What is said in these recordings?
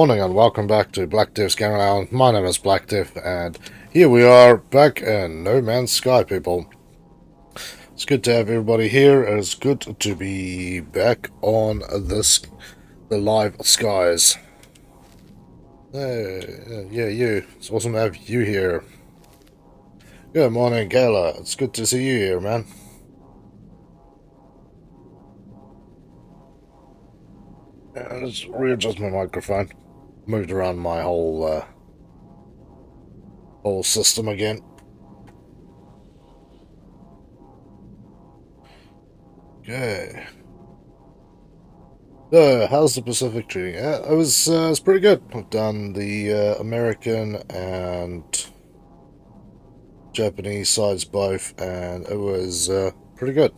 morning and welcome back to Black Death's Gaming Island. My name is Black Death and here we are back in No Man's Sky, people. It's good to have everybody here. It's good to be back on the live skies. Yeah, you. It's awesome to have you here. Good morning, Kayla. It's good to see you here, man. Let's readjust my microphone. Moved around my whole system again. Okay. How's the Pacific treating? It's pretty good. I've done the American and Japanese sides both, and it was pretty good.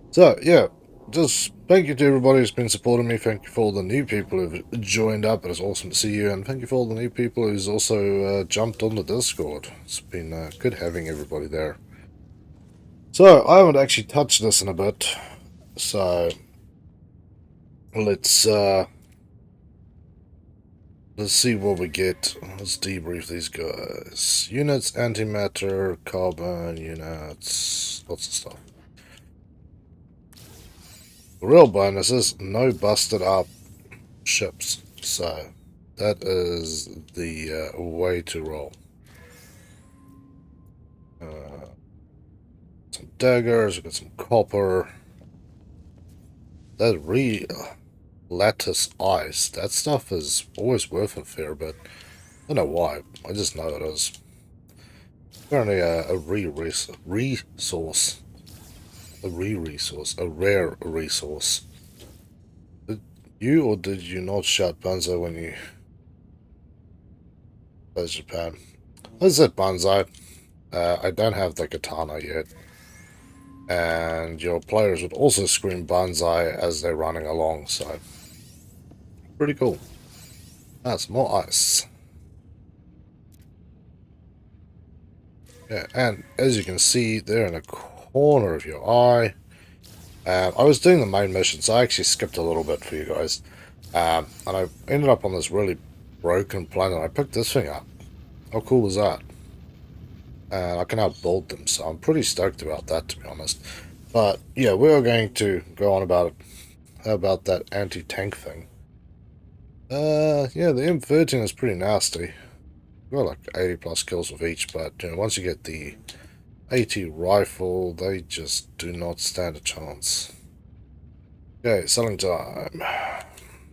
So, yeah, just thank you to everybody who's been supporting me. Thank you for all the new people who've joined up. It's awesome to see you, and thank you for all the new people who's also jumped on the Discord. It's been good having everybody there. So, I haven't actually touched this in a bit, so let's see what we get. Let's debrief these guys. Units, antimatter, carbon units, lots of stuff. The real bonus is no busted up ships, so that is the way to roll. Some daggers, we got some copper. That lattice ice, that stuff is always worth a fair bit. I don't know why, I just know it is. Apparently a rare resource. Did you or did you not shout Banzai when you... That's Japan. I said Banzai. I don't have the katana yet. And your players would also scream Banzai as they're running along, so... Pretty cool. That's more ice. Yeah, and as you can see there in the corner of your eye, I was doing the main mission, so I actually skipped a little bit for you guys. And I ended up on this really broken planet, and I picked this thing up. How cool was that? And I can now build them, so I'm pretty stoked about that, to be honest. But yeah, we are going to go on about that anti-tank thing. Yeah, the M13 is pretty nasty. Got like 80 plus kills with each, but once you get the AT rifle, they just do not stand a chance. Okay, selling time.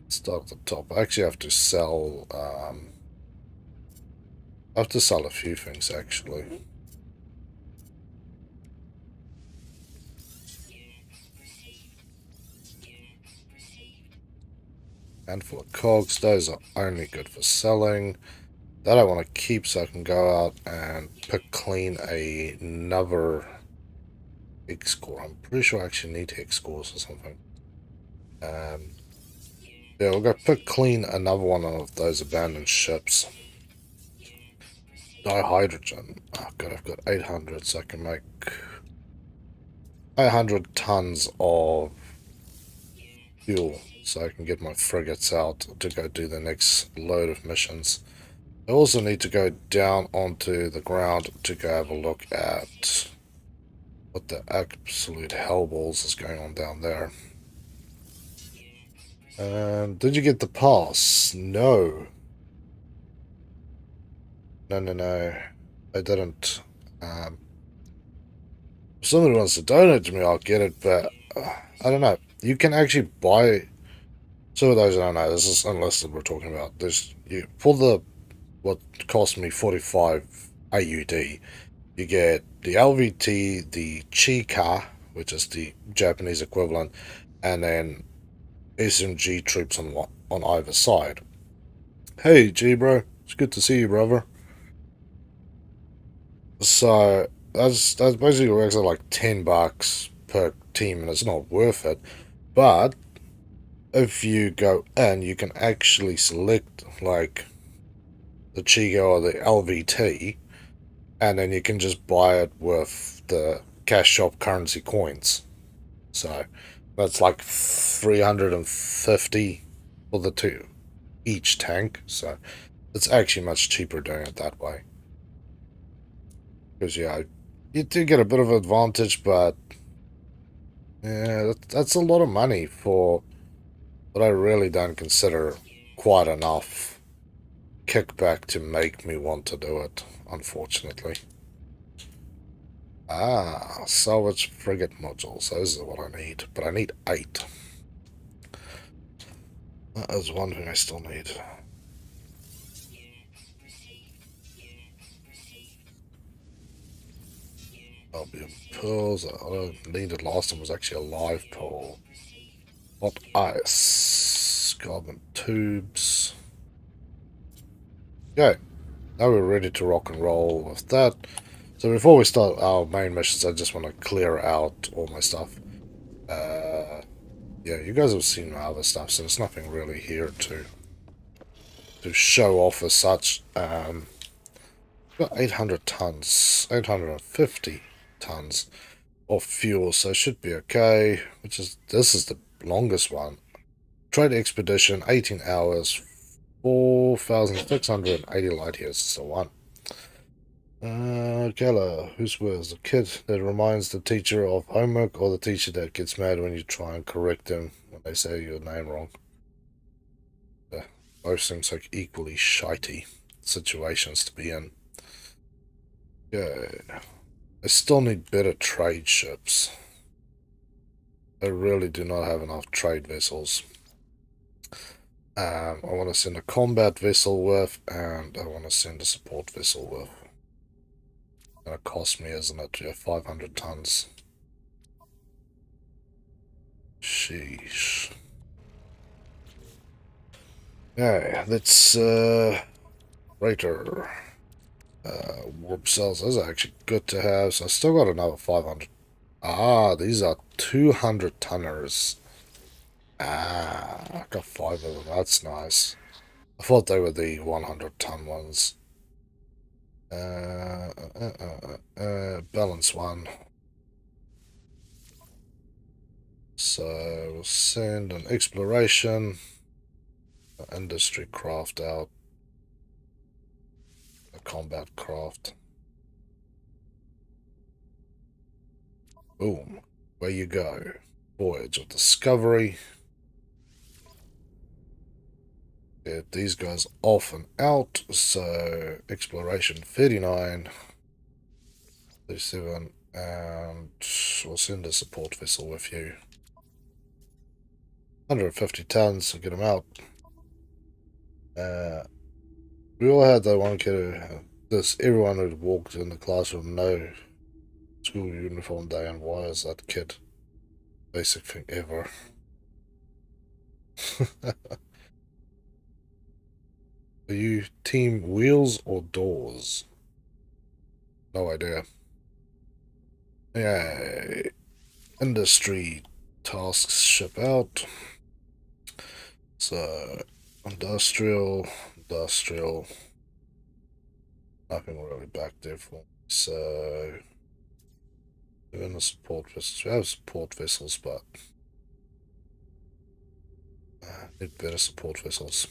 Start at the top. I actually have to sell. I have to sell a few things actually. Handful of cogs. Those are only good for selling. That I want to keep so I can go out and pick clean another hex score. I'm pretty sure I actually need hex scores or something. Yeah, we'll go pick clean another one of those abandoned ships. Dihydrogen. Oh god, I've got 800, so I can make 800 tons of fuel, so I can get my frigates out to go do the next load of missions. I also need to go down onto the ground to go have a look at what the absolute hellballs is going on down there. Did you get the pass? No. No. I didn't. If somebody wants to donate to me, I'll get it, but I don't know. You can actually buy... So for those who don't know, this is unlisted we're talking about. For the... what cost me 45 AUD, you get the LVT, the Chika, which is the Japanese equivalent, and then SMG troops on either side. Hey, G bro, it's good to see you, brother. So that's basically works out like $10 per team, and it's not worth it. But if you go in, you can actually select like the Chiga or the LVT, and then you can just buy it with the cash shop currency coins. So that's like 350 for the two each tank, so it's actually much cheaper doing it that way. Because, yeah, you do get a bit of advantage, but yeah, that's a lot of money for what I really don't consider quite enough kickback to make me want to do it, unfortunately. Ah, salvage frigate modules. Those are what I need, but I need 8. That is one thing I still need. Albion pearls. I needed last time was actually a live pearl. Hot ice. Carbon tubes. Okay, now we're ready to rock and roll with that. So before we start our main missions, I just want to clear out all my stuff. Yeah, you guys have seen my other stuff, so there's nothing really here to show off as such. Got 800 tons, 850 tons of fuel, so it should be okay. This is the longest one. Trade expedition, 18 hours, 4,680 light years. Is the one. Geller, whose words? The kid that reminds the teacher of homework, or the teacher that gets mad when you try and correct them when they say your name wrong. Both seems like equally shitey situations to be in. Yeah. I still need better trade ships. I really do not have enough trade vessels. I want to send a combat vessel with, and I want to send a support vessel with. It's going to cost me, isn't it? Yeah, 500 tons. Sheesh. Yeah, that's, Raider. Warp cells, those are actually good to have, so I still got another 500. Ah, these are 200 tonners. Ah, I got 5 of them, that's nice. I thought they were the 100-ton ones. Balance 1. So we'll send an exploration, industry craft out, a combat craft. Boom. Where you go. Voyage of Discovery. Get these guys off and out. So exploration 39, 37, and we'll send a support vessel with you. 150 tons, so get them out. We all had that one kid. Everyone who walked in the classroom no school uniform day, and why is that kid? Basic thing ever. Are you team wheels or doors? No idea. Yeah, industry tasks ship out. So industrial, nothing really back there for me. So we're in the support vessels. We have support vessels, but need better support vessels.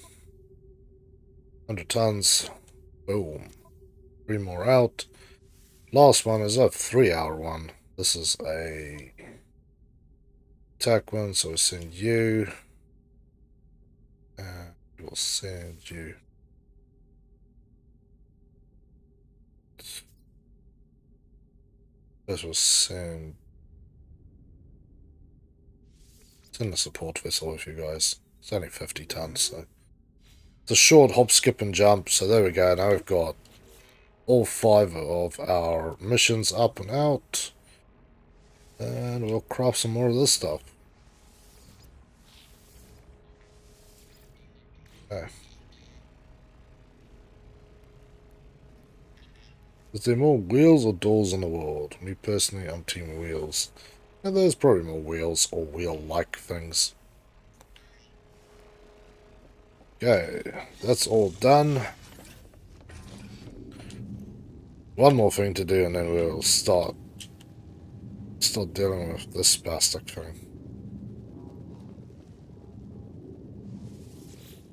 100 tons. Boom. 3 more out. Last one is a 3-hour one. This is a attack one, so we'll send you. And we'll send you. This will send the support vessel with you guys. It's only 50 tons, so it's a short hop, skip, and jump. So there we go. Now we've got all 5 of our missions up and out. And we'll craft some more of this stuff. Okay. Is there more wheels or doors in the world? Me personally, I'm team wheels. And there's probably more wheels or wheel-like things. Okay, that's all done. One more thing to do and then we'll start dealing with this spastic thing.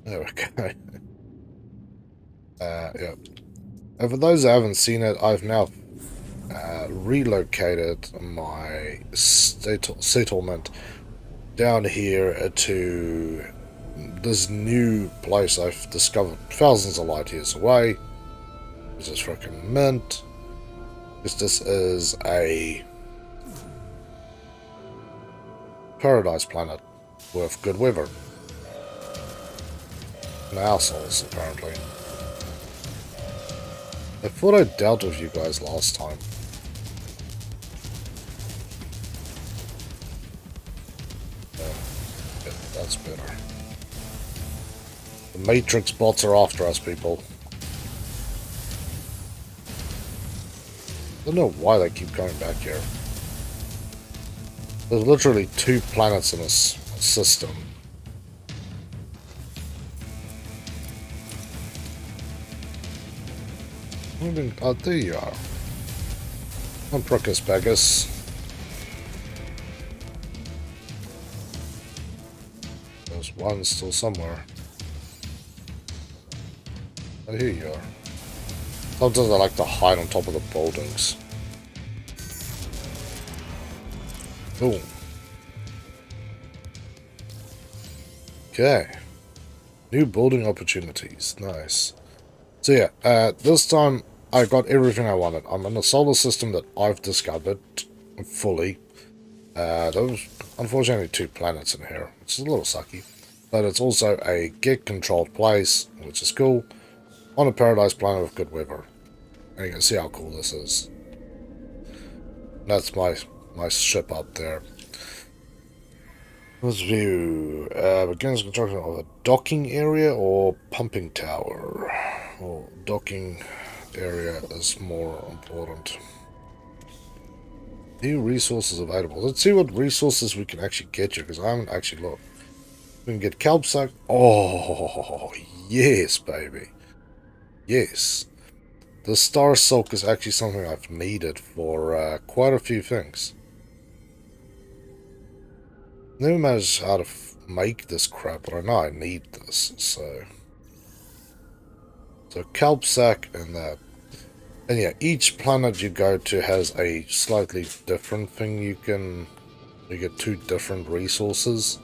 There we go. Yeah. And for those that haven't seen it, I've now relocated my settlement down here to this new place I've discovered thousands of light years away. This is freaking mint. This is a paradise planet with good weather. And assholes, apparently. I thought I dealt with you guys last time. Yeah, that's better. The Matrix bots are after us, people. I don't know why they keep coming back here. There's literally 2 planets in this system. Oh, there you are. On Procus Pegasus. There's one still somewhere. Oh, here you are. Sometimes I like to hide on top of the buildings. Boom. Okay. New building opportunities. Nice. So yeah, this time I got everything I wanted. I'm in a solar system that I've discovered fully. There was unfortunately 2 planets in here, which is a little sucky. But it's also a get-controlled place, which is cool, on a paradise planet with good weather. And you can see how cool this is. That's my ship up there. Let's view. Begins construction of a docking area or pumping tower. Well, docking area is more important. New resources available. Let's see what resources we can actually get here, because I haven't actually looked. We can get kelp sack. Oh, yes, baby. Yes. The star silk is actually something I've needed for quite a few things. Never managed how to make this crap, but I know I need this, so kelp sack and that. And yeah, each planet you go to has a slightly different thing you get 2 different resources.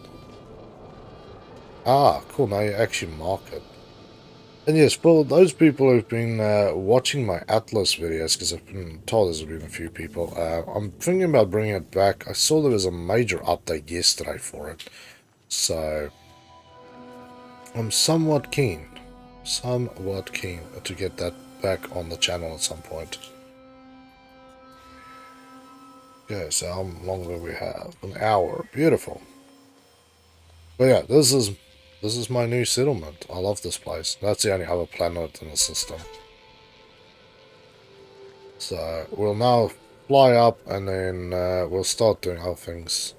Ah, cool, now you actually mark it. And yes, for those people who've been watching my Atlas videos, because I've been told there's been a few people, I'm thinking about bringing it back. I saw there was a major update yesterday for it, so I'm somewhat keen to get that back on the channel at some point. Okay, so how long do we have? An hour. Beautiful. But yeah, this is my new settlement. I love this place. That's the only other planet in the system. So we'll now fly up and then we'll start doing other things.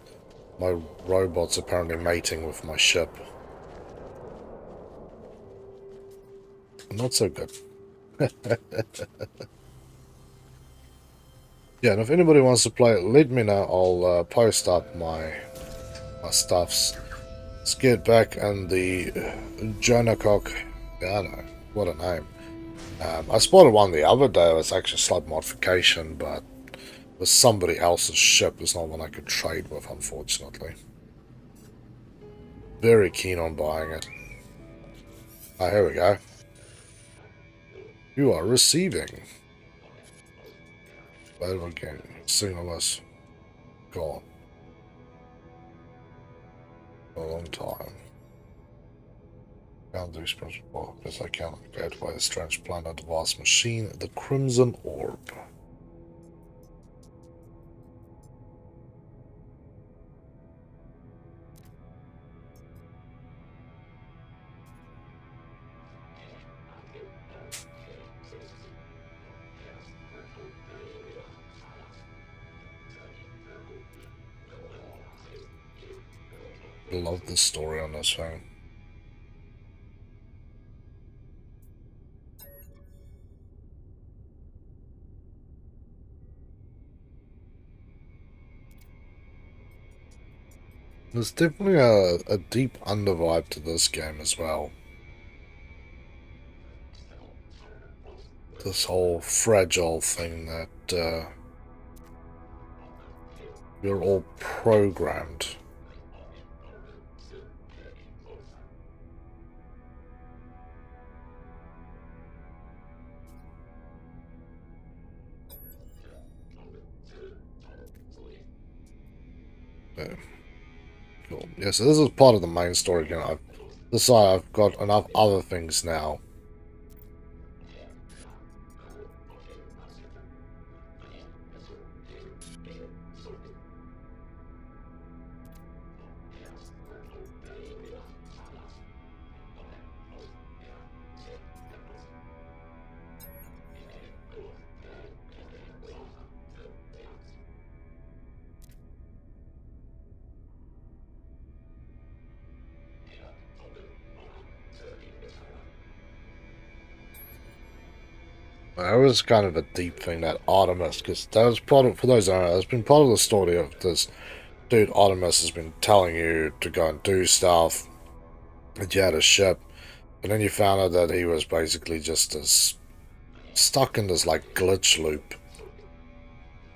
My robot's apparently mating with my ship. Not so good. Yeah, and if anybody wants to play it, let me know. I'll post up my stuffs. Let's get back and the Jonacock. Yeah, I know. What a name. I spotted one the other day. It was actually a slight modification, but it was somebody else's ship. It's not one I could trade with, unfortunately. Very keen on buying it. Ah, here we go. You are receiving. Wait again. Signal us. Gone. For a long time. Can't do principle because I can't get by the strange planet vast machine, the Crimson Orb. I love the story on this thing. There's definitely a deep undervibe to this game as well. this whole fragile thing that you're all programmed. Yeah. Cool. Yeah, so this is part of the main story. You know, I've decided I've got enough other things now. That was kind of a deep thing, that Artemis, because that was part of, for those who don't know, that's been part of the story of this dude. Artemis has been telling you to go and do stuff, that you had a ship, and then you found out that he was basically just as stuck in this like glitch loop,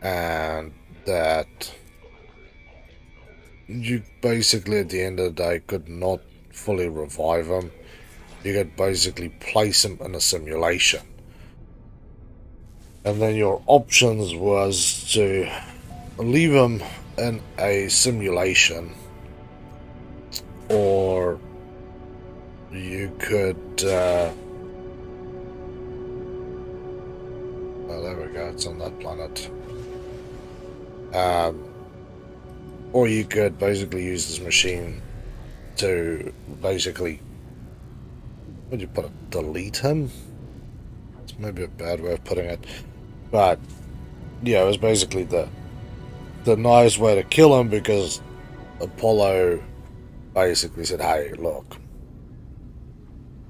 and that you basically at the end of the day could not fully revive him. You could basically place him in a simulation. And then your options was to leave him in a simulation, or you could oh, there we go, it's on that planet. Or you could basically use this machine to basically, would you put it, delete him? It's maybe a bad way of putting it, but yeah, it was basically the nice way to kill him, because Apollo basically said, hey, look,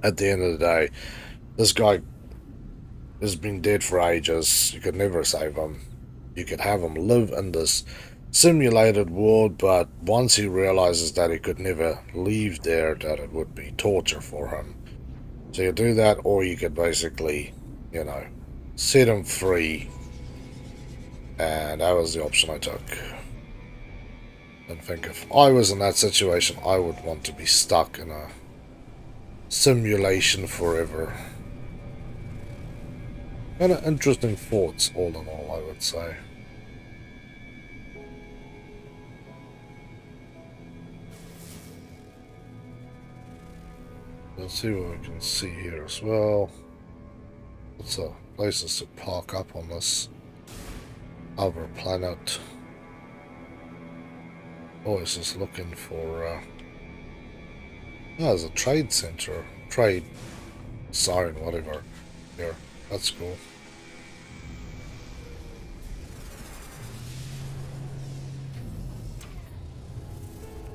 at the end of the day, this guy has been dead for ages. You could never save him. You could have him live in this simulated world, but once he realizes that he could never leave there, that it would be torture for him. So you do that, or you could basically, you know, set him free. And that was the option I took. And think if I was in that situation, I would want to be stuck in a simulation forever. Kind of interesting thoughts, all in all, I would say. Let's see what we can see here as well. Lots of places to park up on this other planet. Always just looking for there's a trade center, trade zone, whatever. Here, that's cool.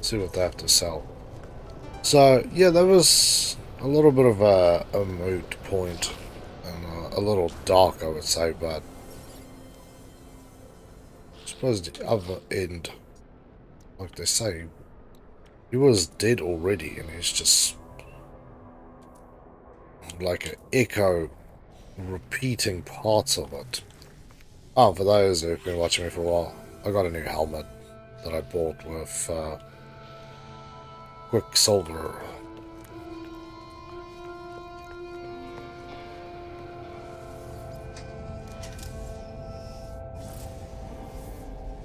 See what they have to sell. So yeah, that was a little bit of a moot point, and a little dark, I would say, but I suppose the other end, like they say, he was dead already, and he's just like an echo repeating parts of it. Oh, for those who've been watching me for a while, I got a new helmet that I bought with Quicksilver.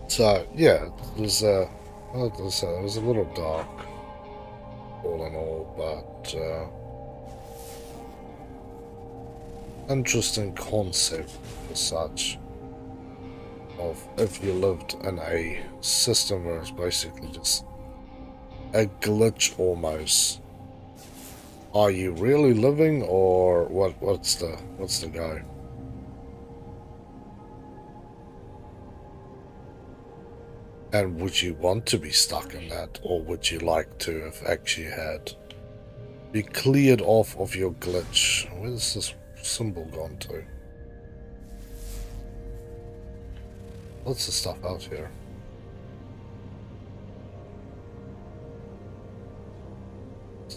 So yeah, it was it was a little dark, all in all, but interesting concept as such. Of if you lived in a system where it's basically just a glitch almost. Are you really living, or what's the go? And would you want to be stuck in that, or would you like to have actually had be cleared off of your glitch? Where's this symbol gone to? Lots of stuff out here.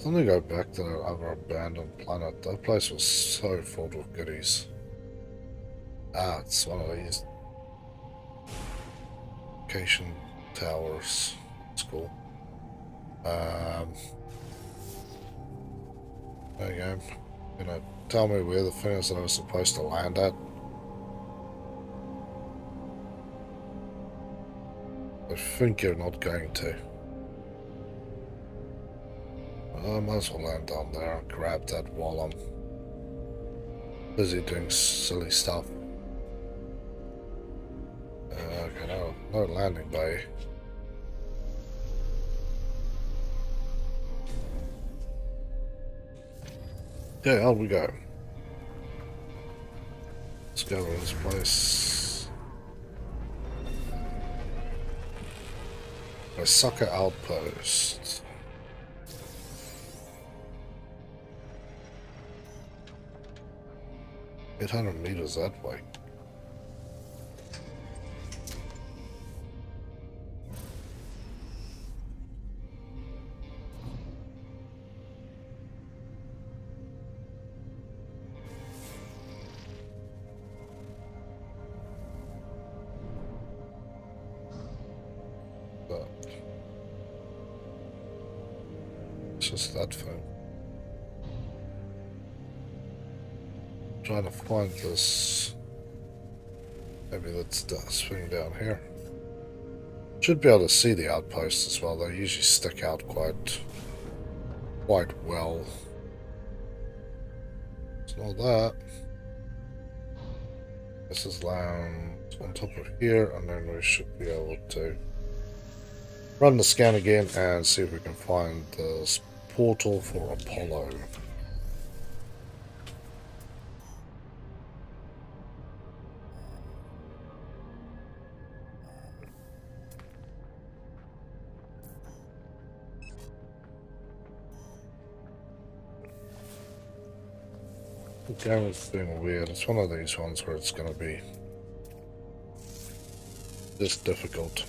Let me go back to that other abandoned planet. That place was so full of goodies. Ah, it's one of these location towers. It's cool. There you go. Gonna tell me where the thing is that I was supposed to land at. I think you're not going to. I might as well land down there and grab that while I'm busy doing silly stuff. Okay, no landing bay. Yeah, out we go. Let's go to this place. A sucker outpost. $800 that way. It's just that thing. Trying to find this. Maybe that's this thing down here. Should be able to see the outposts as well. They usually stick out quite well. It's not that. This is land on top of here, and then we should be able to run the scan again and see if we can find this portal for Apollo. The game is being weird. It's one of these ones where it's going to be just difficult.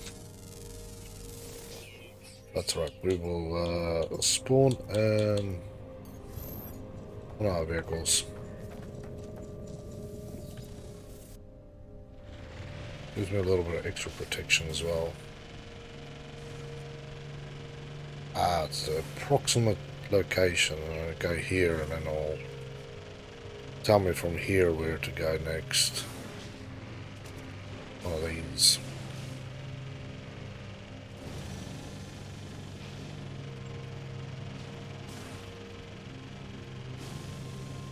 That's right. We will spawn in one of our vehicles. Gives me a little bit of extra protection as well. Ah, it's the approximate location. I'm going to go here and then I'll tell me from here where to go next. One of these.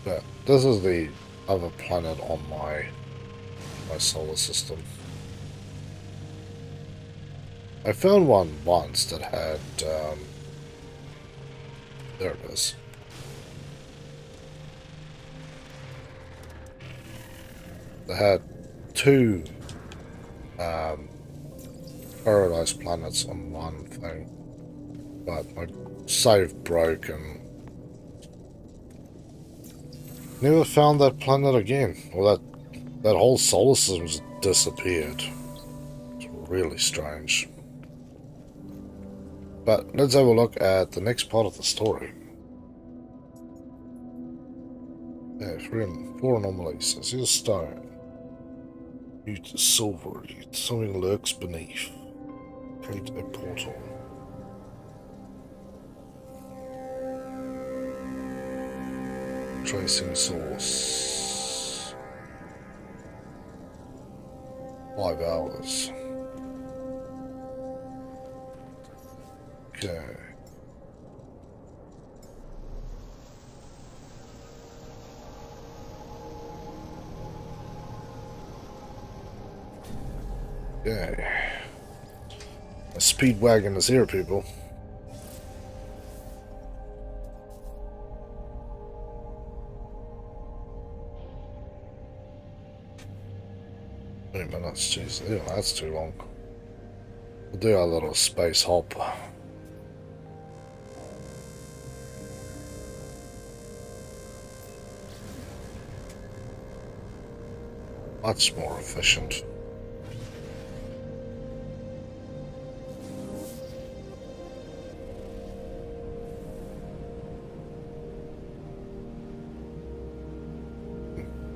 But this is the other planet on my solar system. I found one once that had there it is. They had two paradise planets on one thing, but my save broke and never found that planet again. Well, that whole solar system just disappeared. It's really strange. But let's have a look at the next part of the story. Yeah, four anomalies. I see a stone. Use silver. Something lurks beneath. Create a portal. Tracing source. 5 hours. Okay. Okay. A speed wagon is here, people. Minutes, jeez, yeah, that's too long. We'll do our little space hop. Much more efficient.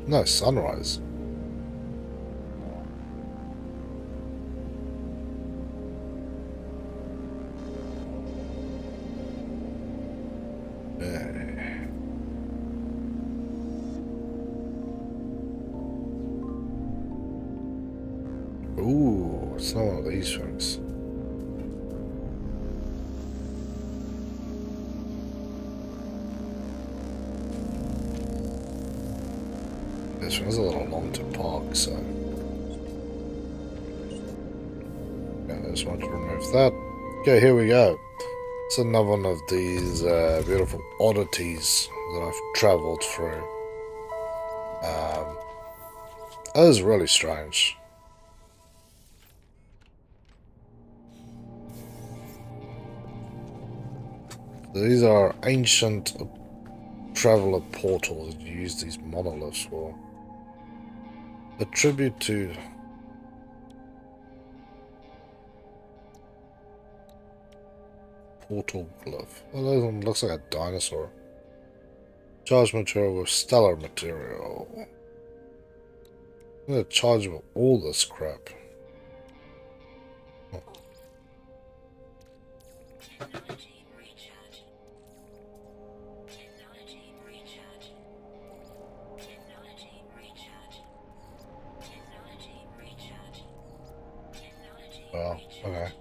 Nice sunrise. Ooh, it's not one of these things. This one's a little long to park, so yeah, I just want to remove that. Okay, here we go. It's another one of these beautiful oddities that I've travelled through. That is really strange. These are ancient traveller portals that you use these monoliths for. A tribute to portal glove. Oh, that one looks like a dinosaur. Charged material with stellar material. I'm gonna charge with all this crap. Oh. Well, okay.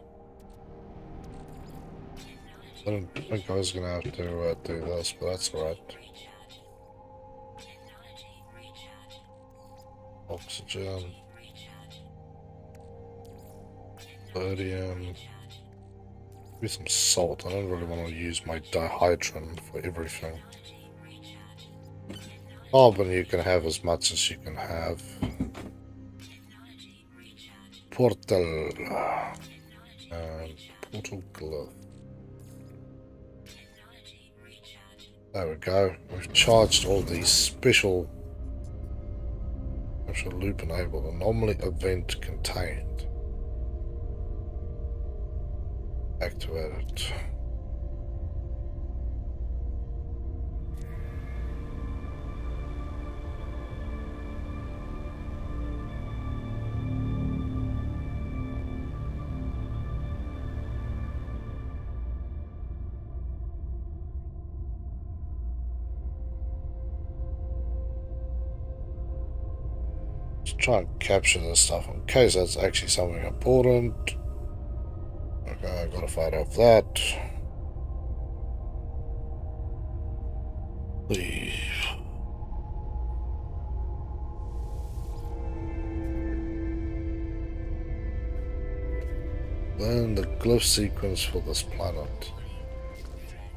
I didn't think I was gonna have to do this, but that's alright. Oxygen. Sodium. Maybe some salt. I don't really want to use my dihydrin for everything. Carbon you can have as much as you can have. Portal. And portal glove. There we go. We've charged all these special loop enabled anomaly event contained. Activate it. Try and capture this stuff in case that's actually something important. Okay, I got a photo of that. Leave. Then the glyph sequence for this planet.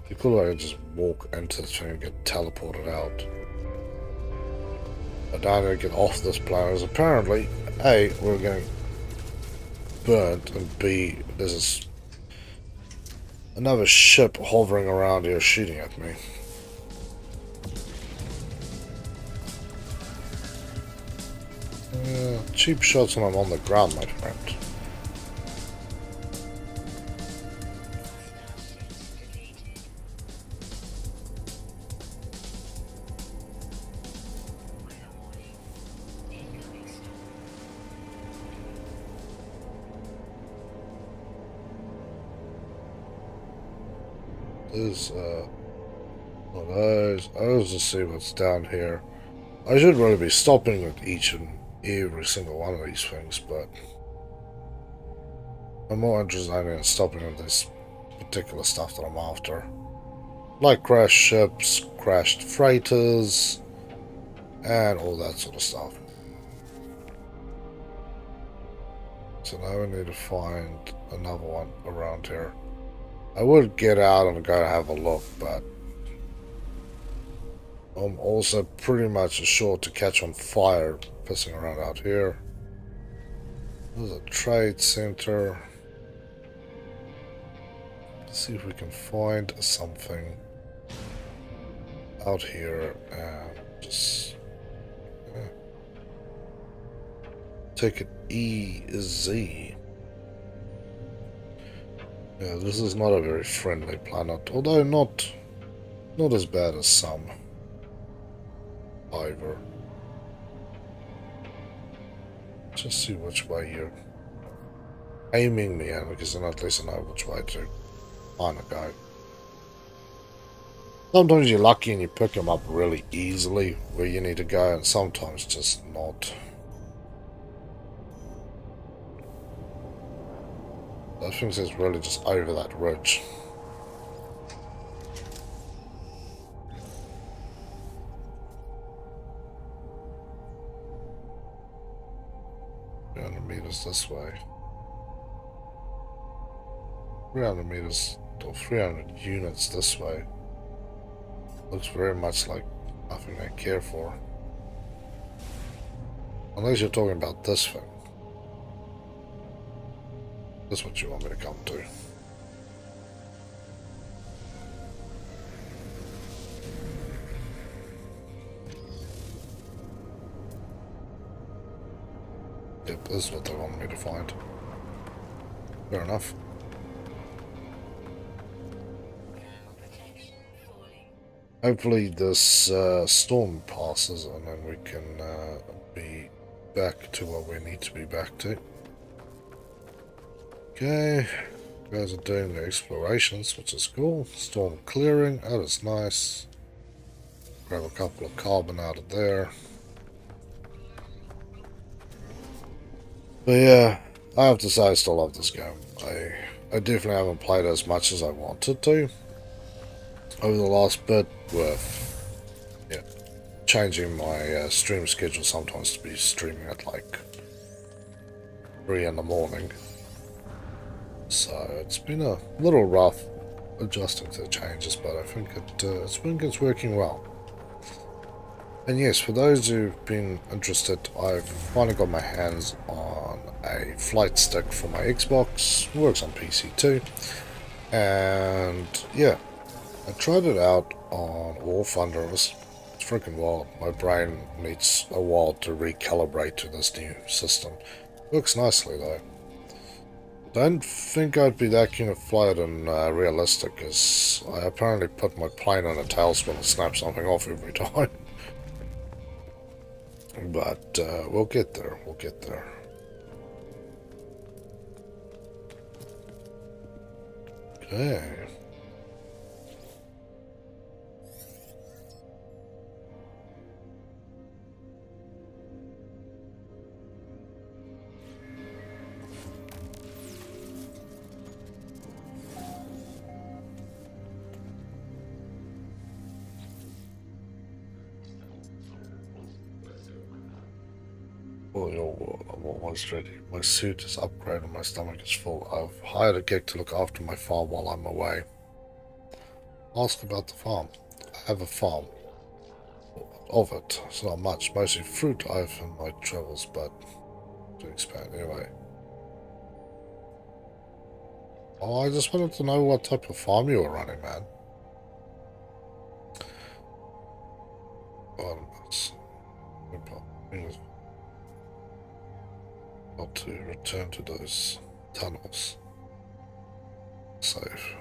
It'd be cool if I could just walk into this thing and get teleported out. I don't need to get off this planet, as apparently, A, we're getting burnt, and B, there's another ship hovering around here shooting at me. Cheap shots when I'm on the ground, my friend. There's one of those. I'll just see what's down here. I should really be stopping at each and every single one of these things, but I'm more interested in stopping at this particular stuff that I'm after. Like crashed ships, crashed freighters, and all that sort of stuff. So now we need to find another one around here. I would get out and go have a look, but I'm also pretty much sure to catch on fire pissing around out here. There's a trade center. Let's see if we can find something out here and just take it easy. Yeah, this is not a very friendly planet, although not as bad as some. Either. Just see which way you're aiming me at, because then at least I know which way to find a go. Sometimes you're lucky and you pick them up really easily where you need to go, and sometimes just not. I think it's really just over that ridge. Meters this way. 300 meters or 300 units this way. Looks very much like nothing I care for. Unless you're talking about this thing. This is what you want me to come to. Yep, this is what they want me to find. Fair enough. Hopefully this storm passes and then we can be back to where we need to be back to. Okay, you guys are doing their explorations, which is cool. Storm clearing, that is nice. Grab a couple of carbon out of there. But yeah, I have to say I still love this game. I definitely haven't played as much as I wanted to over the last bit with changing my stream schedule sometimes to be streaming at like 3 in the morning. So it's been a little rough adjusting to the changes, but I think it's working well. And yes, for those who've been interested, I've finally got my hands on a flight stick for my Xbox. It works on PC too. And yeah, I tried it out on War Thunder. It was freaking wild. My brain needs a while to recalibrate to this new system. Works nicely though. Don't think I'd be that keen to fly it in realistic, as I apparently put my plane in a tailspin and snap something off every time. But we'll get there. We'll get there. Okay. I'm almost ready. My suit is upgraded, my stomach is full. I've hired a gig to look after my farm while I'm away. Ask about the farm. I have a farm. Of it. It's not much. Mostly fruit I've in my travels, but to expand anyway. Oh, I just wanted to know what type of farm you were running, man. Not to return to those tunnels. Save.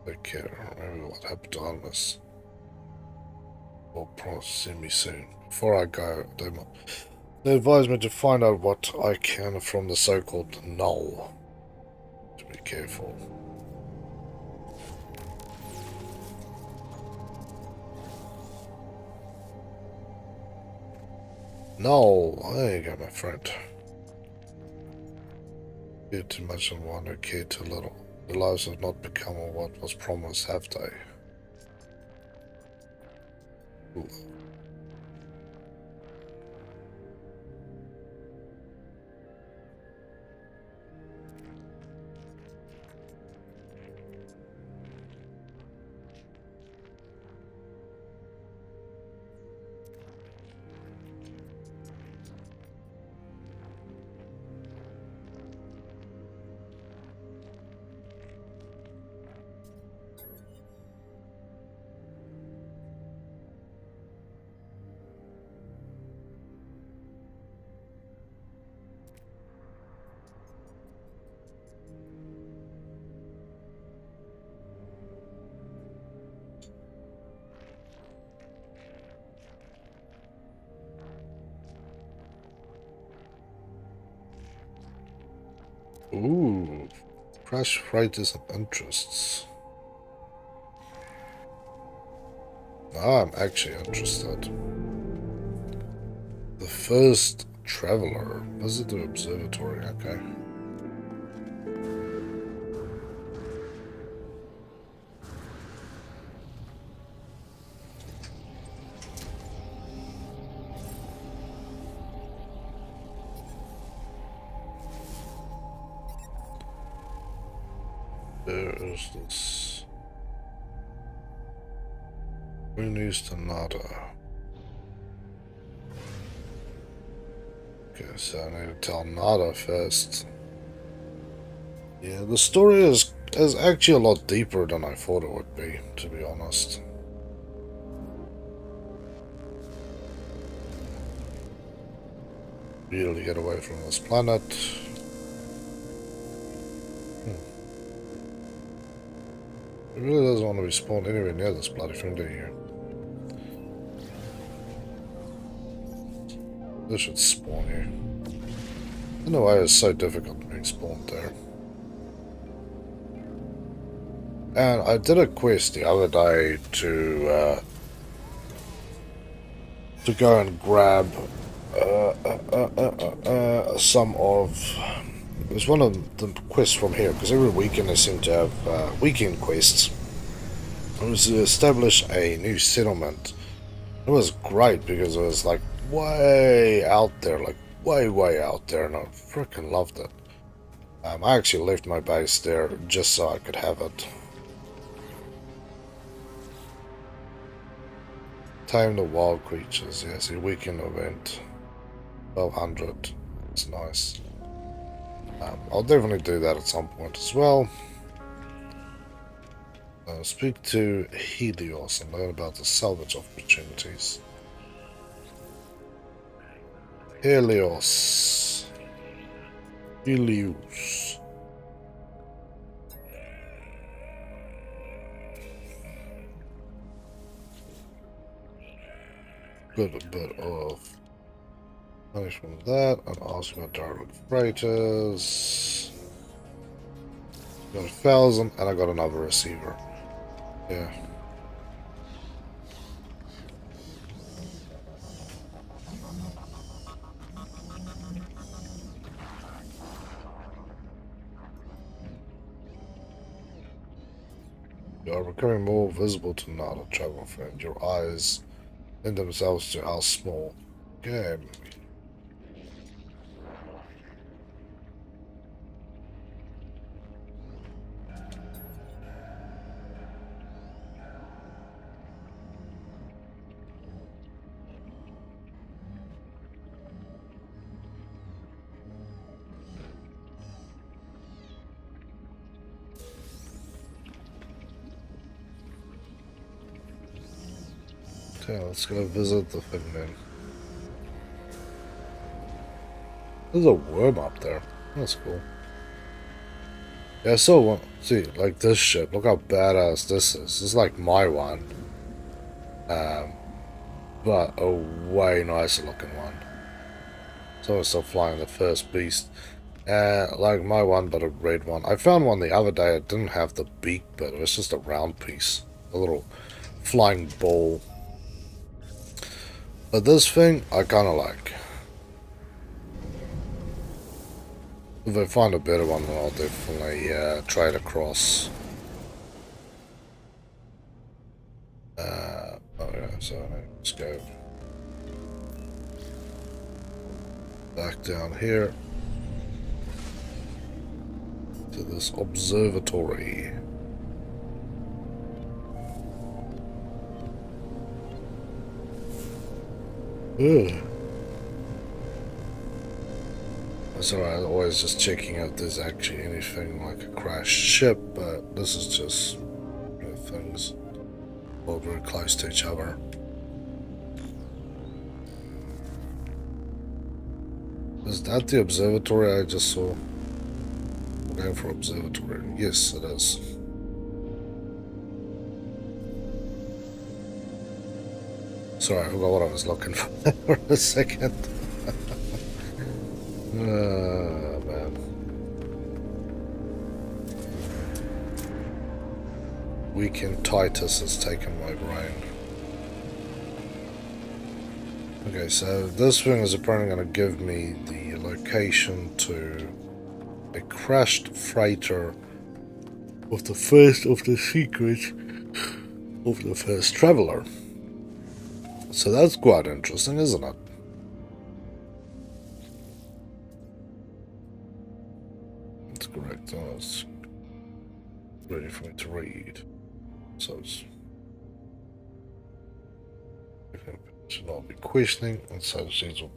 Take care. Remember what happened to Almas. Will probably see me soon. Before I go, they advise me to find out what I can from the so-called null. To be careful. Null. There you go, my friend. Cared too much and one who cared too little. Their lives have not become what was promised, have they? Ooh. Ooh, crash freighters and interests. Now I'm actually interested. The first Traveler. Visit the observatory, okay. There is this. Who needs to nada? Okay, so I need to tell Nada first. Yeah, the story is actually a lot deeper than I thought it would be, to be honest. Really get away from this planet. It really doesn't want to be spawned anywhere near this bloody thing, do you? This should spawn you. I don't know why it's so difficult being spawned there. And I did a quest the other day to go and grab some of. It was one of the quests from here, because every weekend they seem to have weekend quests. It was to establish a new settlement. It was great because it was like way out there, like way out there, and I freaking loved it. I actually left my base there just so I could have it. Tame the wild creatures, yes, a weekend event. 1200. It's nice. I'll definitely do that at some point as well. Speak to Helios and learn about the salvage opportunities. Helios. Helios. Good a bit of money from that, and ask about direct freighters. Got 1,000, and I got another receiver. Yeah. You are becoming more visible to not a travel friend. Your eyes lend themselves to how small. Okay. Okay, let's go visit the thing then. There's a worm up there. That's cool. Yeah, I saw one. See, like this ship. Look how badass this is. It's like my one. But a way nicer looking one. So I'm still flying the first beast. Like my one, but a red one. I found one the other day. It didn't have the beak, but it was just a round piece. A little flying ball. But this thing, I kind of like. If I find a better one, then I'll definitely trade across. Okay, so let's go back down here to this observatory. Ugh. That's alright, always just checking out if there's actually anything like a crashed ship, but this is just things all very close to each other. Is that the observatory I just saw? I'm going for observatory. Yes, it is. Sorry, I forgot what I was looking for a second. Man. Weekend Titus has taken my brain. Okay, so this thing is apparently going to give me the location to a crashed freighter of the first of the secrets of the first traveler. So that's quite interesting, isn't it? That's correct. Oh, it's ready for me to read. So it's should not be questioning, and so it seems what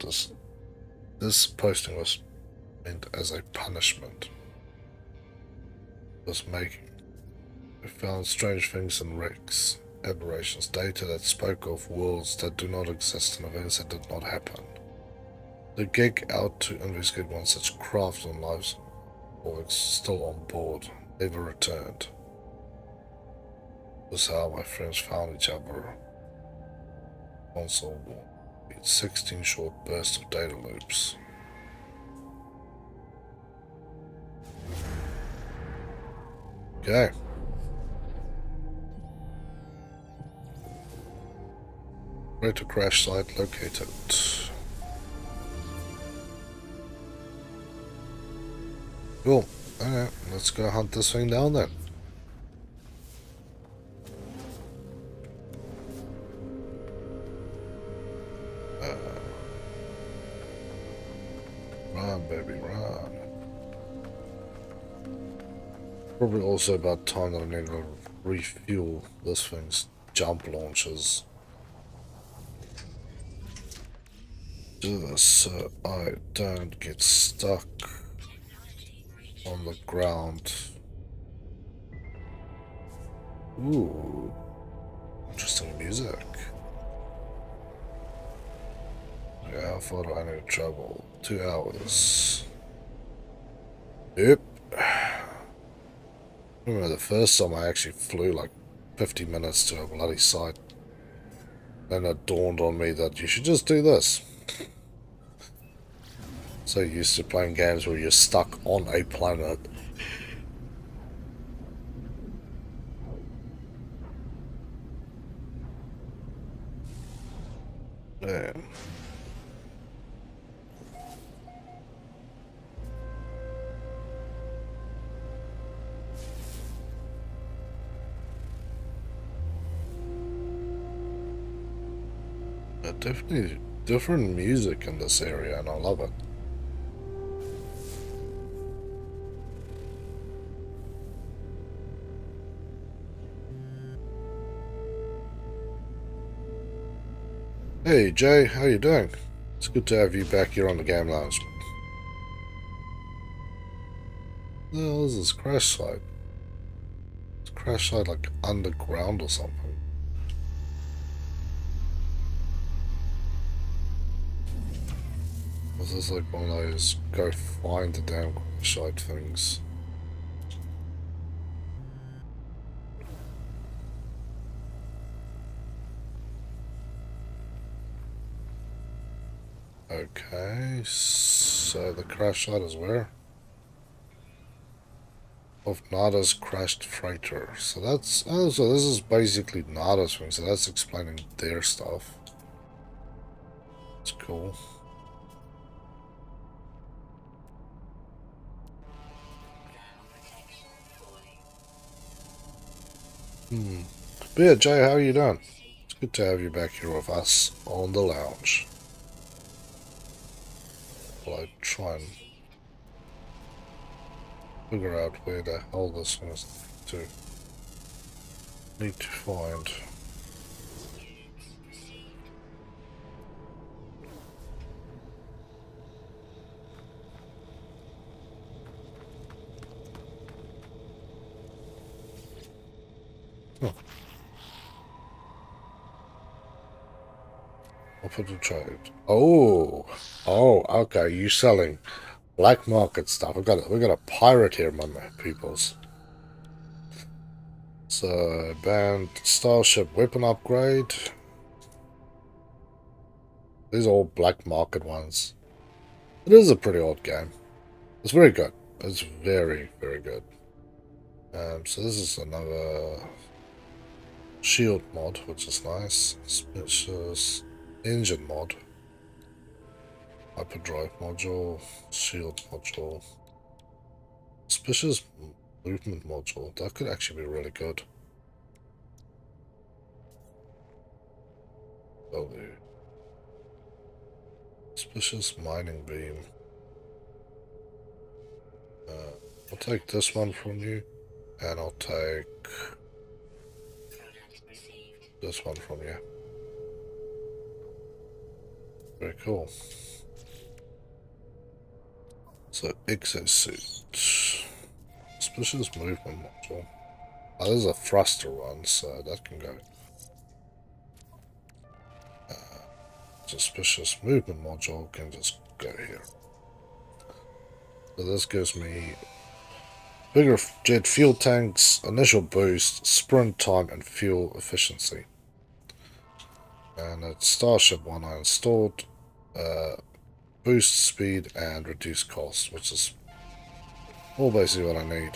this posting was meant as a punishment. Was making. We found strange things in wrecks, aberrations, data that spoke of worlds that do not exist and events that did not happen. The gig out to investigate one such craft and lives was still on board, never returned. This is how my friends found each other. Console war. 16 short bursts of data loops. Okay. Greater crash site located. Cool. Alright, let's go hunt this thing down then. Run, baby, run. Probably also about time that I need to refuel this thing's jump launchers. Do this so I don't get stuck on the ground. Ooh, interesting music. Yeah, how far do I need to travel? 2 hours. Yep. I remember the first time I actually flew like 50 minutes to a bloody site. Then it dawned on me that you should just do this. So used to playing games where you're stuck on a planet. Yeah. Definitely different music in this area, and I love it. Hey Jay, how you doing? It's good to have you back here on the game lounge. No, this is crash site. It's crash site like underground or something. This is like one of those go find the damn crash site things. Okay, so the crash site is where? Of Nada's crashed freighter. So that's oh, so this is basically Nada's thing. So that's explaining their stuff. It's cool. But yeah, Jay, how are you doing? It's good to have you back here with us on the lounge. While I try and figure out where the hell this one is to need to find. Huh. I'll put the trade. Oh, okay. You selling black market stuff? We got a pirate here, my peoples. So band starship weapon upgrade. These are all black market ones. It is a pretty odd game. It's very good. It's very, very good. So this is another shield mod, which is nice. It's engine mod. Hyperdrive module, shield module, suspicious movement module. That could actually be really good. W. Suspicious mining beam. I'll take this one from you, and I'll take this one from you. Very cool. So, exosuit. Suspicious movement module. Oh, this is a thruster one, so that can go. Suspicious movement module can just go here. So this gives me bigger jet fuel tanks, initial boost, sprint time, and fuel efficiency. And it's Starship one I installed. Boost speed and reduce cost, which is all basically what I need.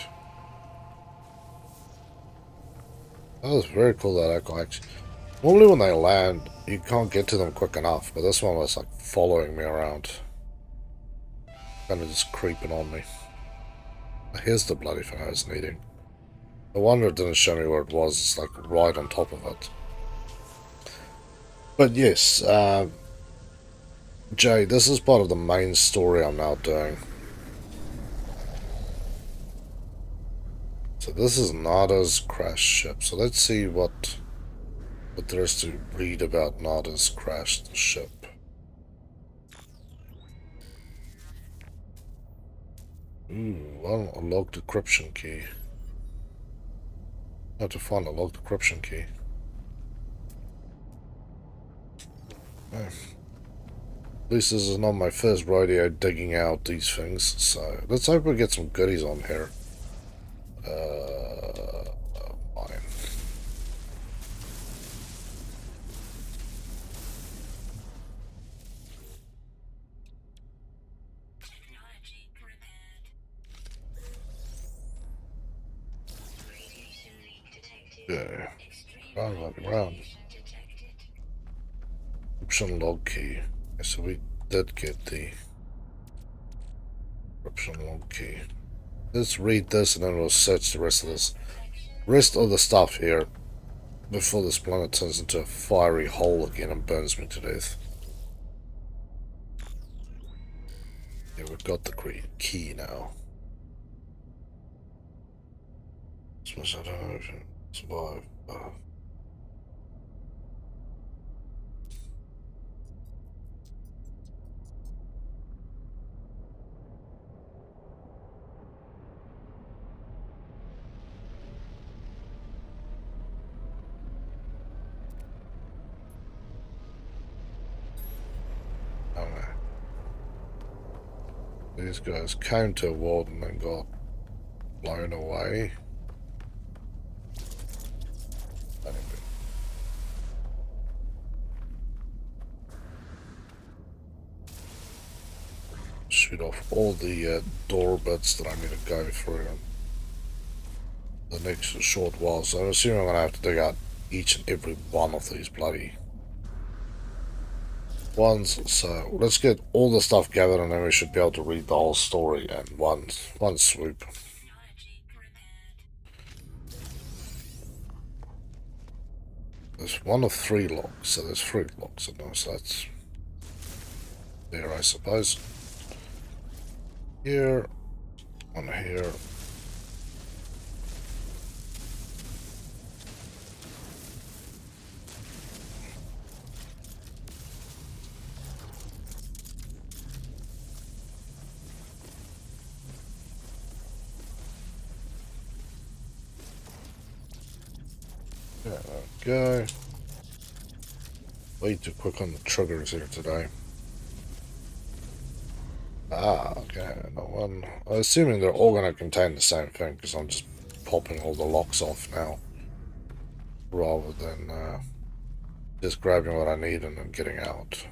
That was very cool that echo actually. Normally when they land, you can't get to them quick enough, but this one was like following me around. Kind of just creeping on me. Here's the bloody thing I was needing. No wonder it didn't show me where it was. It's like right on top of it. But yes, Jay, this is part of the main story I'm now doing. So this is Nada's crash ship. So let's see what there is to read about Nada's crashed ship. Ooh, well, a logged decryption key. I have to find a logged decryption key. Oh. At least this is not my first rodeo digging out these things, so let's hope we get some goodies on here. Mine. Yeah. Round. Option log key. So we did get the option log key. Let's read this and then we'll search the rest of this. Rest of the stuff here before this planet turns into a fiery hole again and burns me to death. Yeah, we've got the key now. Suppose I don't know if you survive. These guys came to a wall and then got blown away. Anyway. Shoot off all the door bits that I need to go through in the next short while. So I'm assuming I'm going to have to dig out each and every one of these bloody ones. So let's get all the stuff gathered and then we should be able to read the whole story in one swoop. There's one of 3 locks, so there's 3 locks in there, so that's there, I suppose. Here, one here. There we go. Way too quick on the triggers here today. Ah, okay. No one. I'm assuming they're all going to contain the same thing because I'm just popping all the locks off now. Rather than just grabbing what I need and then getting out.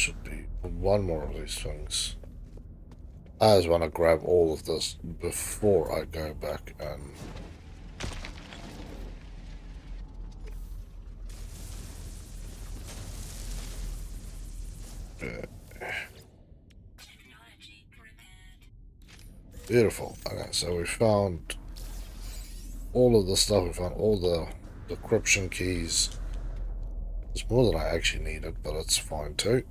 should be one more of these things. I just want to grab all of this before I go back and... Beautiful. Okay, so we found all of the stuff. We found all the decryption keys. It's more than I actually needed, but it's fine too.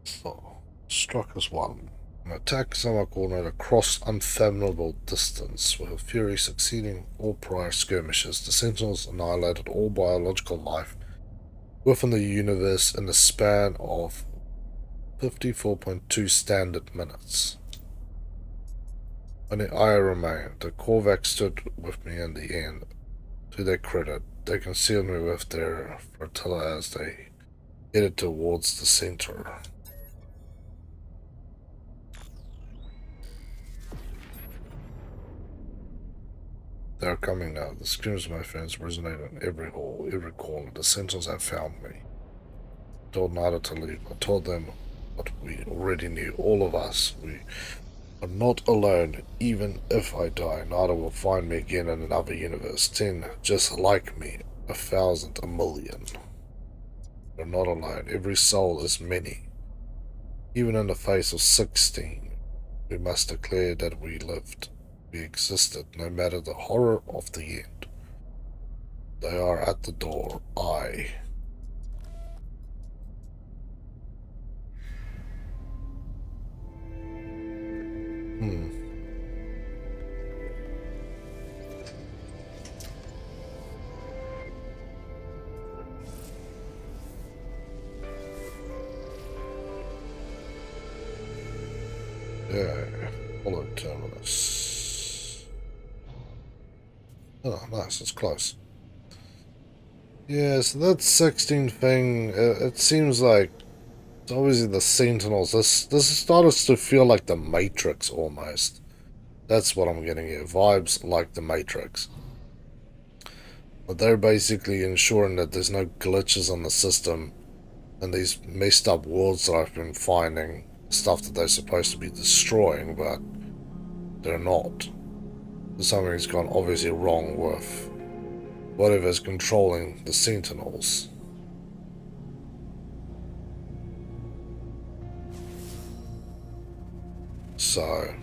So, struck as one. An attack somewhat coordinated across unfathomable distance, with a fury succeeding all prior skirmishes. The Sentinels annihilated all biological life within the universe in the span of 54.2 standard minutes. Only I remained. The Korvax stood with me in the end. To their credit, they concealed me with their flotilla as they headed towards the center. They are coming now. The screams of my friends resonate in every hall, every corner. The Sentinels have found me. I told Nada to leave. I told them what we already knew. All of us. We are not alone. Even if I die, Nada will find me again in another universe. 10, just like me. 1,000, 1,000,000. We're not alone. Every soul is many. Even in the face of 16, we must declare that we lived. We existed, no matter the horror of the end. They are at the door. Yeah, follow terminus. Oh, nice, it's close. Yeah, so that 16 thing, it seems like it's obviously the Sentinels. This started to feel like the Matrix almost. That's what I'm getting here. Vibes like the Matrix. But they're basically ensuring that there's no glitches on the system and these messed up worlds that I've been finding, stuff that they're supposed to be destroying, but they're not. Something's gone obviously wrong with whatever's controlling the Sentinels. So...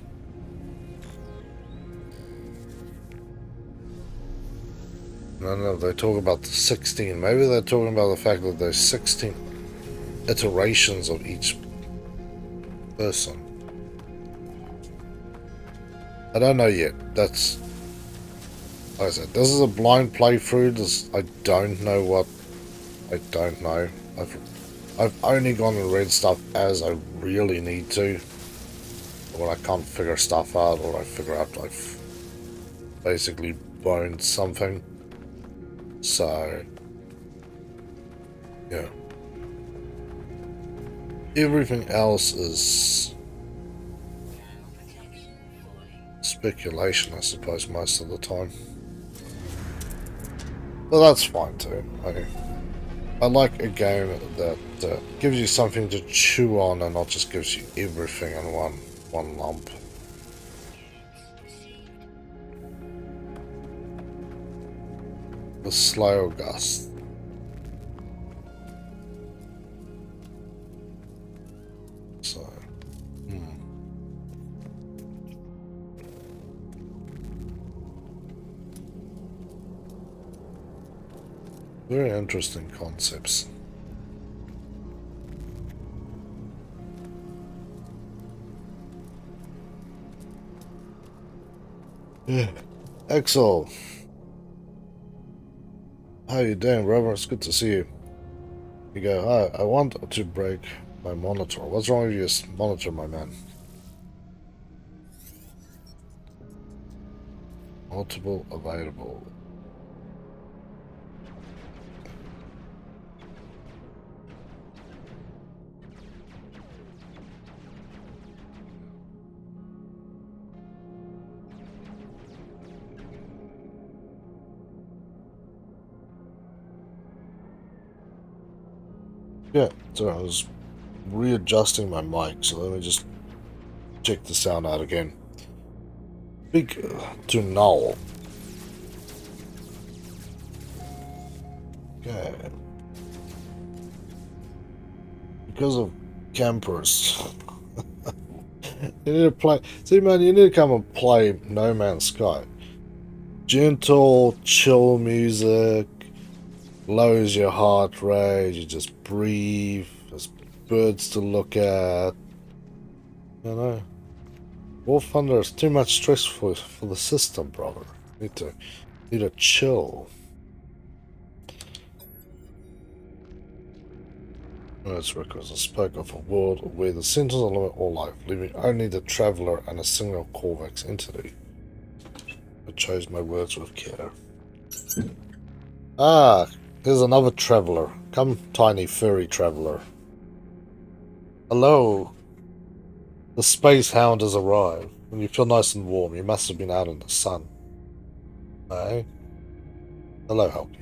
I don't know if they talk about the 16. Maybe they're talking about the fact that there's 16 iterations of each person. I don't know yet. That's... Like I said, this is a blind playthrough. I don't know what... I don't know. I've only gone and read stuff as I really need to. When I can't figure stuff out, or I figure out I've basically boned something. So, yeah. Everything else is speculation, I suppose, most of the time. But that's fine too. I like a game that gives you something to chew on and not just gives you everything in one lump. The slow gust. So, very interesting concepts. Yeah. Axel. How you doing, Robert? It's good to see you. You go, hi, I want to break my monitor. What's wrong with your monitor, my man? Multiple available. Yeah, so I was readjusting my mic, so let me just check the sound out again. Speak to Null. Okay. Because of campers. You need to play. See, man, you need to come and play No Man's Sky. Gentle, chill music, lowers your heart rate, you just breathe, there's birds to look at. You know. War Thunder is too much stress for the system, brother. Need to chill. Words records spoke of a world where the Sentinels limit all life, leaving only the Traveler and a single Corvax entity. I chose my words with care. Ah, here's another Traveler. Come, tiny furry Traveler. Hello. The Space Hound has arrived. When you feel nice and warm, you must have been out in the sun. Eh? Hello, Helgi.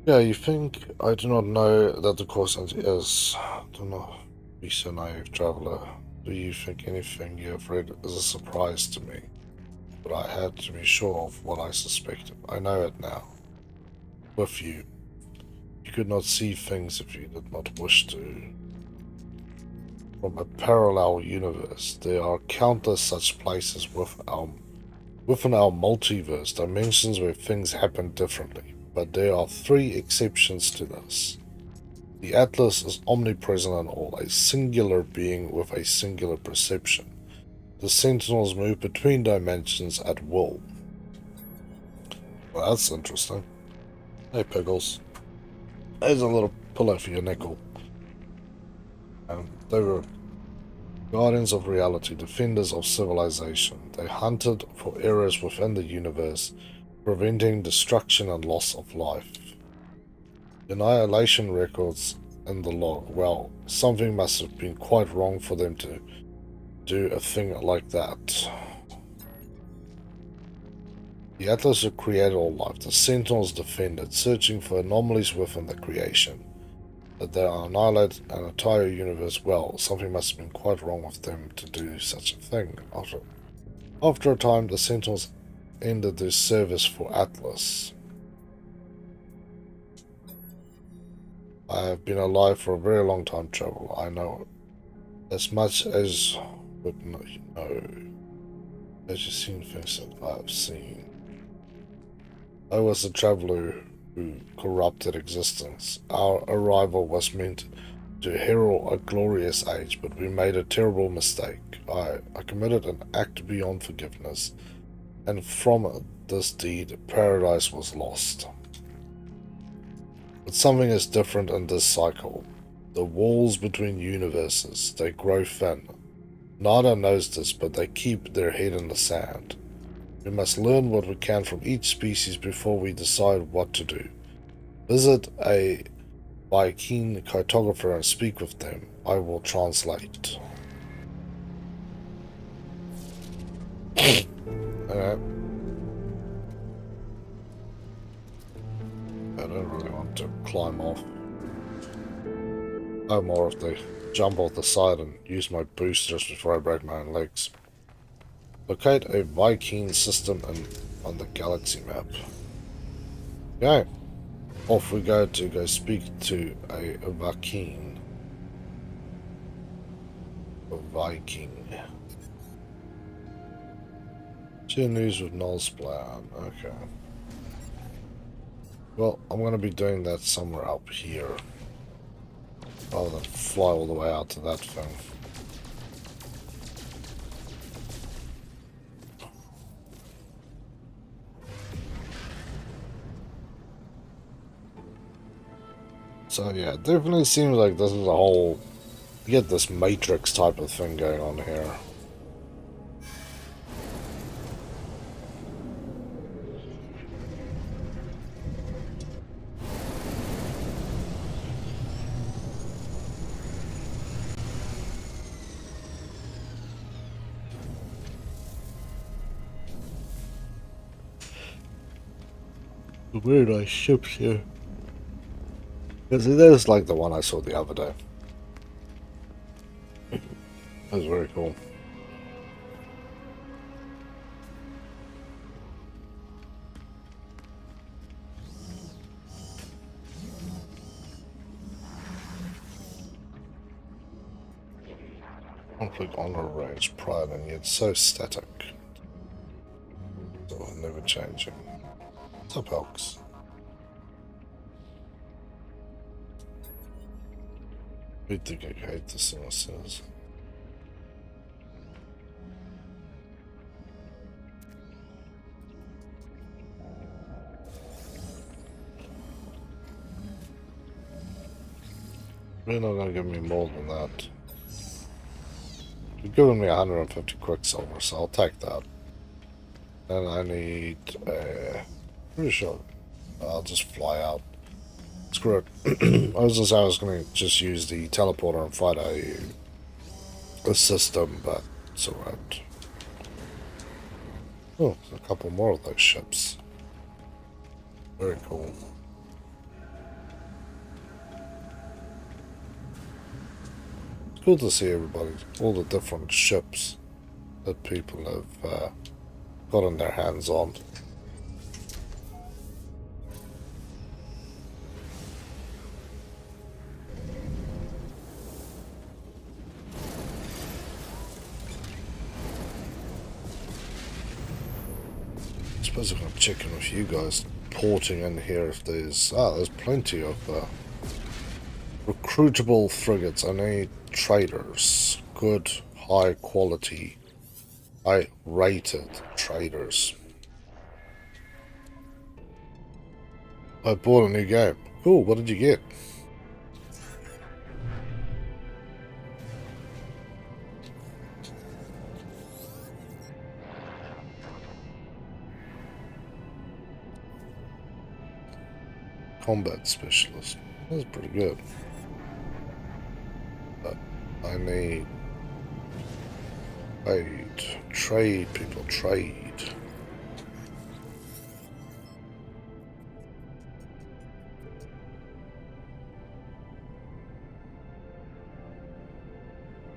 Yeah, you think I do not know that the course is. Do not be so naive, Traveler. Do you think anything you have read is a surprise to me? But I had to be sure of what I suspected. I know it now. With you. You could not see things if you did not wish to. From a parallel universe, there are countless such places within our multiverse, dimensions where things happen differently. But there are three exceptions to this. The Atlas is omnipresent in all, a singular being with a singular perception. The Sentinels move between dimensions at will. Well, that's interesting. Hey, Pickles. There's a little pillow for your nickel. They were guardians of reality, defenders of civilization. They hunted for errors within the universe, preventing destruction and loss of life. Annihilation records in the log. Well, something must have been quite wrong for them to do a thing like that. The Atlas who created all life. The Sentinels defended, searching for anomalies within the creation. That they annihilate an entire universe. Well, something must have been quite wrong with them to do such a thing. After a time, the Sentinels ended their service for Atlas. I have been alive for a very long time, Travel. I know as much as would know, as you've seen things that I have seen. I was the traveler who corrupted existence. Our arrival was meant to herald a glorious age, but we made a terrible mistake. I committed an act beyond forgiveness, and from this deed, paradise was lost. But something is different in this cycle. The walls between universes, they grow thin. Nada knows this, but they keep their head in the sand. We must learn what we can from each species before we decide what to do. Visit a Viking cartographer and speak with them. I will translate. Okay. I don't really want to climb off. No more of the jump off the side and use my boost just before I break my own legs. Locate a Viking system on the galaxy map. Okay. Off we go to go speak to a Viking. A Viking. Share news with Null's plan. Okay. Well, I'm going to be doing that somewhere up here. Rather than fly all the way out to that thing. So yeah, it definitely seems like this is a whole... You get this Matrix type of thing going on here. Very nice ships here. Because that is like the one I saw the other day. That was very cool. Conflict honor range, pride, and yet so static. So never changing. What's up, Elks? I think I hate this thing, says. You're not gonna give me more than that. You're giving me 150 quicksilver, so I'll take that. Then I need pretty sure I'll just fly out. Screw it. I was gonna just use the teleporter and fight a system, but it's alright. Oh, a couple more of those ships. Very cool. It's cool to see everybody, all the different ships that people have gotten their hands on. I suppose I'm gonna check in with you guys porting in here if there's plenty of recruitable frigates. I need traders, good, high quality, high rated traders. I bought a new game. Cool, what did you get? Combat specialist. That's pretty good. But I need trade people, trade.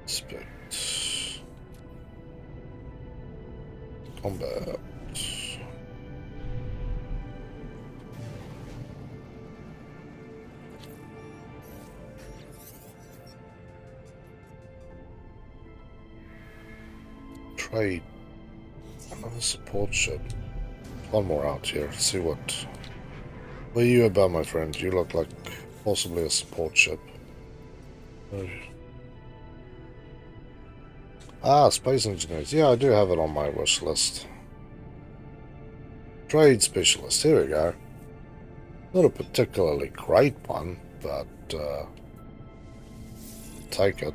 Inspect. Combat. Trade. Another support ship. One more out here. See what are you about, my friend? You look like possibly a support ship. Ah, space engineers. Yeah, I do have it on my wish list. Trade specialist. Here we go. Not a particularly great one, but take it.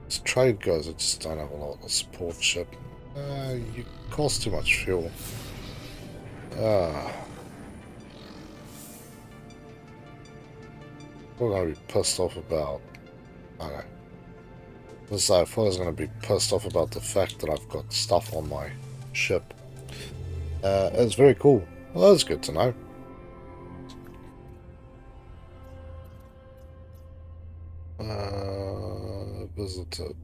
As trade goes, I just don't have a lot of support ship. You cost too much fuel. We're gonna be pissed off about. Okay. So I thought I was gonna be pissed off about the fact that I've got stuff on my ship. It's very cool. Well, that's good to know. Visited.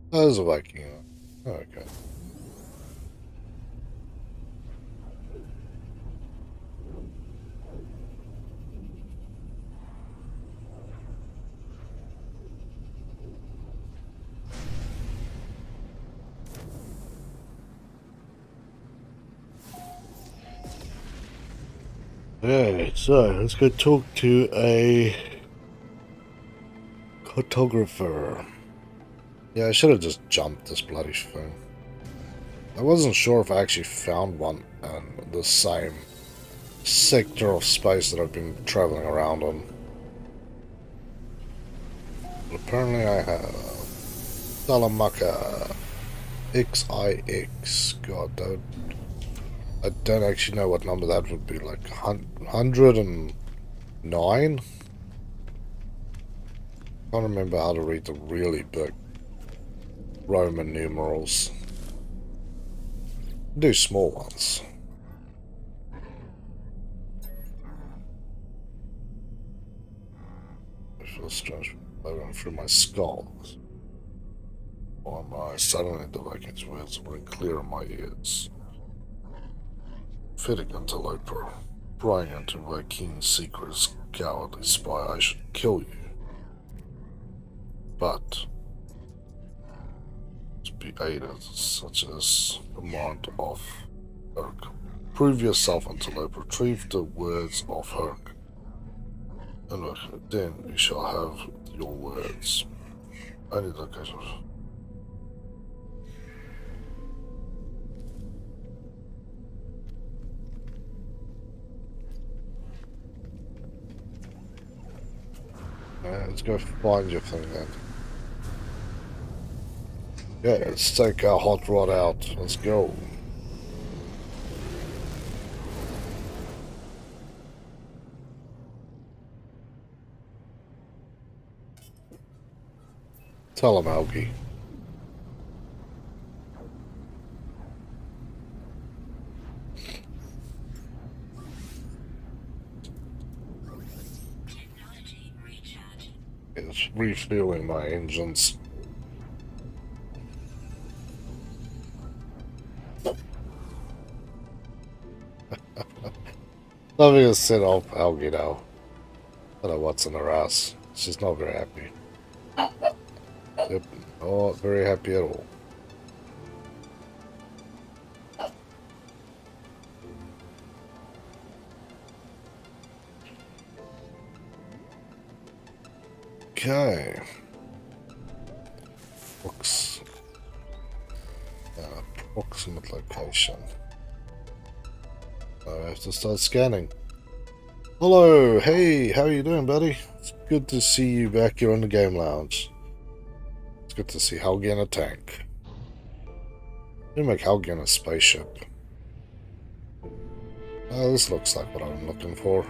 There's a Viking. Okay. Alright, so let's go talk to a cartographer. Yeah, I should have just jumped this bloody thing. I wasn't sure if I actually found one in the same sector of space that I've been traveling around on. But apparently I have. Salamaka XIX. God, I don't actually know what number that would be, like 109? Can't remember how to read the really big Roman numerals. Do small ones. I feel strange moving through my skull. Why am I suddenly devoking to words ring clear in my ears? Fitting interloper, prying into my keen secrets, cowardly spy, I should kill you. But to be aided, such as command of Herc. Prove yourself, interloper, retrieve the words of Herc. And then you shall have your words. I need location. Let's go find your thing then. Yeah, let's take our hot rod out. Let's go. Tell him, Algie. It's refueling my engines. Nothing is set off Algie now. I don't know what's in her ass. She's not very happy. Yep, not very happy at all. Okay. Books. Approximate location. I have to start scanning. Hello, hey, how are you doing, buddy? It's good to see you back here in the game lounge. It's good to see Helgi in a tank. You make Helgi in a spaceship. This looks like what I'm looking for.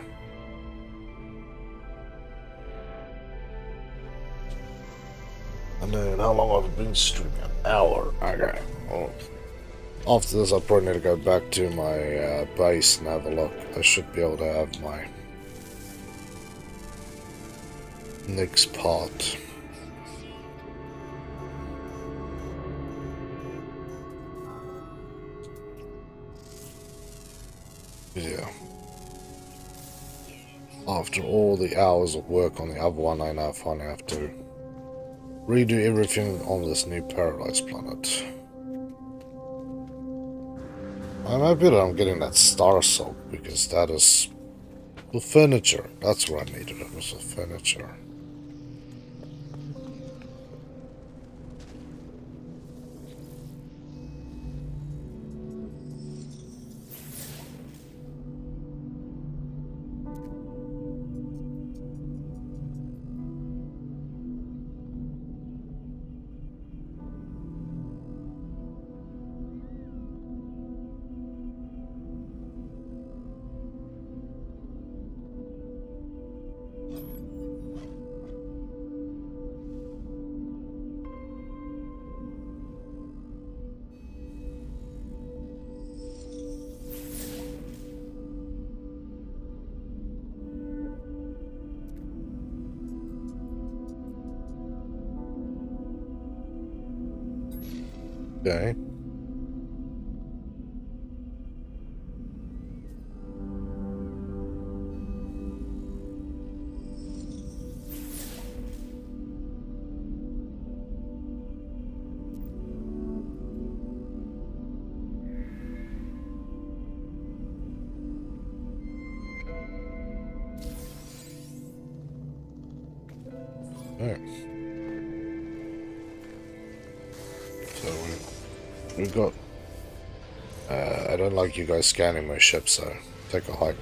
And then how long have I been streaming? An hour. Okay. Well, after this, I probably need to go back to my base and have a look. I should be able to have my next part. Yeah. After all the hours of work on the other one, I now finally have to redo everything on this new paradise planet. I'm happy that I'm getting that star soap because that is the furniture. That's what I needed. It was the furniture. Okay. Alright. So we've got... I don't like you guys scanning my ship, so take a hike.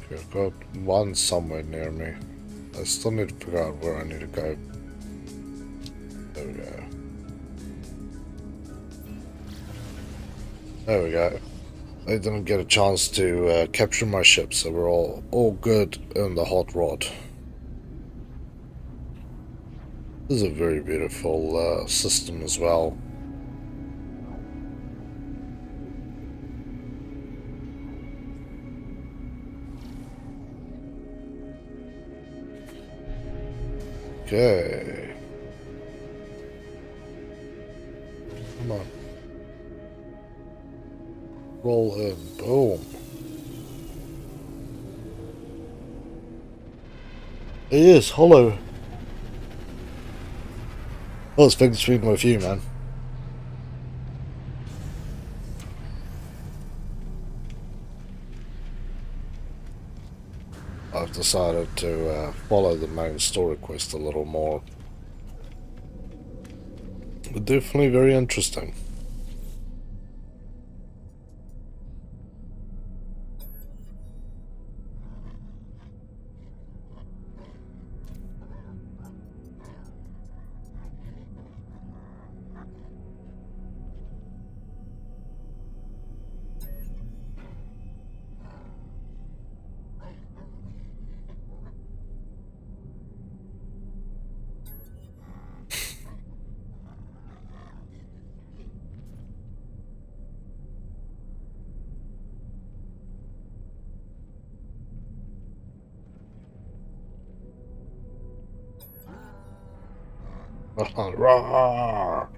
I've got one somewhere near me. I still need to figure out where I need to go. There we go. I didn't get a chance to capture my ship, so we're all good in the hot rod. This is a very beautiful system as well. Okay. Come on. Roll in. Boom. It is hollow. Well, it's big speaking with you, man. I've decided to follow the main story quest a little more. But definitely very interesting. Rawr.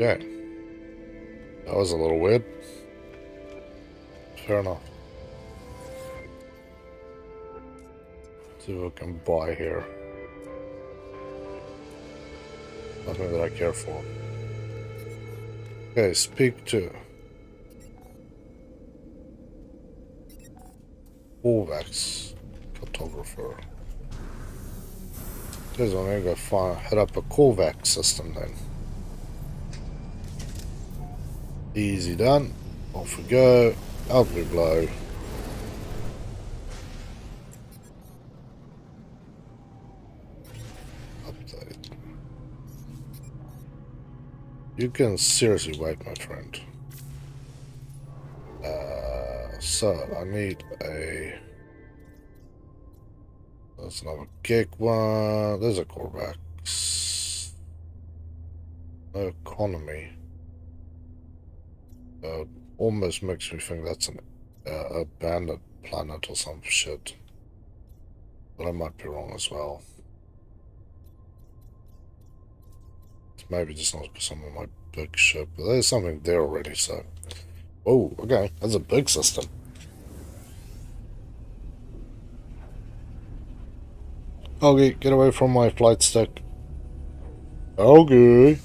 Okay. That was a little weird. Fair enough. See what we can buy here. Nothing that I care for. Okay, speak to Kovacs photographer. Guess I'm gonna go hit up a Kovac system then. Easy done. Off we go. Out we blow. Update. You can seriously wait, my friend. So I need a. That's another kick one. There's a Kovac. Economy. Almost makes me think that's an abandoned planet or some shit. But I might be wrong as well. It's maybe just not some of my big ship, but there's something there already, so. Oh, okay. That's a big system. Okay, get away from my flight stick. Okay.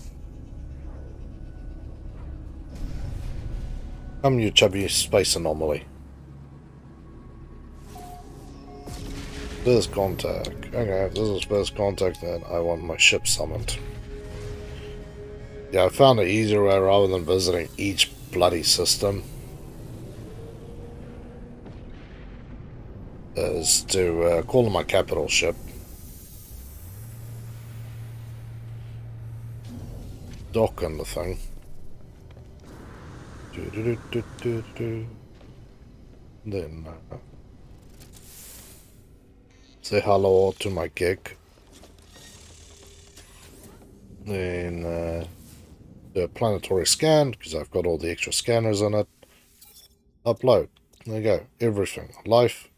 Come, you chubby space anomaly. First contact. Okay, if this is first contact, then I want my ship summoned. Yeah, I found an easier way rather than visiting each bloody system. Is to call my capital ship. Dock on the thing. Then say hello to my gig. Then do a planetary scan because I've got all the extra scanners in it. Upload. There you go. Everything. Life.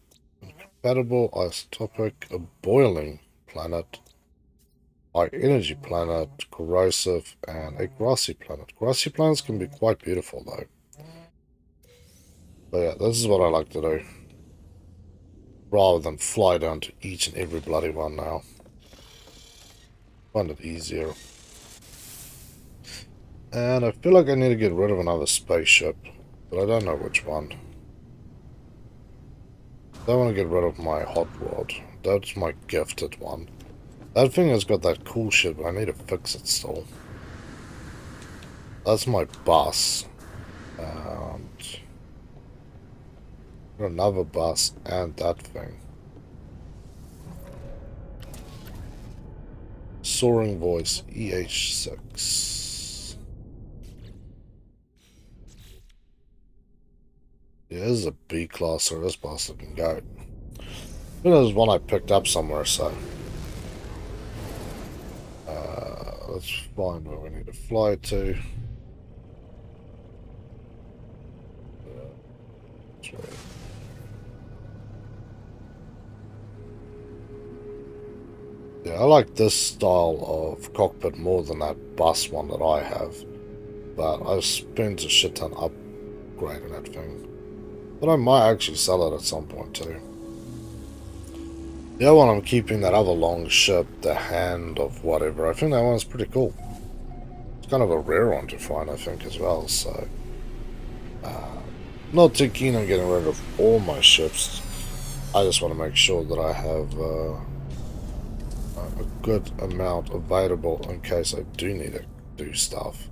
Compatible. Isotopic. A boiling planet. high energy planet, corrosive, and a grassy planet. Grassy planets can be quite beautiful though. But yeah, this is what I like to do. Rather than fly down to each and every bloody one now. Find it easier. And I feel like I need to get rid of another spaceship. But I don't know which one. I want to get rid of my hot rod. That's my gifted one. That thing has got that cool shit, but I need to fix it still. That's my bus. And another bus and that thing. Soaring Voice EH6. Yeah, this is a B class, so this bastard can go. There's one I picked up somewhere, so. Let's find where we need to fly to. Yeah, I like this style of cockpit more than that bus one that I have. But I spent a shit ton upgrading that thing. But I might actually sell it at some point too. The other one I'm keeping, that other long ship, the Hand of whatever. I think that one's pretty cool. It's kind of a rare one to find, I think, as well, so... not too keen on getting rid of all my ships. I just want to make sure that I have a good amount available in case I do need to do stuff.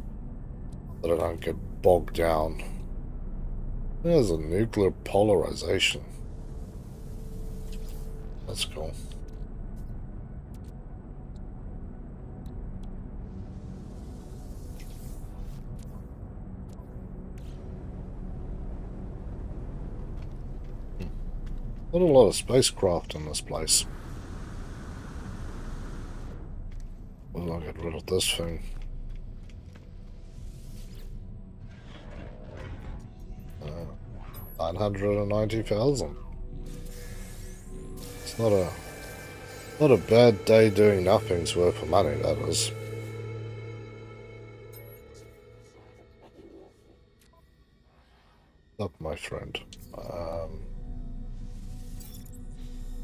That I don't get bogged down. There's a nuclear polarization. That's cool. Not a lot of spacecraft in this place. Well, I'll get rid of this thing. 990,000. It's not a bad day doing nothing's worth of money, that is. Up, my friend.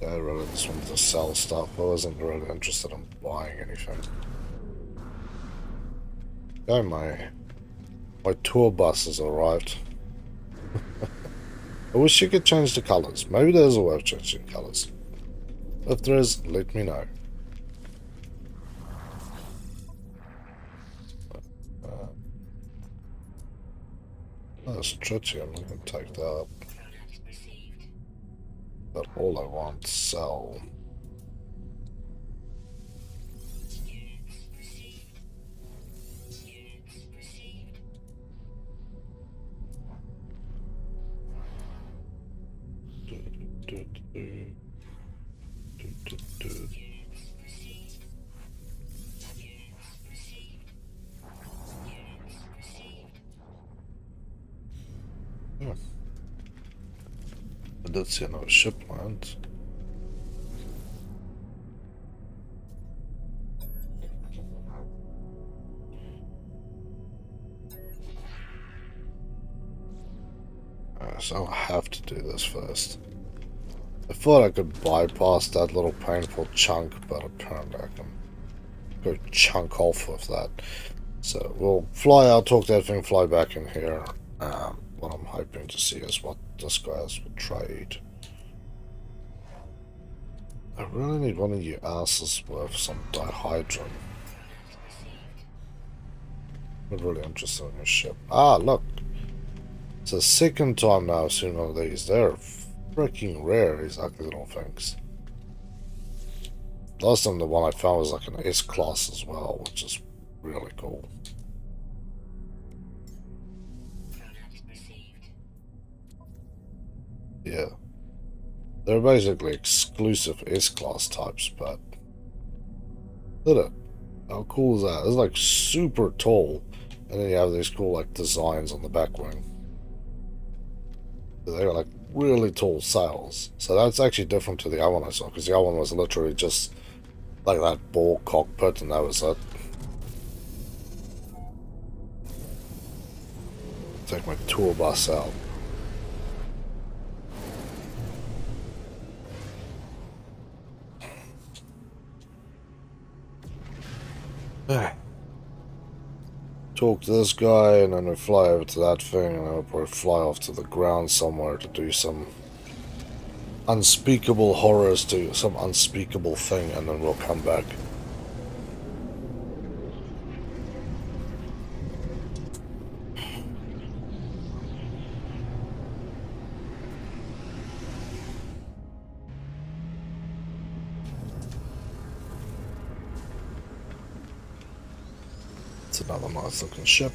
Yeah, I really just wanted to sell stuff. I wasn't really interested in buying anything. Oh, my tour bus has arrived. I wish you could change the colours. Maybe there's a way of changing colours. If there is, let me know. That's tritium. I'm going to take that. But all I want, sell. Yeah. I did see another ship land. So I have to do this first. I thought I could bypass that little painful chunk, but apparently I can go chunk off with that. So we'll fly out, talk to that thing, fly back in here. What I'm hoping to see is what this guy has for trade. I really need one of you asses with some dihydrin. I'm really interested in your ship. Ah, look. It's the second time now I've seen one of these. They're freaking rare, these ugly little things. Last time the one I found was like an S-class as well, which is really cool. Yeah. They're basically exclusive S-class types, but... look at it. How cool is that? It's like super tall, and then you have these cool like designs on the back wing. They got like really tall sails. So that's actually different to the other one I saw, because the other one was literally just Like that ball cockpit, and that was it. Take my tour bus out. Talk to this guy, and then we fly over to that thing, and then we'll probably fly off to the ground somewhere to do some unspeakable horrors, to some unspeakable thing, and then we'll come back. It's another nice looking ship.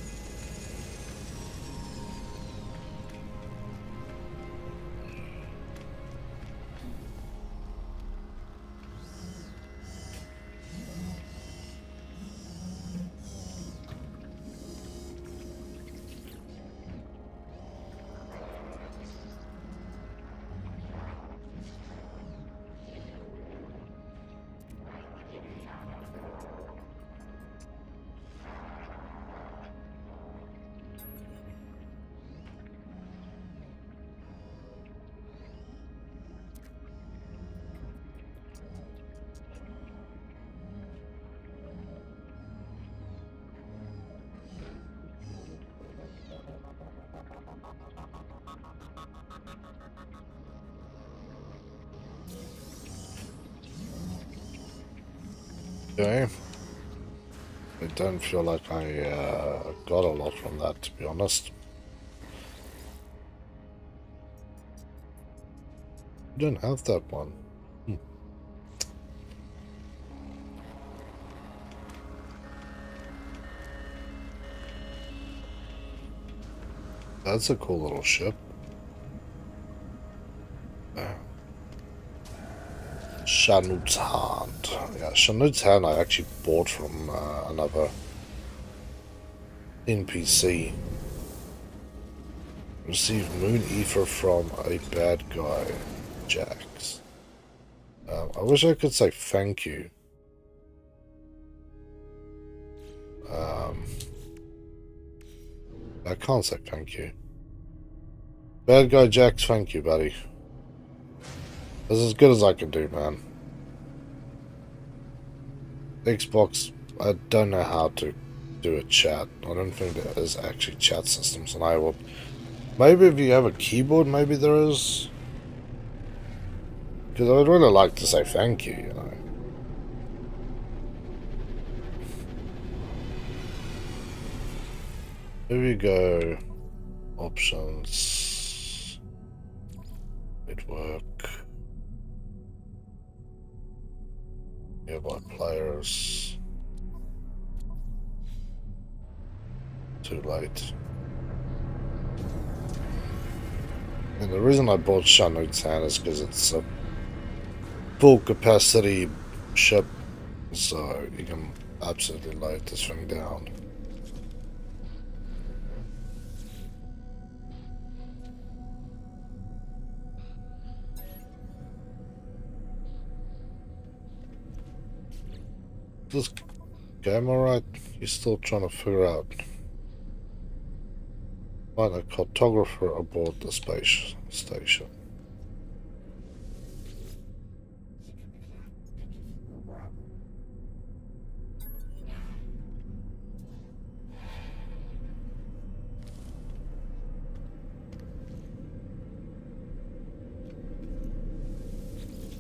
Okay. I don't feel like I got a lot from that, to be honest. I don't have that one. That's a cool little ship. Shanut's Hand. Yeah, Shanut's Hand I actually bought from another NPC. Received moon ether from a bad guy, Jax. I wish I could say thank you. I can't say thank you. Bad guy Jax, thank you, buddy. That's as good as I can do, man. Xbox, I don't know how to do a chat. I don't think there is actually chat systems, and I will. Maybe if you have a keyboard, maybe there is. Because I would really like to say thank you, you know. Here we go. Options. Network. Nearby players. Too late. And the reason I bought Shanut's Hand is because it's a full capacity ship, so you can absolutely load this thing down. This game alright? You're still trying to figure out. Find a cartographer aboard the space station.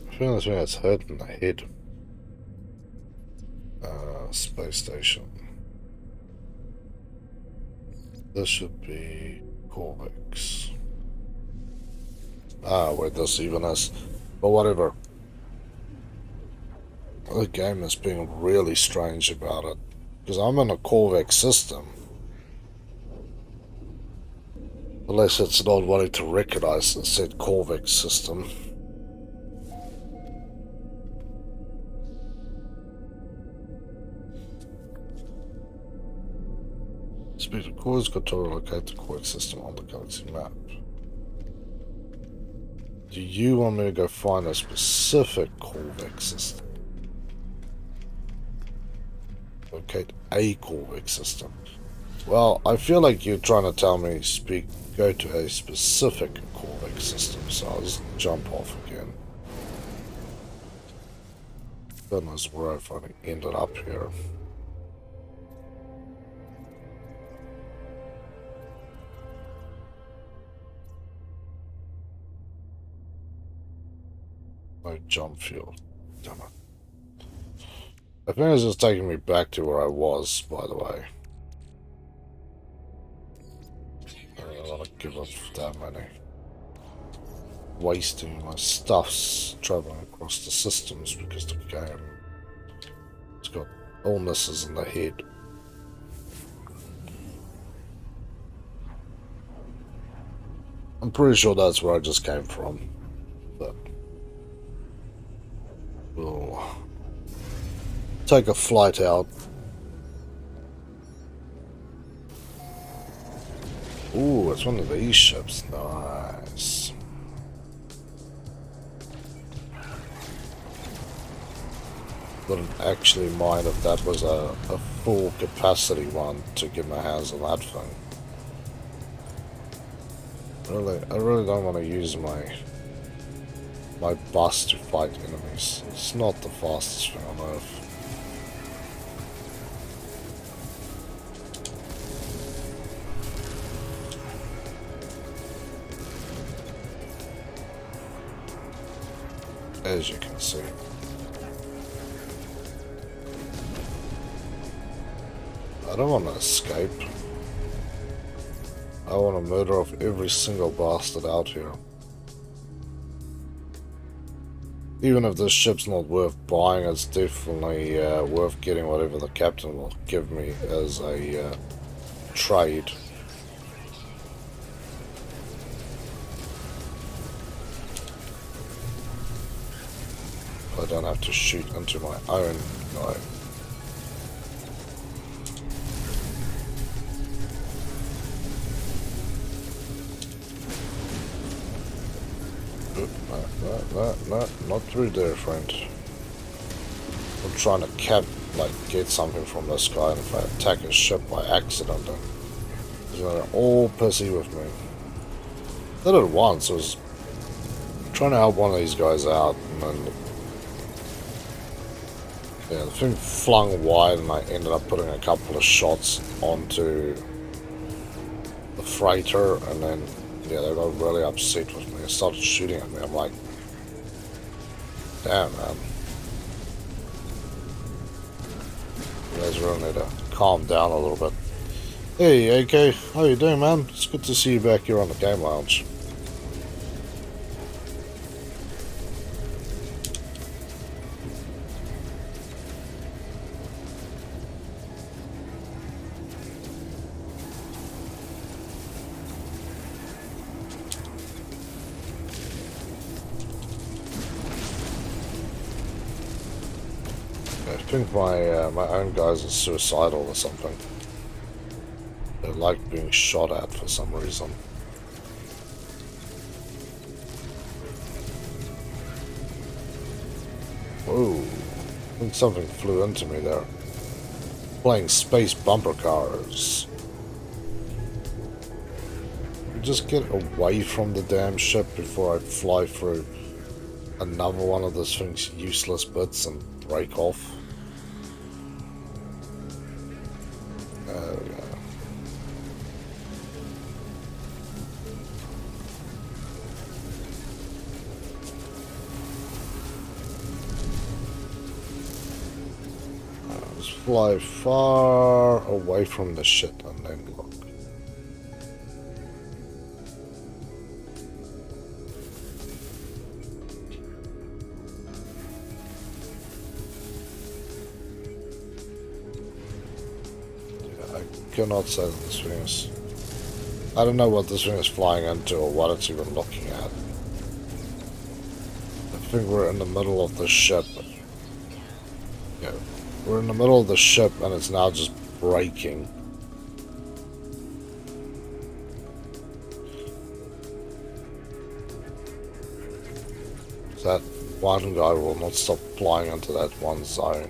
I think that's when it's hurt in the head. Space station. This should be Corvex. Where this even is. But whatever. The game is being really strange about it. Because I'm in a Corvex system. Unless it's not wanting to recognize the said Corvex system. Speed of course, got to locate the Corvex system on the galaxy map. Do you want me to go find a specific Corvex system? Locate a Corvix system. Well, I feel like you're trying to tell me go to a specific Corvix system, so I'll just jump off again. Goodness, where I finally ended up here. No jump field. Damn it. I think it's just taking me back to where I was, by the way. I don't want to give up that many. Wasting my stuffs traveling across the systems because the game has got illnesses in the head. I'm pretty sure that's where I just came from, but we'll take a flight out. Ooh, it's one of these ships. Nice. Wouldn't actually mind if that was a full capacity one to get my hands on that thing. I really don't want to use my bus to fight enemies. It's not the fastest thing on Earth. As you can see. I don't want to escape. I want to murder off every single bastard out here. Even if this ship's not worth buying, it's definitely worth getting whatever the captain will give me as a trade. I don't have to shoot into my own guy. No, not through there, friend. I'm trying to get something from this guy, and if I attack his ship by accident, then he's gonna all pissy with me. Did it once. I was trying to help one of these guys out, and then the thing flung wide, and I ended up putting a couple of shots onto the freighter, and then yeah, they got really upset with me. They started shooting at me. I'm like, damn, man. You guys really need to calm down a little bit. Hey, AK, how you doing, man? It's good to see you back here on the game lounge. I think my own guys are suicidal or something. They like being shot at for some reason. Whoa, I think something flew into me there. Playing space bumper cars. Just get away from the damn ship before I fly through another one of this thing's useless bits and break off. There we go. Just fly far away from the shit and then look. I cannot say that this thing is... I don't know what this thing is flying into or what it's even looking at. I think we're in the middle of the ship. Yeah, we're in the middle of the ship and it's now just braking. That one guy will not stop flying into that one zone.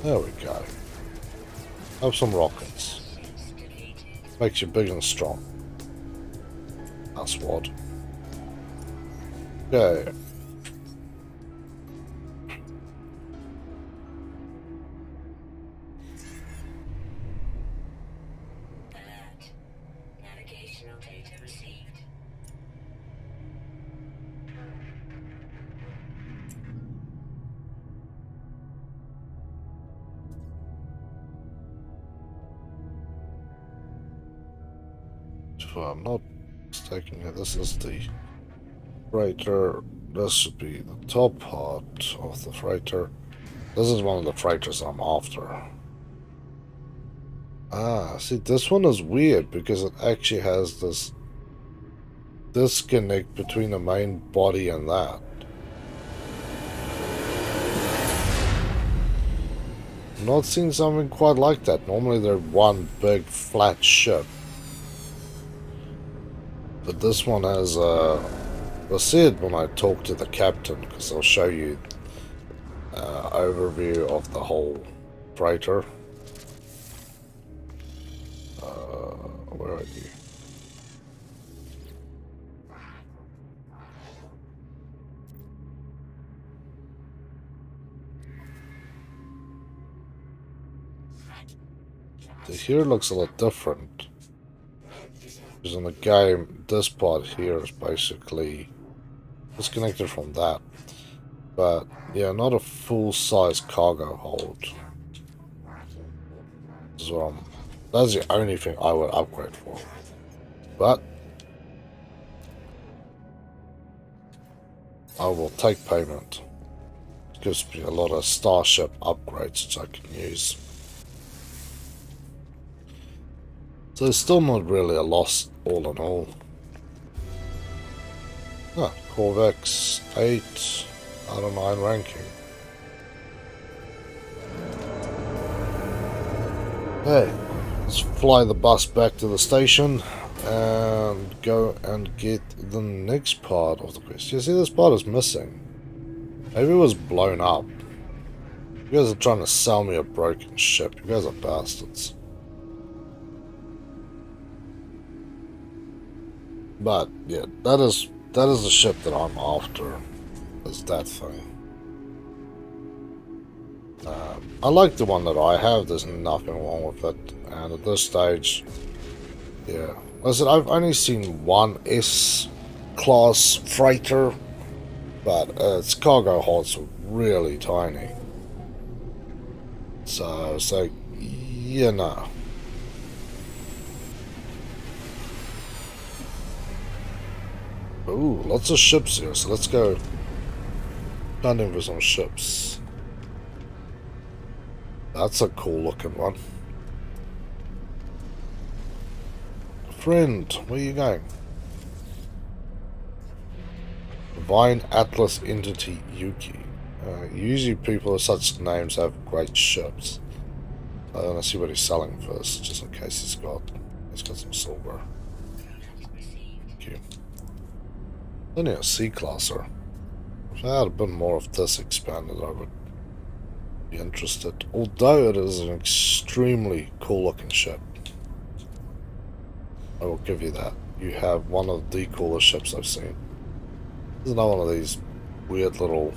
There we go. Have some rockets. Makes you big and strong. That's what. Okay. Navigational data received. If I'm not mistaken, this is the freighter. This should be the top part of the freighter. This is one of the freighters I'm after. Ah, see, this one is weird because it actually has this disconnect between the main body and that. I've not seen something quite like that. Normally they're one big flat ship. But this one has, I see it when I talk to the captain, because I'll show you overview of the whole freighter. Where are you? So here looks a lot different. Because in the game, this part here is basically disconnected from that. But yeah, not a full-size cargo hold. So that's the only thing I would upgrade for. But I will take payment. It gives me a lot of starship upgrades which I can use. So it's still not really a loss all in all. Ah, Corvex 8 out of 9 ranking. Hey, let's fly the bus back to the station and go and get the next part of the quest. You see, this part is missing. Maybe it was blown up. You guys are trying to sell me a broken ship. You guys are bastards. But yeah, that is the ship that I'm after. Is that thing. I like the one that I have. There's nothing wrong with it. And at this stage, yeah. Listen, I've only seen one S-class freighter, but its cargo holds really tiny. So it's like, you know. Ooh, lots of ships here, so let's go hunting for some ships. That's a cool looking one. Friend, where are you going? Divine Atlas Entity Yuki. Usually people with such names have great ships. I want to see what he's selling first, just in case he's got some silver. Thank you. Only a C-classer. If I had a bit more of this expanded, I would be interested. Although it is an extremely cool looking ship. I will give you that. You have one of the coolest ships I've seen. This is not one of these weird little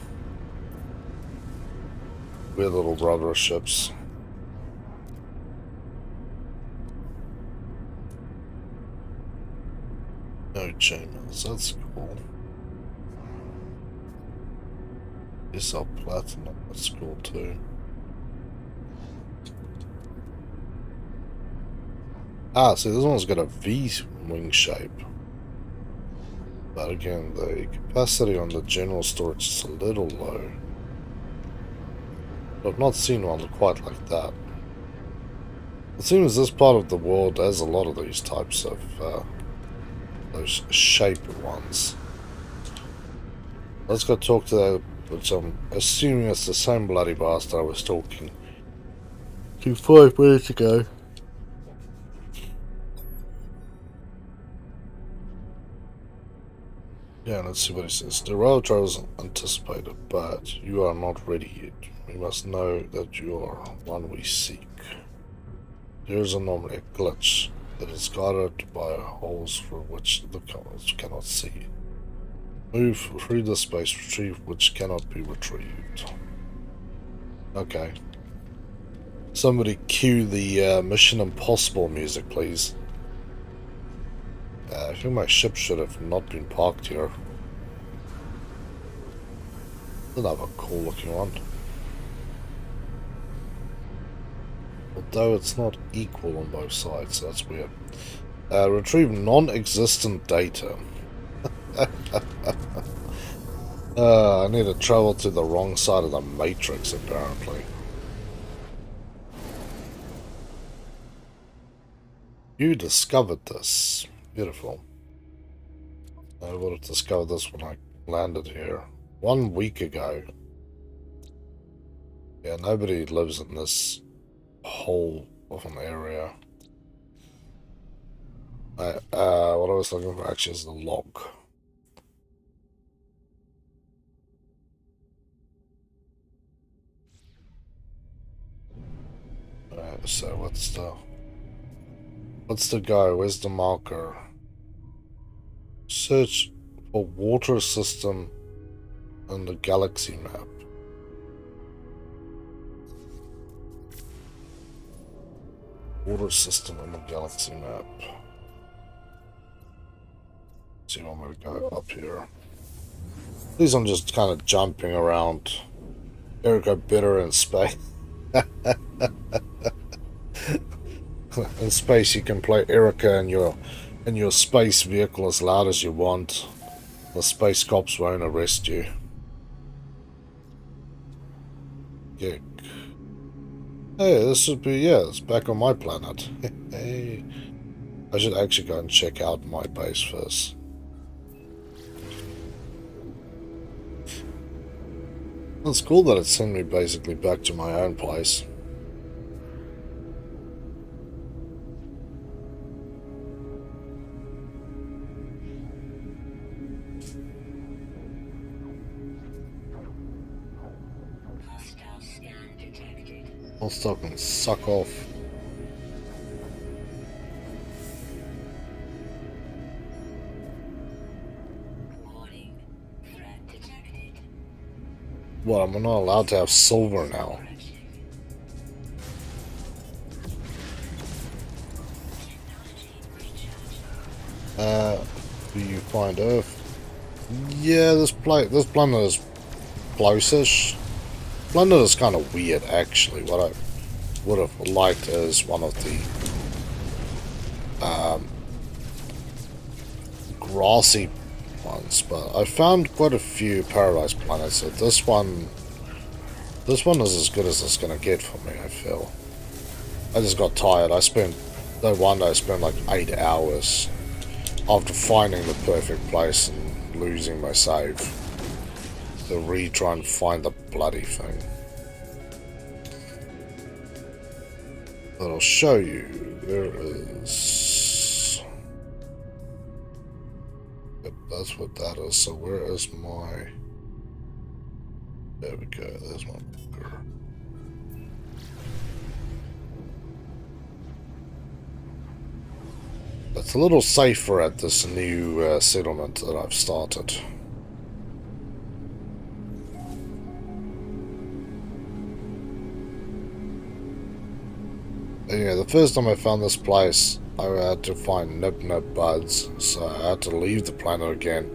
rubber ships. No chambers, that's cool. Yes, I'll platinum, that's cool too. Ah, see, this one's got a V-wing shape. But again, the capacity on the general storage is a little low. I've not seen one quite like that. It seems this part of the world has a lot of these types of those shaped ones. Let's go talk to that, which I'm assuming it's the same bloody bastard I was talking to 5 minutes ago. Yeah, let's see what he says. The rail trail is anticipated, but you are not ready yet. We must know that you are one we seek. There is anomaly, a glitch, that is guarded by holes through which the cameras cannot see. Move through the space, retrieve which cannot be retrieved. Okay. Somebody cue the Mission Impossible music, please. I think my ship should have not been parked here. Another cool looking one. Although it's not equal on both sides, that's weird. Retrieve non-existent data. I need to travel to the wrong side of the matrix, apparently. You discovered this. Beautiful. I would have discovered this when I landed here 1 week ago. Yeah, nobody lives in this whole of an area. What I was looking for actually is the log. So what's the go? Where's the marker? Search for water system in the galaxy map. Water system in the galaxy map. So you want me to go up here? These I'm just kind of jumping around. Erica bitter in space. In space you can play Erica in your space vehicle as loud as you want. The space cops won't arrest you. Yeah. Hey, this should be, yeah, it's back on my planet. Hey. I should actually go and check out my base first. It's cool that it sent me basically back to my own place. Hostile scan detected. I'll stop and suck off. Warning. Threat detected. What, I'm not allowed to have silver now. Do you find Earth? Yeah, this planet is close-ish. Planet is kind of weird, actually. What I would have liked is one of the grassy ones, but I found quite a few paradise planets. So this one is as good as it's gonna get for me. I feel. I just got tired. That one day I spent like 8 hours after finding the perfect place and losing my save to try and find the bloody thing. But I'll show you. There is. Yep, that's what that is. So where is my? There we go. There's my bunker. It's a little safer at this new settlement that I've started. Anyway, the first time I found this place, I had to find nip buds, so I had to leave the planet again.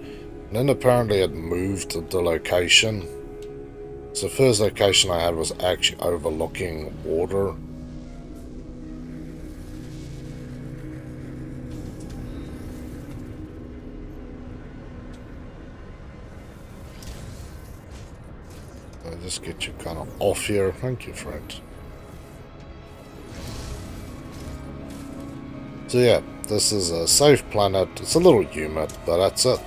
And then apparently it moved to the location. So the first location I had was actually overlooking water. I'll just get you kind of off here. Thank you, friend. So yeah, this is a safe planet. It's a little humid, but that's it.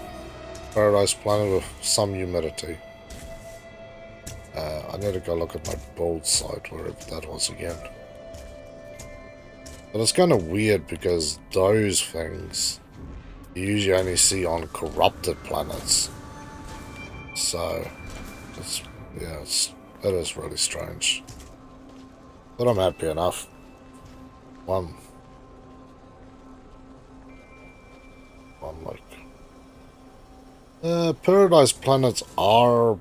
Paradise planet with some humidity. I need to go look at my build site, wherever that was again. But it's kind of weird because those things you usually only see on corrupted planets. So, it's, yeah, it is really strange. But I'm happy enough. One, like, paradise planets are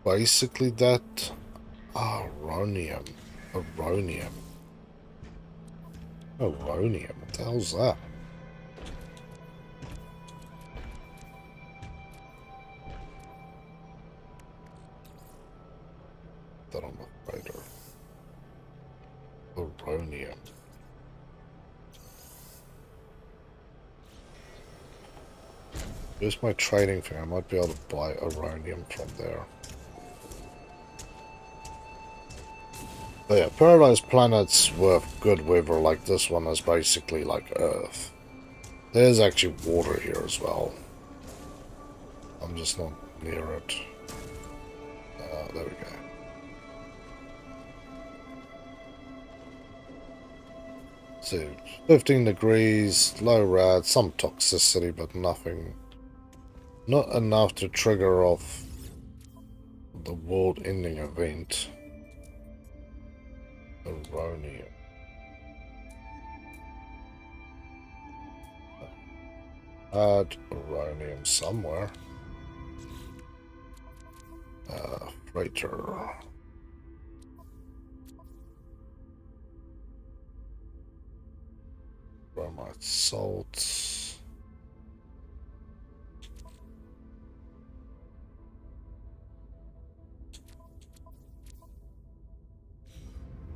basically that. Aronium. Aronium. Aronium. What the hell's that? That I'm afraid of. Aronium. Here's my trading thing. I might be able to buy Aronium from there. But yeah, paradise planets with good weather like this one is basically like Earth. There's actually water here as well. I'm just not near it. There we go. So, 15 degrees, low rad, some toxicity, but nothing. Not enough to trigger off the world-ending event. Aronium. Add Aronium somewhere. Freighter. Bromide salts.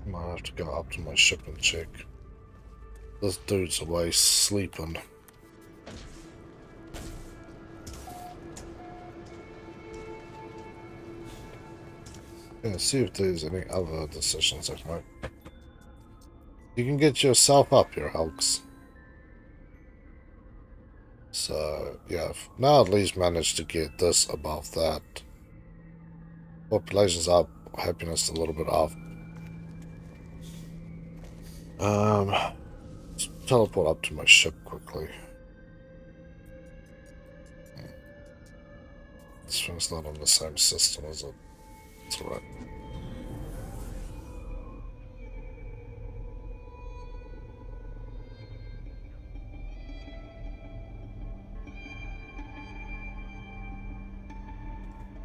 Might have to go up to my ship and check. This dude's away sleeping. Yeah, see if there's any other decisions I can make. You can get yourself up here, Hulks. So, yeah, now at least managed to get this above that. Population's up, happiness a little bit up. Let's teleport up to my ship quickly. This thing's not on the same system, is it? It's alright.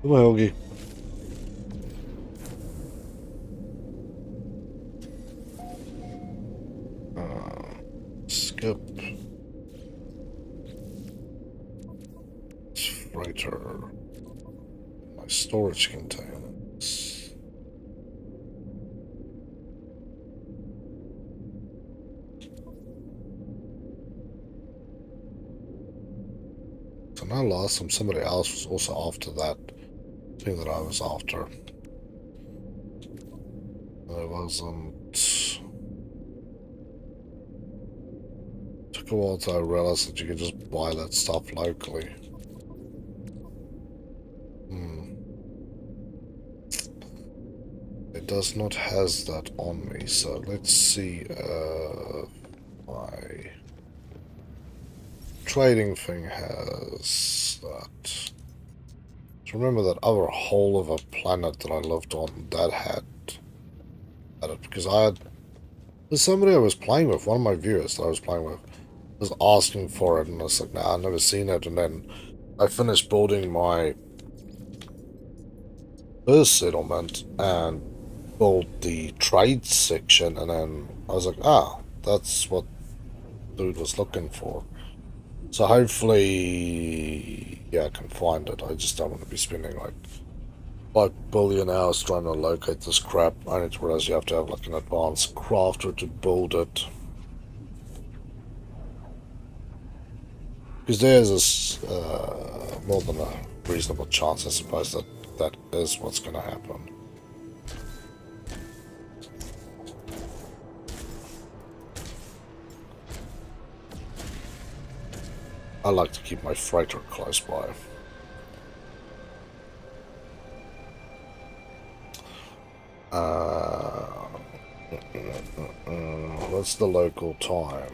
Come on, Yogi. Skip. Freighter. My storage containers. So now last time somebody else was also after that thing that I was after. It wasn't. Took a while till I realized that you could just buy that stuff locally. It does not has that on me, so let's see my trading thing has that. So remember that other whole of a planet that I lived on that had it, because there's somebody I was playing with, one of my viewers that I was playing with was asking for it, and I was like, nah, I've never seen it. And then I finished building my first settlement and built the trade section, and then I was like, that's what dude was looking for. So hopefully, yeah, I can find it. I just don't want to be spending like 5 billion hours trying to locate this crap. I need to realize you have to have like an advanced crafter to build it. Because there's this more than a reasonable chance, I suppose, that that is what's going to happen. I like to keep my freighter close by. What's the local time?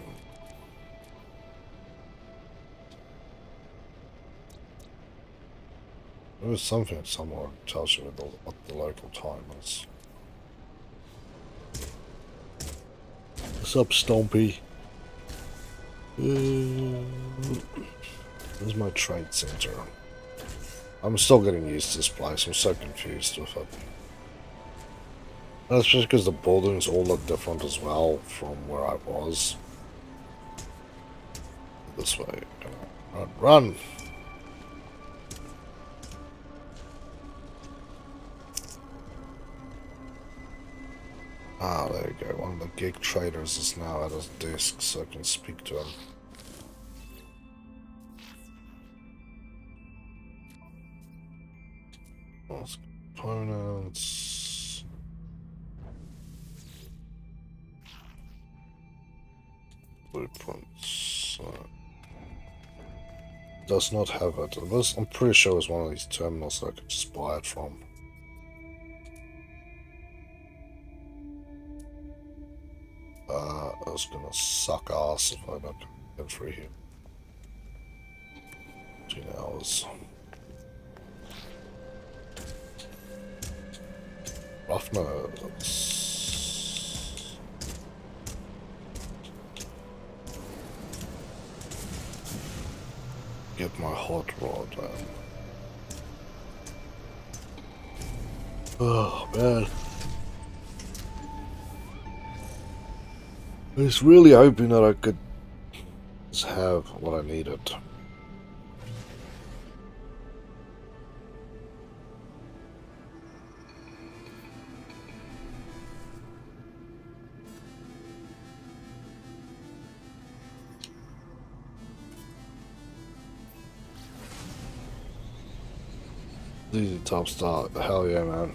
There was something somewhere that tells you what the local time is. What's up, Stompy? Where's my trade center? I'm still getting used to this place. I'm so confused with it. That's just because the buildings all look different as well from where I was. This way. Run, run! Ah, there you go. One of the gig traders is now at his desk, so I can speak to him. Components. Blueprints. Does not have it. I'm pretty sure it was one of these terminals that I could just buy it from. I was gonna suck ass if I don't get free here. 2 hours. Roughness. Get my hot rod in. Oh man. I was really hoping that I could just have what I needed. Easy top start. Hell yeah, man.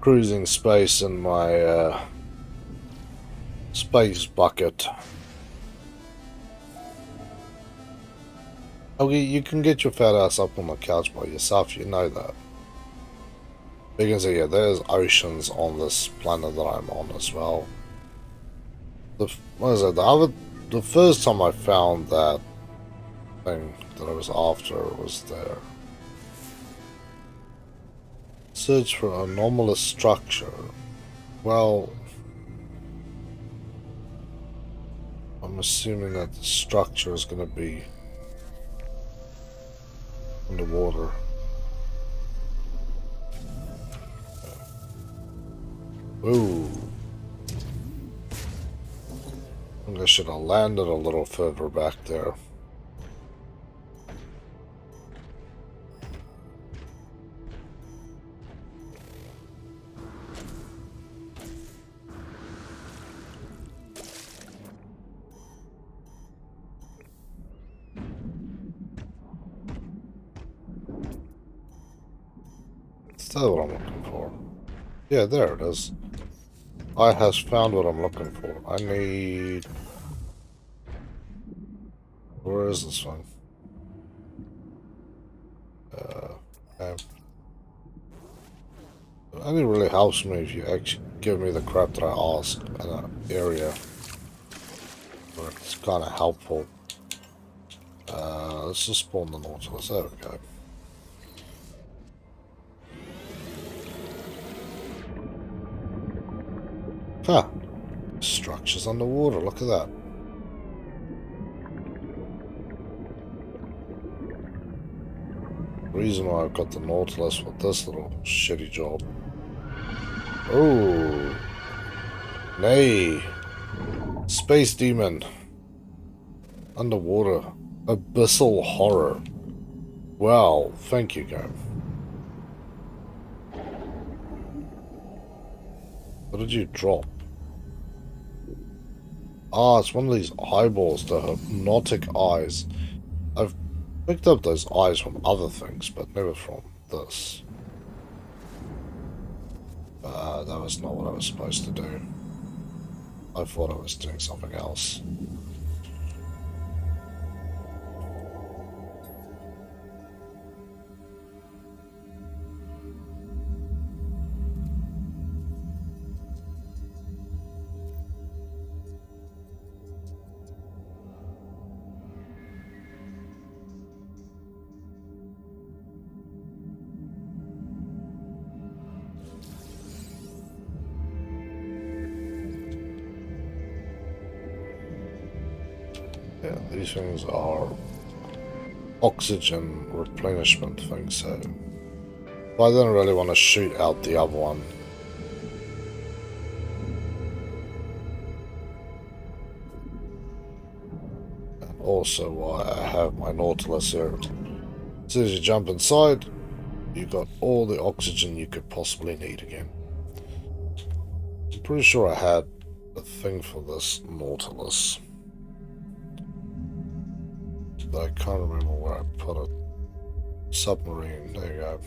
Cruising space in my space bucket. Okay, you can get your fat ass up on the couch by yourself, you know that. You can see, yeah, there's oceans on this planet that I'm on as well. What is it? The first time I found that thing that I was after was there. Search for anomalous structure. Well, I'm assuming that the structure is going to be underwater. Ooh. I think I should have landed a little further back there. Is that what I'm looking for? Yeah, there it is. I has found what I'm looking for. I need... Where is this one? Okay. It only really helps me if you actually give me the crap that I ask in an area where it's kind of helpful. Let's just spawn the Nautilus. There we go. Huh. Structures underwater. Look at that. Reason why I've got the Nautilus with this little shitty job. Oh. Nay. Space Demon. Underwater. Abyssal Horror. Well, thank you, game. What did you drop? Ah, it's one of these eyeballs, the hypnotic eyes. I've picked up those eyes from other things, but never from this. That was not what I was supposed to do. I thought I was doing something else. Yeah, these things are oxygen replenishment things, so I don't really want to shoot out the other one. And also why I have my Nautilus here. As soon as you jump inside, you got all the oxygen you could possibly need again. I'm pretty sure I had a thing for this Nautilus, but I can't remember where I put it. Submarine, there you go.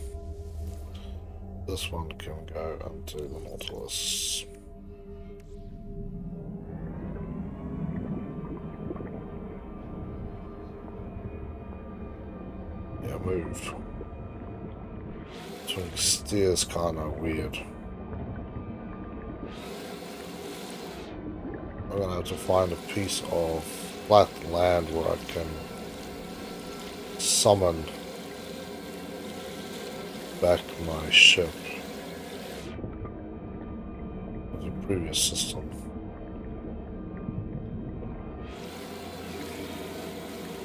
This one can go into the Nautilus. Yeah, move. Swing steer's kinda weird. I'm gonna have to find a piece of flat land where I can summon back my ship of the previous system.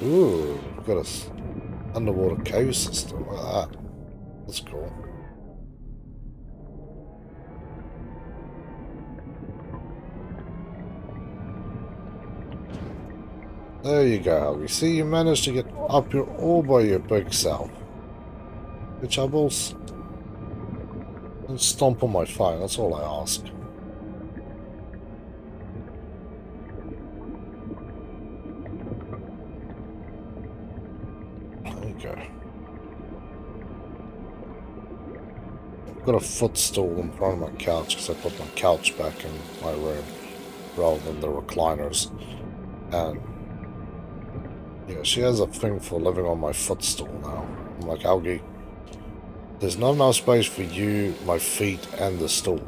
Ooh, we've got a underwater cave system. Look at that. That's cool. There you go. You see, you managed to get up here all by your big self. Good troubles. And stomp on my phone. That's all I ask. There you go. I've got a footstool in front of my couch because I put my couch back in my room rather than the recliners. And yeah, she has a thing for living on my footstool now. I'm like, Algie, there's not enough space for you, my feet, and the stool.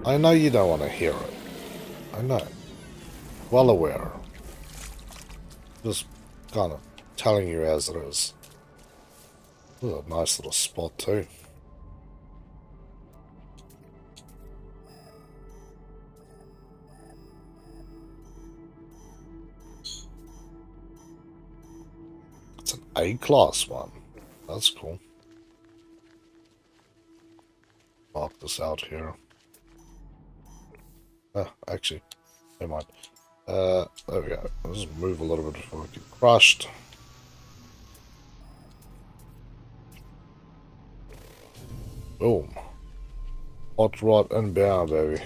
I know you don't want to hear it. I know. Well aware. Just kind of telling you as it is. This is a nice little spot too. It's an A-class one. That's cool. Mark this out here. Actually, never mind. There we go. I'll just move a little bit before I get crushed. Boom. Hot rod and bear, baby.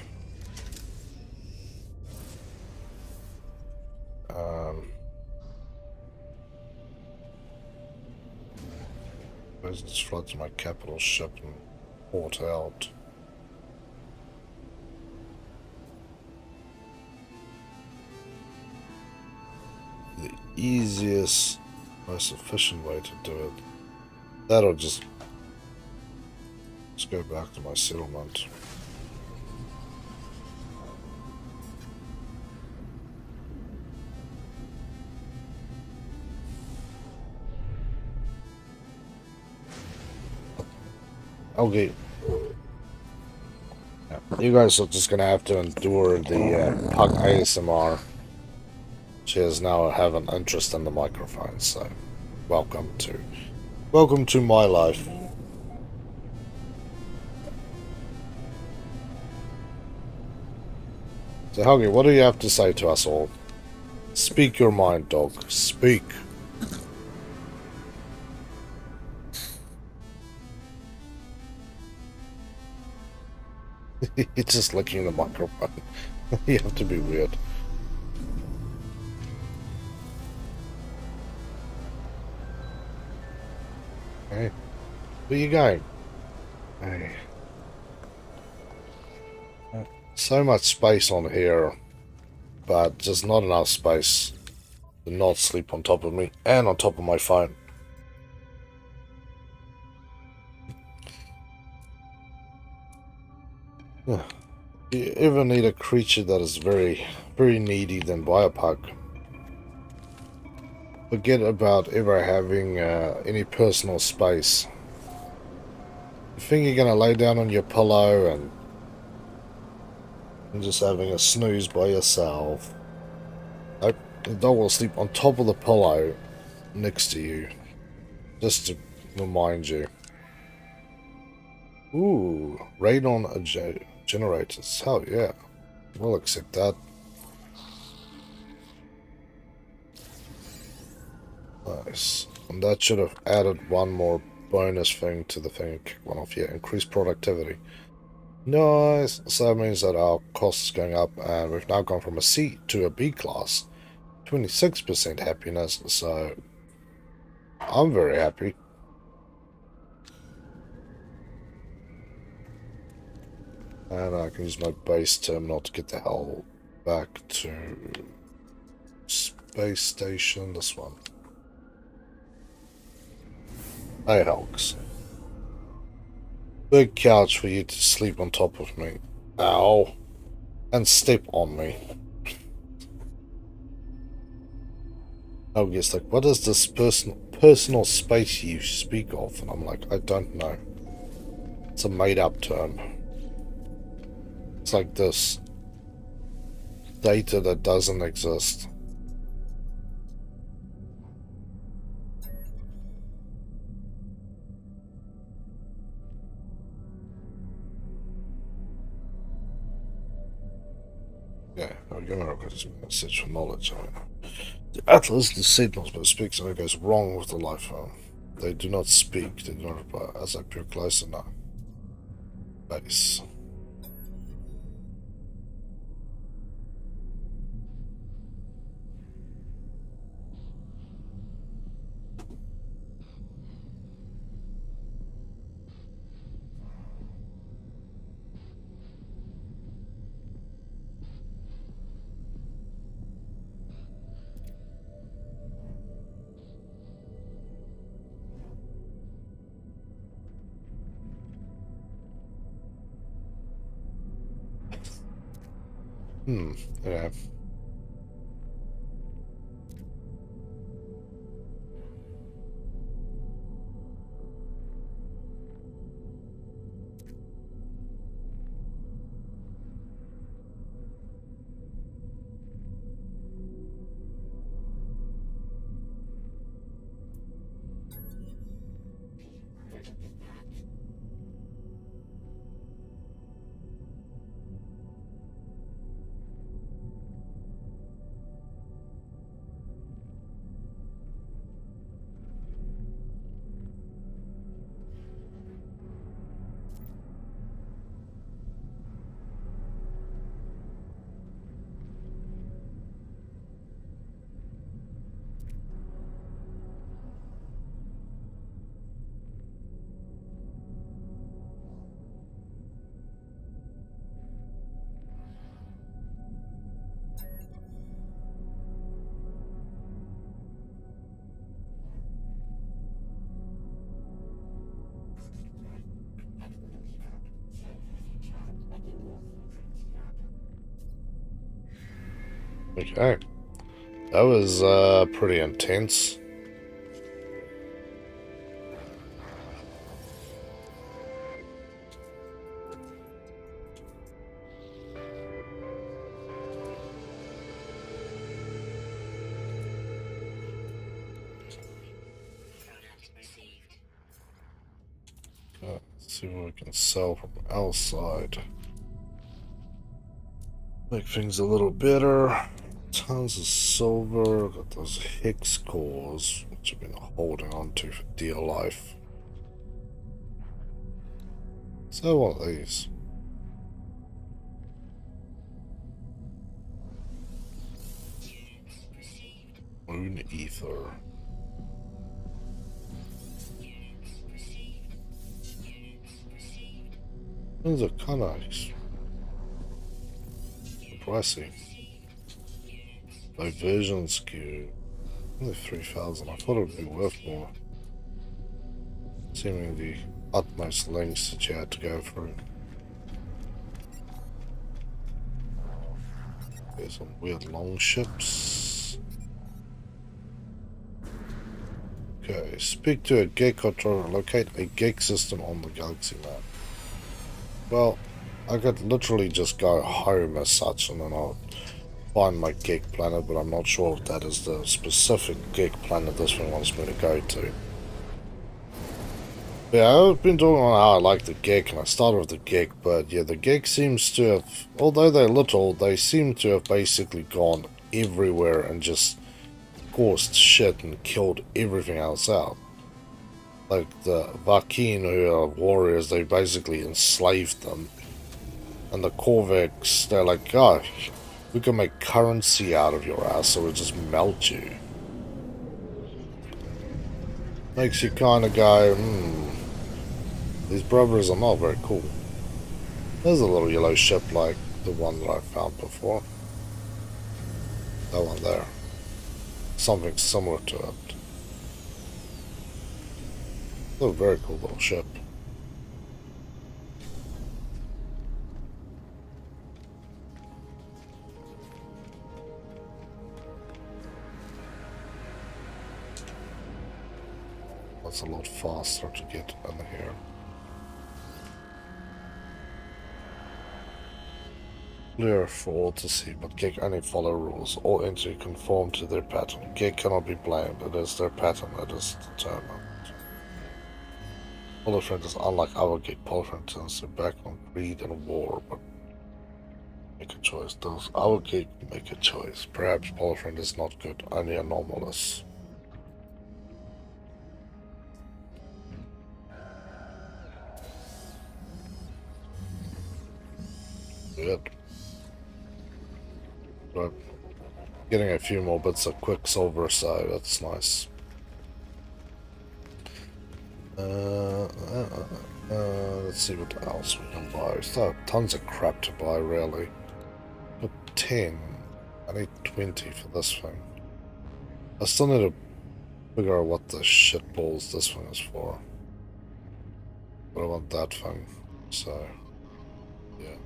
Business floods my capital ship and port out. The easiest, most efficient way to do it. That'll just go back to my settlement. Okay. Yeah. You guys are just gonna have to endure the Pug ASMR. She has now have an interest in the microphone, so welcome to my life. So Helgi, what do you have to say to us all? Speak your mind, dog. Speak. It's just licking the microphone. You have to be weird. Hey, where you going? Hey. So much space on here, but just not enough space to not sleep on top of me and on top of my phone. Yeah. If you ever need a creature that is very, very needy, then buy a pug. Forget about ever having any personal space. You think you're gonna lay down on your pillow and just having a snooze by yourself? The dog will sleep on top of the pillow next to you, just to remind you. Ooh, radon generators. Hell yeah. We'll accept that. Nice. And that should have added one more bonus thing to the thing and kick one off. Yeah, increased productivity. Nice. So that means that our cost is going up and we've now gone from a C to a B class. 26% happiness, so I'm very happy. And I can use my base terminal to get the hell back to space station. This one. Hey, Hulks. Big couch for you to sleep on top of me. Ow. And step on me. Oh, yes, like, what is this personal space you speak of? And I'm like, I don't know. It's a made-up term. It's like this data that doesn't exist. Yeah, I'll give me a message for knowledge. The Atlas, the signals, but speaks and it goes wrong with the life phone. They do not speak, they do not reply. As I peer closer now. Base. Yeah. Okay. That was pretty intense. Product received. Let's see what we can sell from outside. Make things a little better. Tons of silver. Got those hex cores, which I've been holding on to for dear life. So one of these. Units received. Moon ether. Units received. Units received. Those are kind of pricey. Diversion skew. Only 3,000. I thought it would be worth more. Seeming the utmost lengths that you had to go through. There's some weird long ships. Okay, speak to a gate controller. Locate a gate system on the galaxy map. Well, I could literally just go home as such and then I'll find my geek planet, but I'm not sure if that is the specific geek planet this one wants me to go to. Yeah, I've been talking about how I like the geek, and I started with the geek, but yeah, the geek seems to have, although they're little, they seem to have basically gone everywhere and just caused shit and killed everything else out. Like the Vakin, who are warriors, they basically enslaved them. And the Korvax, they're like, oh, we can make currency out of your ass, so we'll just melt you. Makes you kind of go, these brothers are not very cool. There's a little yellow ship like the one that I found before. That one there. Something similar to it. It's a very cool little ship. That's a lot faster to get in here. Clear for all to see, but Gek only follow rules. All entry conform to their pattern. Gek cannot be blamed. It is their pattern that is determined. Polifront is unlike our Gek. Polifront tends to back on greed and war, but make a choice. Does our Gek make a choice? Perhaps Polifront is not good, only anomalous. Good. But getting a few more bits of Quicksilver, so that's nice. Let's see what else we can buy. Still tons of crap to buy, really. Got 10. I need 20 for this thing. I still need to figure out what the shitballs this thing is for. But I want that thing, so yeah.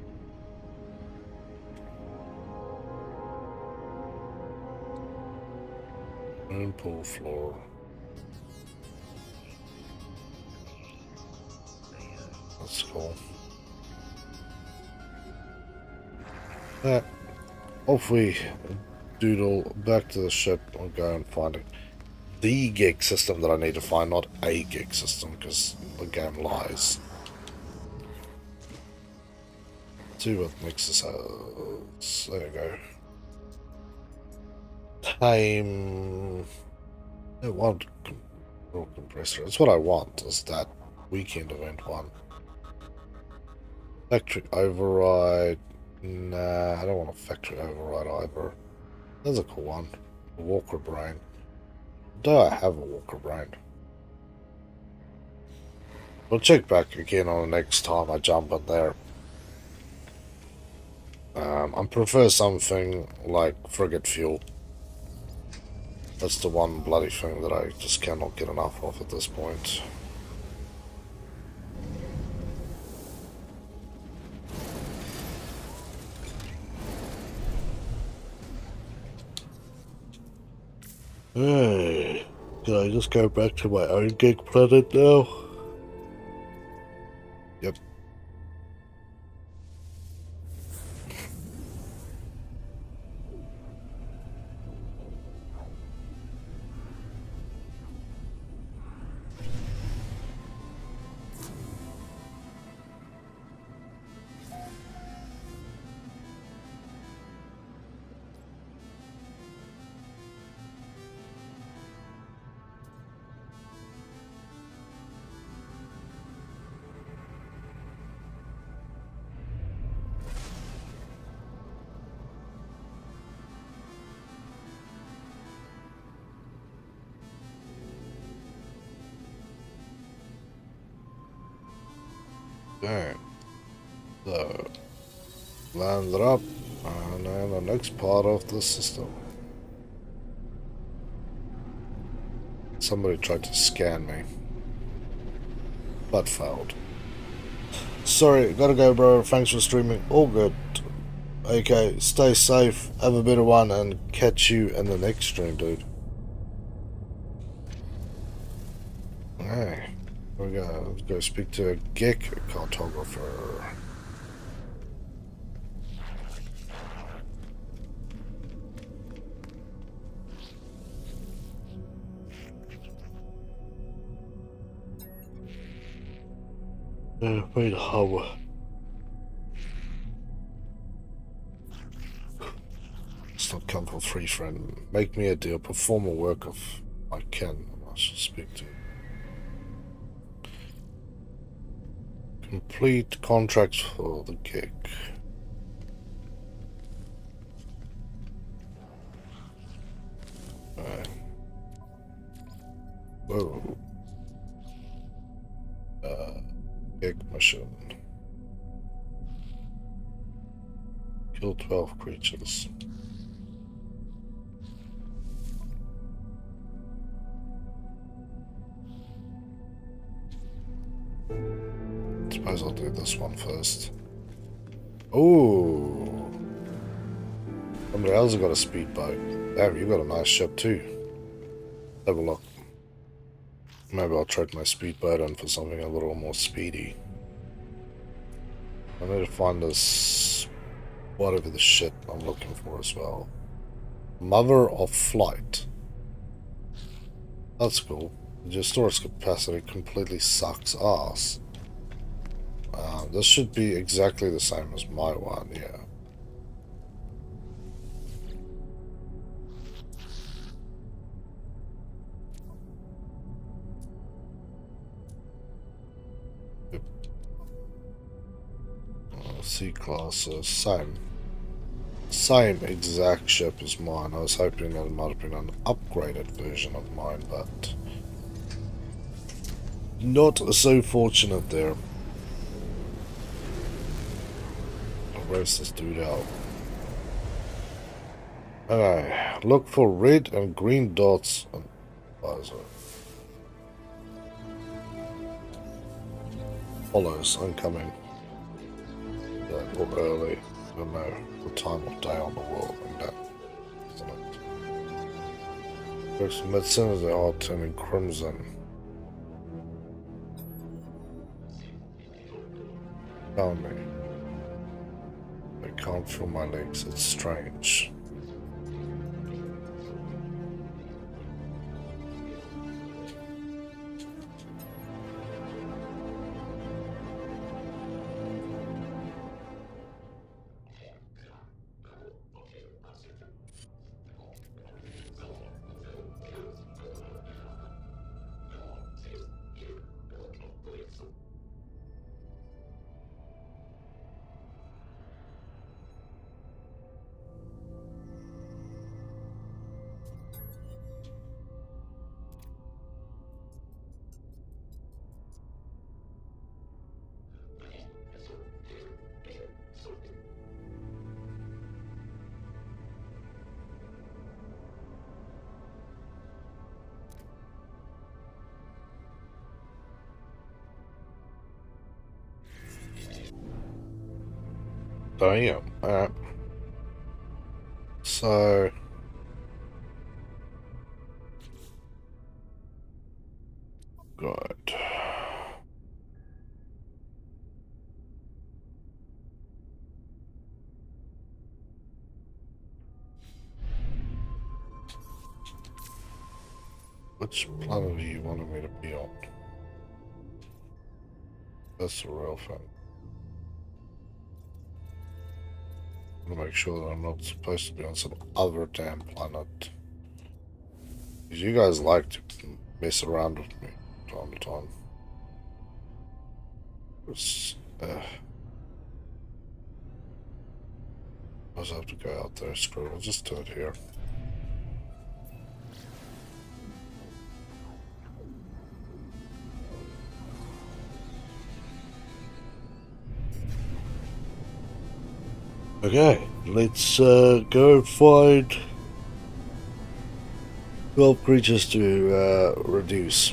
Moon pool floor. That's cool. Yeah. Off we doodle back to the ship and go and find it. The gig system that I need to find, not a gig system, because the game lies. See what makes this out. There you go. Time. I want control compressor. That's what I want, is that weekend event one. Factory override. Nah, I don't want a factory override either. That's a cool one. A Walker brain. Do I have a Walker brain? We'll check back again on the next time I jump in there. I prefer something like frigate fuel. That's the one bloody thing that I just cannot get enough of at this point. Hey, can I just go back to my own gig planet now? Yep. Okay. So, land it up, and then the next part of the system. Somebody tried to scan me, but failed. Sorry, gotta go, bro. Thanks for streaming. All good. Okay, stay safe, have a better one, and catch you in the next stream, dude. Hey, here we go. Let's go speak to a Gek cartographer. Wait, how? It's not come for free, friend. Make me a deal. Perform a work of I can. I shall speak to. Complete contracts for the gig. Whoa. Gig mission. Kill 12 creatures. Suppose I'll do this one first. Ooh. Somebody else has got a speedboat. Damn, you got a nice ship too. Have a look. Maybe I'll trade my speedboat in for something a little more speedy. I need to find this, whatever the shit I'm looking for as well. Mother of Flight. That's cool. Your storage capacity completely sucks ass. This should be exactly the same as my one, yeah. C-class, same exact ship as mine. I was hoping that it might have been an upgraded version of mine, but not so fortunate there. Where's this dude out? Okay, look for red and green dots on visor. Follows incoming. Or early. I don't know the time of day on the world and that, isn't it? Looks medicine as they are turning crimson. Found me. I can't feel my legs, it's strange. Damn. Alright. So good. Which planet do you want me to be on? That's the real thing. I want to make sure that I'm not supposed to be on some other damn planet. Because you guys like to mess around with me from time to time. It's, I just have to go out there. Screw it. I'll just do it here. Okay, let's go find 12 creatures to reduce.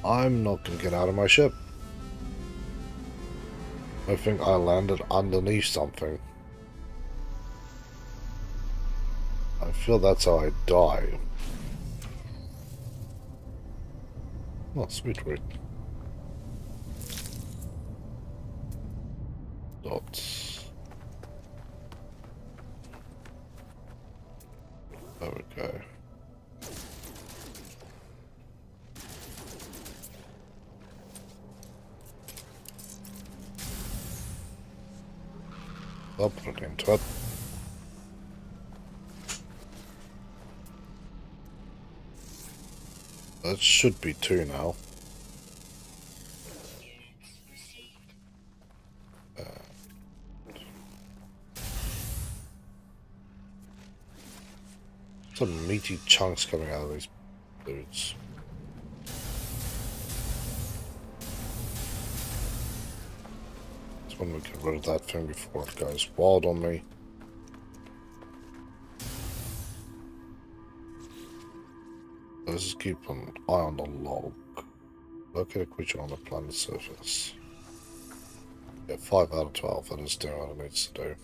I'm not going to get out of my ship. I think I landed underneath something. I feel that's how I die. Oh, sweet word. Dots. There we go. I'll put it into it. That should be 2 now. Some meaty chunks coming out of these dudes. Just want to get rid of that thing before it goes wild on me. Let's just keep an eye on the log. Locate a creature on the planet's surface. Yeah, 5 out of 12. That is doing what it needs to do.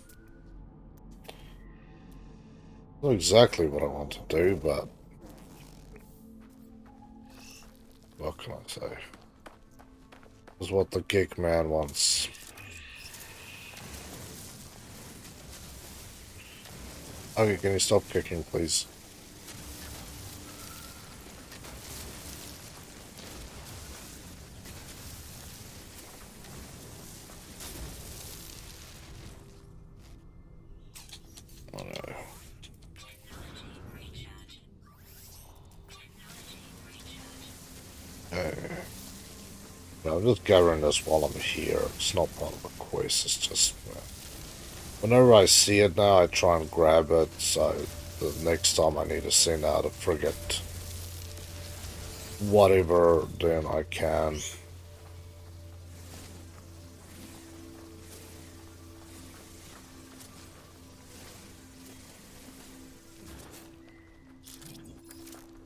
Not exactly what I want to do, but what can I say? This is what the geek man wants. Okay, can you stop kicking, please? Oh no. Okay. No, I'm just gathering this while I'm here. It's not part of the quest, it's just... whenever I see it now, I try and grab it, so the next time I need to send out a frigate, whatever, then I can.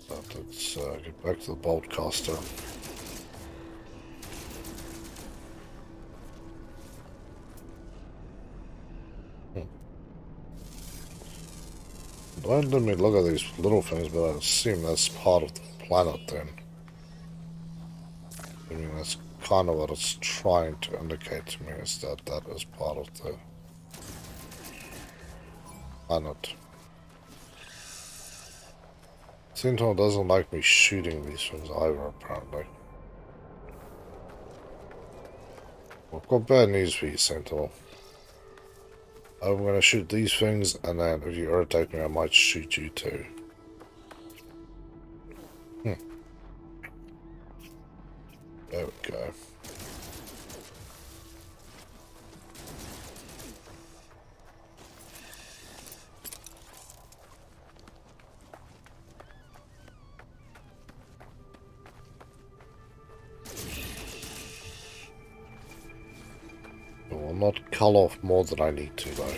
But let's get back to the bolt caster. Don't let me look at these little things, but I assume that's part of the planet then. I mean, that's kind of what it's trying to indicate to me, is that that is part of the planet. Sentinel doesn't like me shooting these things either, apparently. I've got bad news for you, Sentinel. I'm going to shoot these things, and then if you irritate me, I might shoot you too. There we go. I will not cull off more than I need to, though.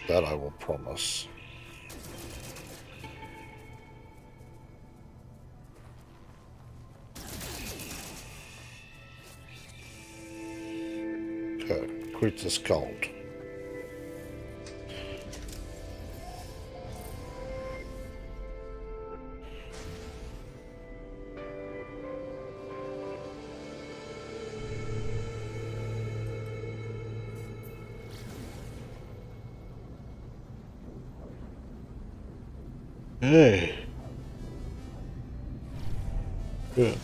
That I will promise. Okay, creature's cold. Hey. Yeah.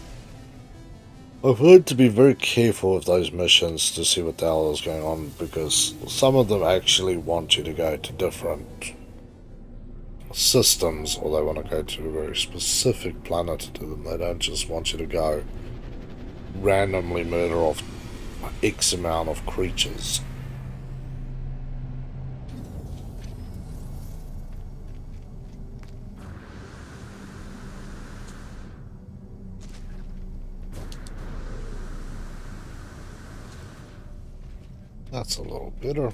I've learned to be very careful with those missions to see what the hell is going on, because some of them actually want you to go to different systems, or they want to go to a very specific planet to do them. They don't just want you to go randomly murder off X amount of creatures. That's a little bitter.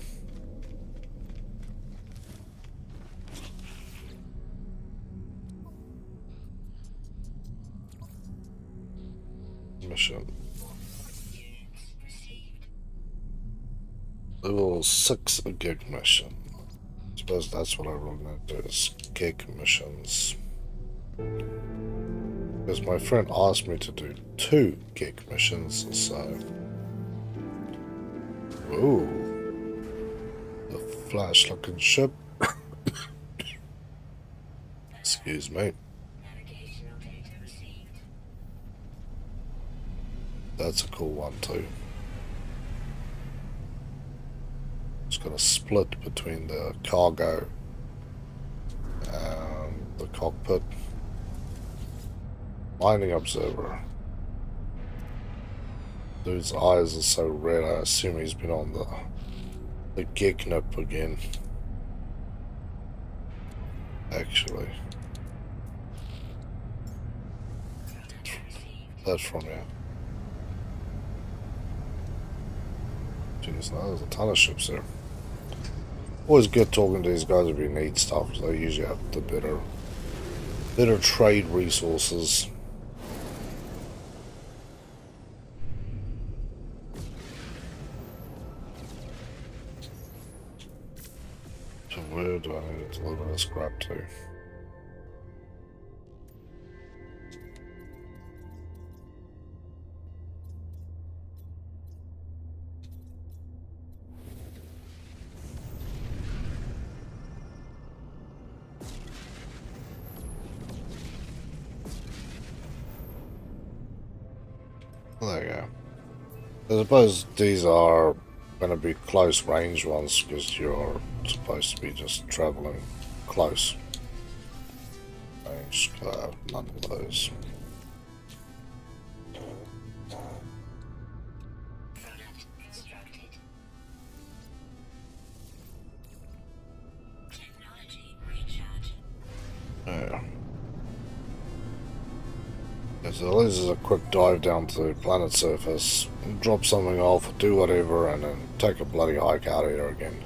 Mission. Level 6 a gig mission. I suppose that's what I really need to do, is gig missions. Because my friend asked me to do 2 gig missions, so... Ooh. The flash-looking ship. Excuse me. Navigational data received. That's a cool one too. It's got a split between the cargo and the cockpit. Mining observer. Dude's eyes are so red, I assume he's been on the gig nip again. Actually. Data received. That's from here. Jeez, now there's a ton of ships there. Always good talking to these guys if you need stuff. They usually have the better trade resources. So where do I need to deliver this scrap to? There you go. I suppose these are going to be close range ones because you're supposed to be just traveling close range. None of those. Product constructed. Technology recharge. Yeah. So this is a quick dive down to the planet surface, drop something off, do whatever, and then take a bloody hike out of here again.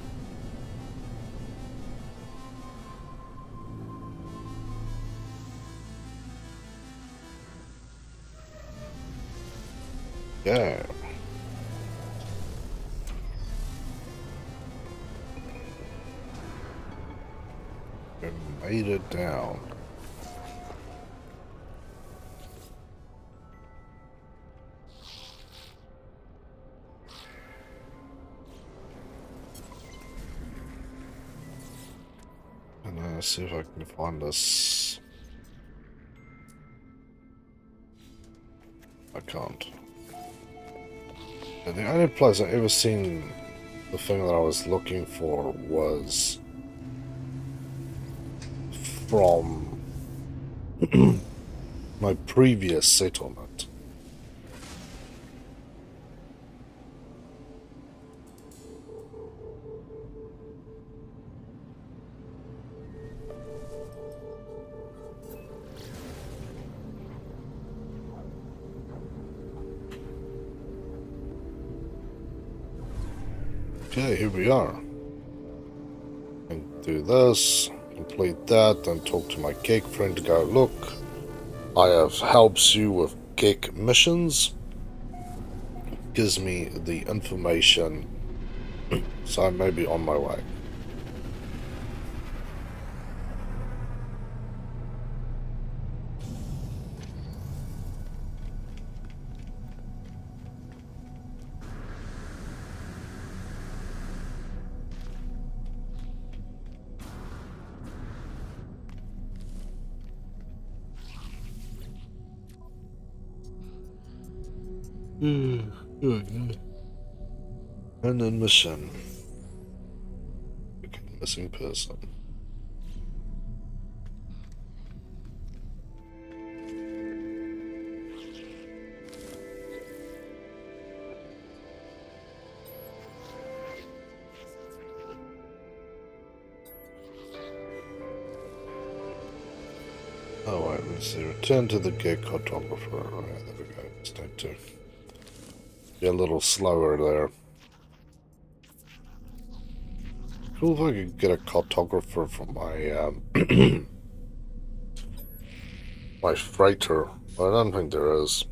Yeah. We made it down. And let's see if I can find this. I can't. And the only place I've ever seen the thing that I was looking for was from my previous settlement. Okay, here we are. And do this, complete that, and talk to my cake friend to go, look, I have helps you with cake missions. Gives me the information, so I may be on my way. And then mission. Okay, missing person. Oh wait, let's see. Return to the gig cartographer. Oh, yeah, there we go. Just need to be a little slower there. Cool if I could get a cartographer from my my freighter. I don't think there is.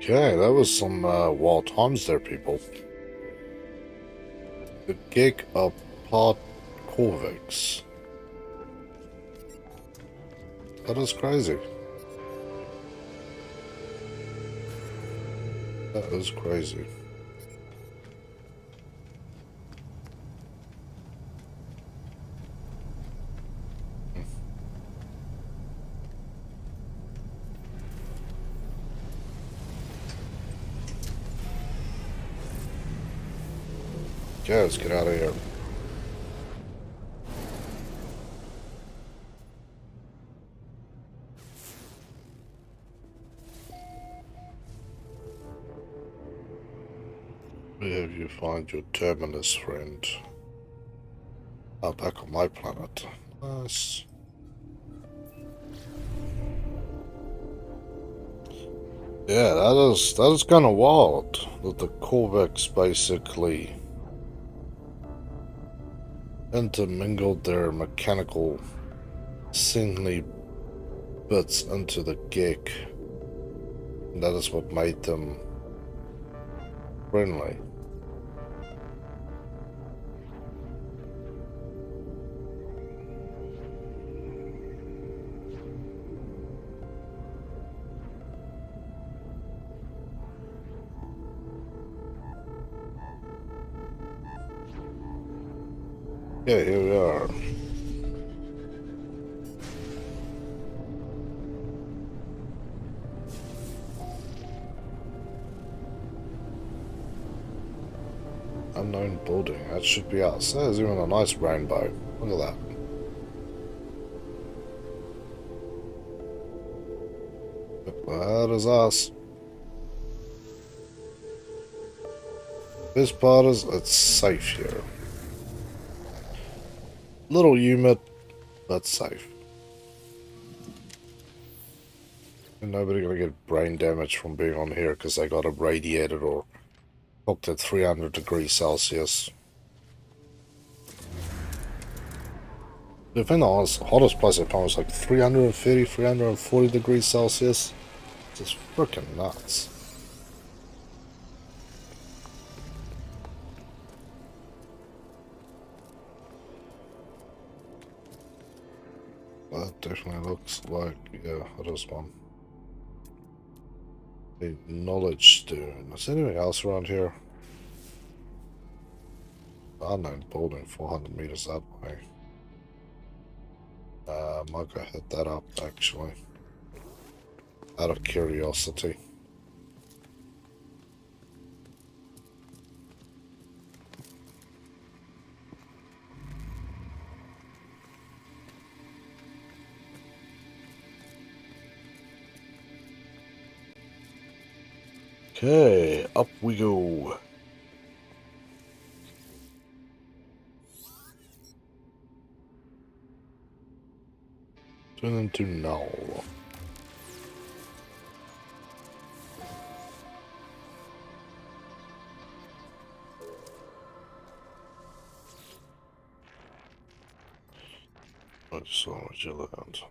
Okay, that was some wild times there, people. The gig of Pod Corvix. That is crazy. That is crazy. Yeah, let's get out of here. Where have you find your terminus, friend? Oh, back on my planet. Nice. Yeah, that is kind of wild that the Corvex basically intermingled their mechanical singly bits into the gig. And that is what made them friendly. Yeah, here we are. Unknown building. That should be us. There's even a nice rainbow. Look at that. That is us. Best part is it's safe here. Little humid, but safe. And nobody gonna get brain damage from being on here because they got irradiated or cooked at 300 degrees Celsius. I think the hottest place I found was like 330, 340 degrees Celsius. It's just freaking nuts. That definitely looks like, yeah, it is one. A knowledge stone. Is there anything else around here? Unknown building 400 meters that way. Might go hit that up actually. Out of curiosity. Okay, up we go. Turn into null. I saw what you learned.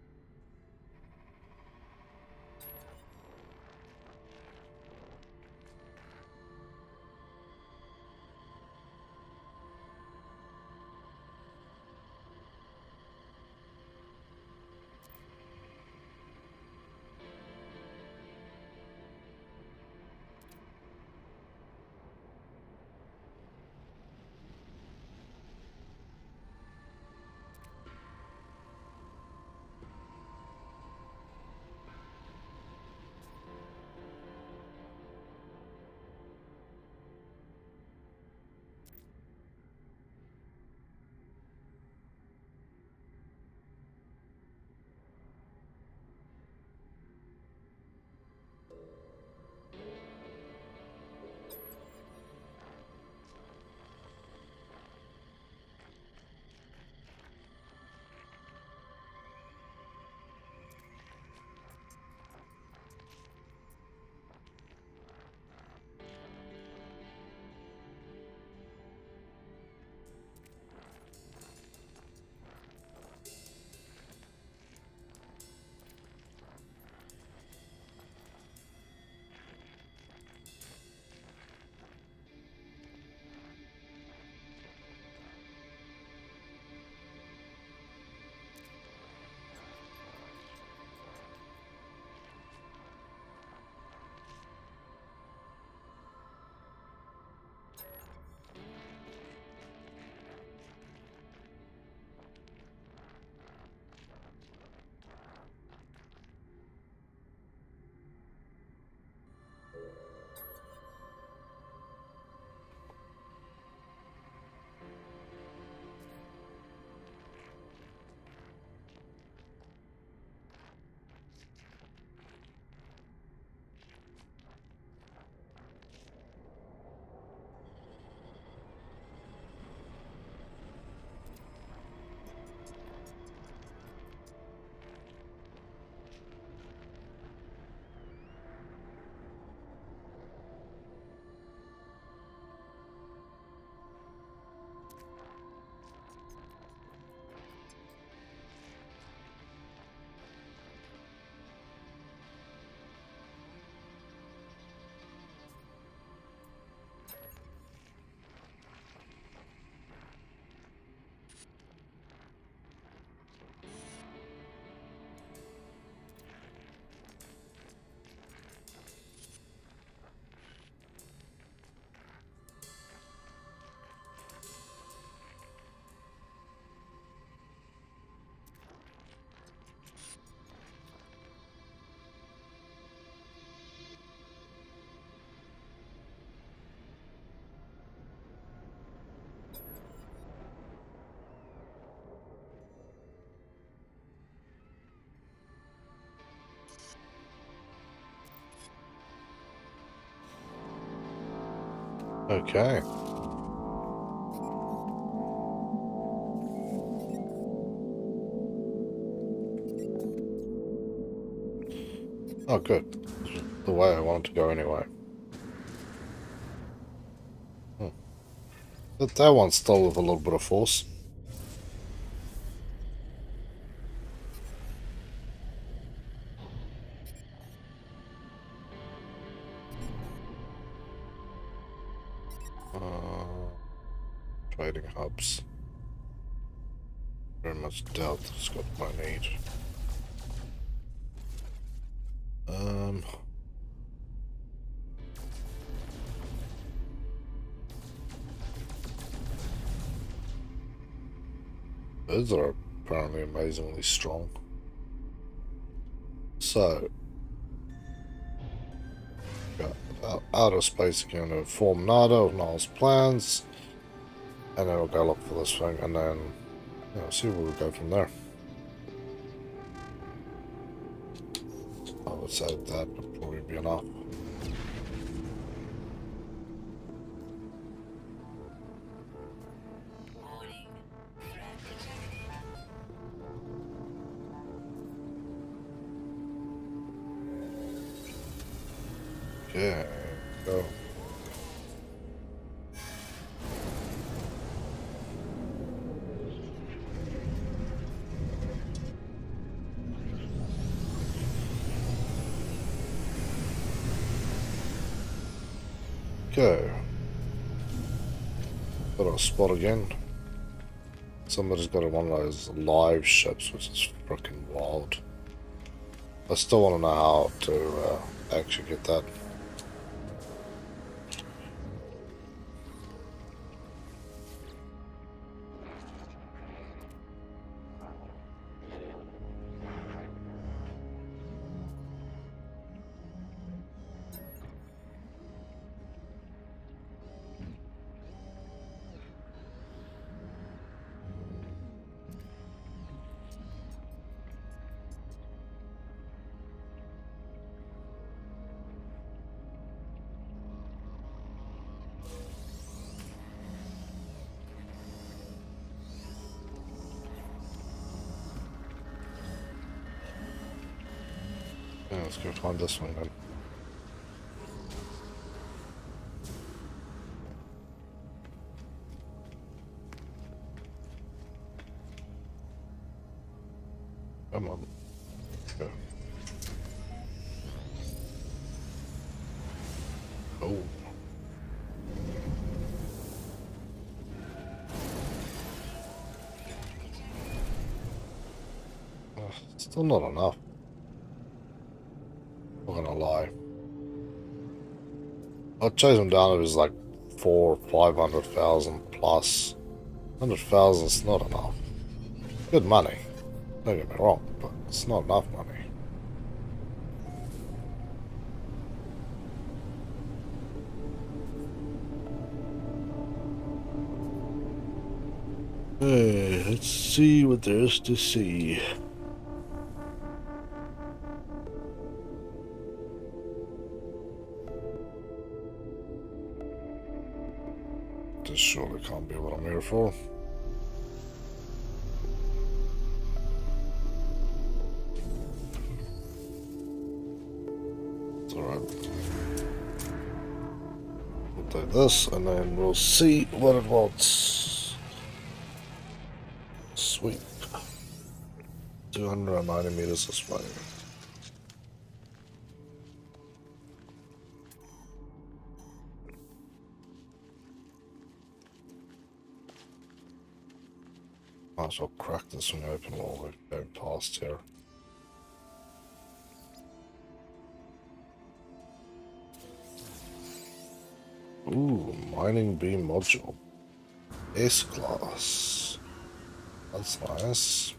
Okay. Oh, good. This was the way I wanted to go anyway. Hmm. But that one's still with a little bit of force. Uh, Trading hubs. Very much doubt it's got what I need. Um, Birds are apparently amazingly strong. So, got outer space again to inform Nada of Niall's plans, and then we'll go look for this thing, and then see where we go from there. I would say that would probably be enough. Warning. Threat detected. Okay, go. Okay. Got a spot again. Somebody's got one of those live ships, which is freaking wild. I still want to know how to actually get that. Yeah, let's go find this one then. Come on. Go. Oh. Still not enough. Not gonna lie. I'd chase him down if it was like 500,000 plus. 100,000's not enough. Good money. Don't get me wrong, but it's not enough money. Hey, let's see what there is to see. This surely can't be what I'm here for. It's alright. We'll do this and then we'll see what it wants. Sweet. 290 meters this way. Might as well crack this one open while we're going past here. Ooh, mining beam module. S-class. That's nice.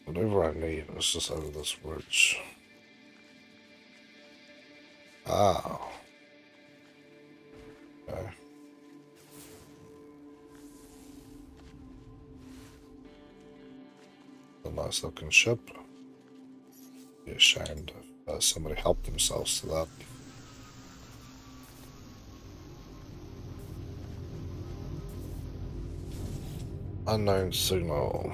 Whatever I need is just over this bridge. Ah. Okay. A nice looking ship. ashamed if somebody helped themselves to that. Unknown signal.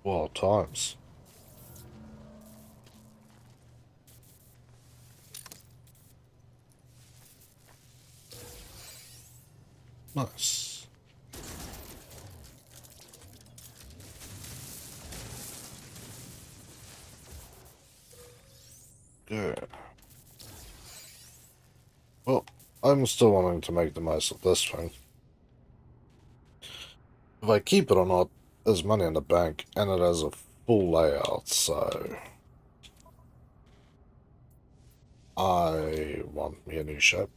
Wild times. Nice. Good. Well, I'm still wanting to make the most of this thing. If I keep it or not, there's money in the bank, and it has a full layout, so I want me a new ship.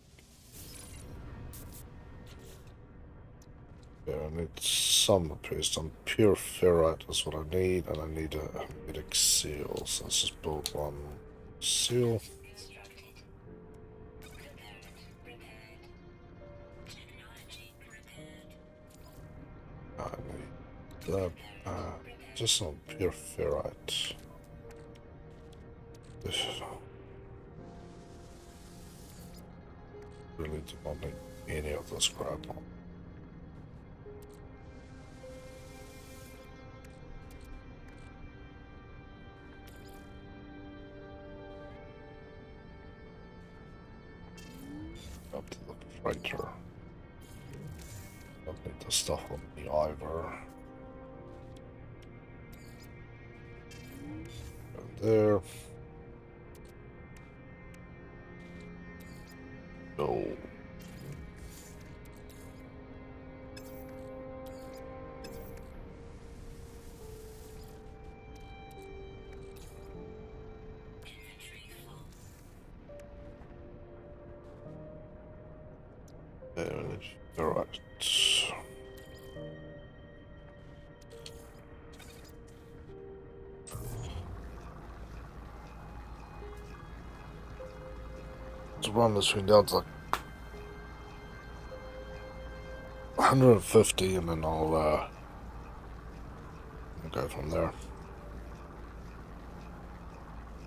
Yeah, I need some pure ferrite is what I need, and I need a hermetic seal, so let's just build one seal. Constructed. Component repaired. Technology repaired. I need that, just some pure ferrite. Really do not need any of this crap. Up to the freighter. Don't need the stuff on the either. And there. Go. Inventory full. Alright. Let's run this thing down to like 150 and then I'll go from there.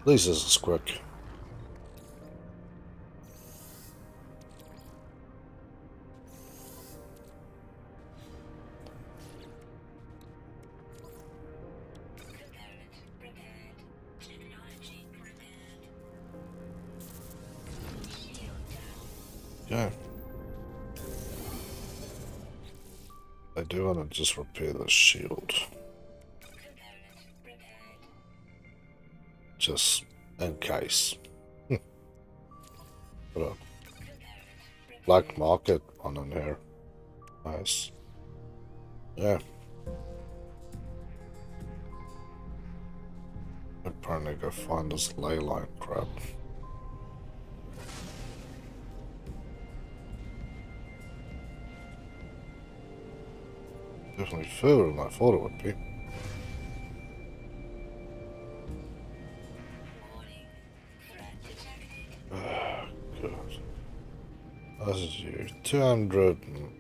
At least this is quick. Component repaired. Technology repaired. Shield down. Okay. I do want to just repair the shield. Component repaired. Just in case. Put a Component repaired. black market one in here. Nice. Yeah. Apparently go find this ley line crap. Definitely further than I thought it would be. Warning. Threat detected. Good. This is you. 200 and...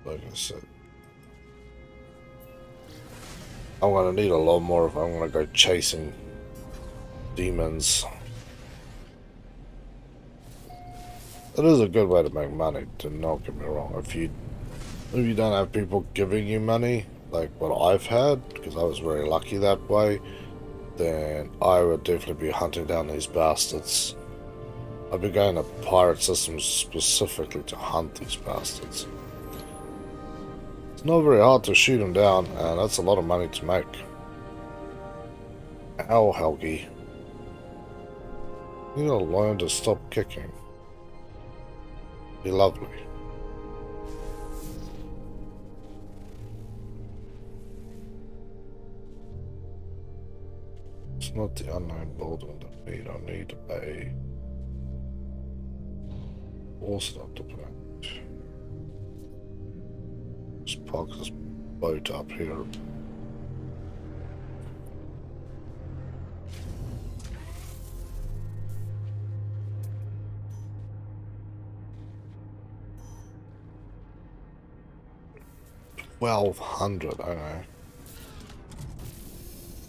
Like I said. I'm gonna need a lot more if I'm gonna go chasing demons. It is a good way to make money, do not get me wrong. If you don't have people giving you money, like what I've had, because I was very lucky that way, then I would definitely be hunting down these bastards. I'd be going to pirate systems specifically to hunt these bastards. It's not very hard to shoot them down, and that's a lot of money to make. Ow, Helgi. You gotta learn to stop kicking. Be lovely. It's not the unknown building that we don't need to pay. Also up the planet. Just park this boat up here. $1,200, I know.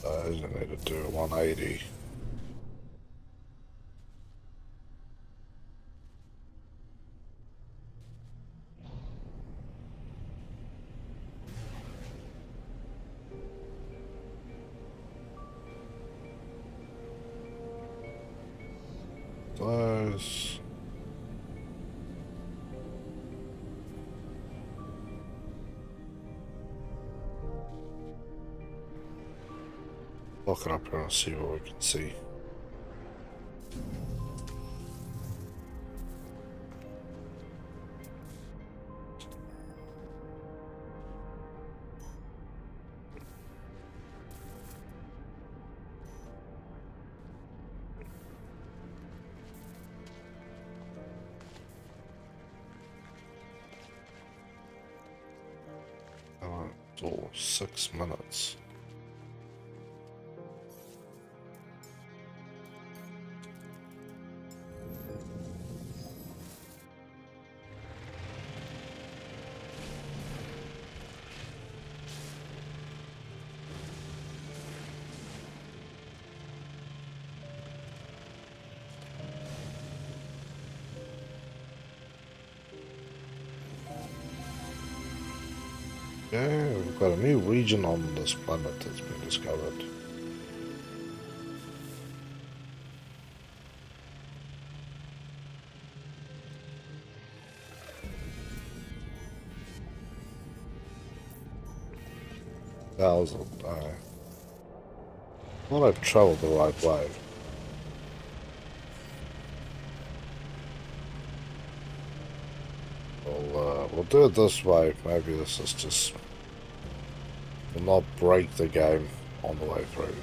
I need to do 180. Those. Look it up here and see what we can see. Oh, 6 minutes. Yeah, we've got a new region on this planet that's been discovered. Thought I've traveled the right way. We'll do it this way. Maybe this is just will not break the game on the way through.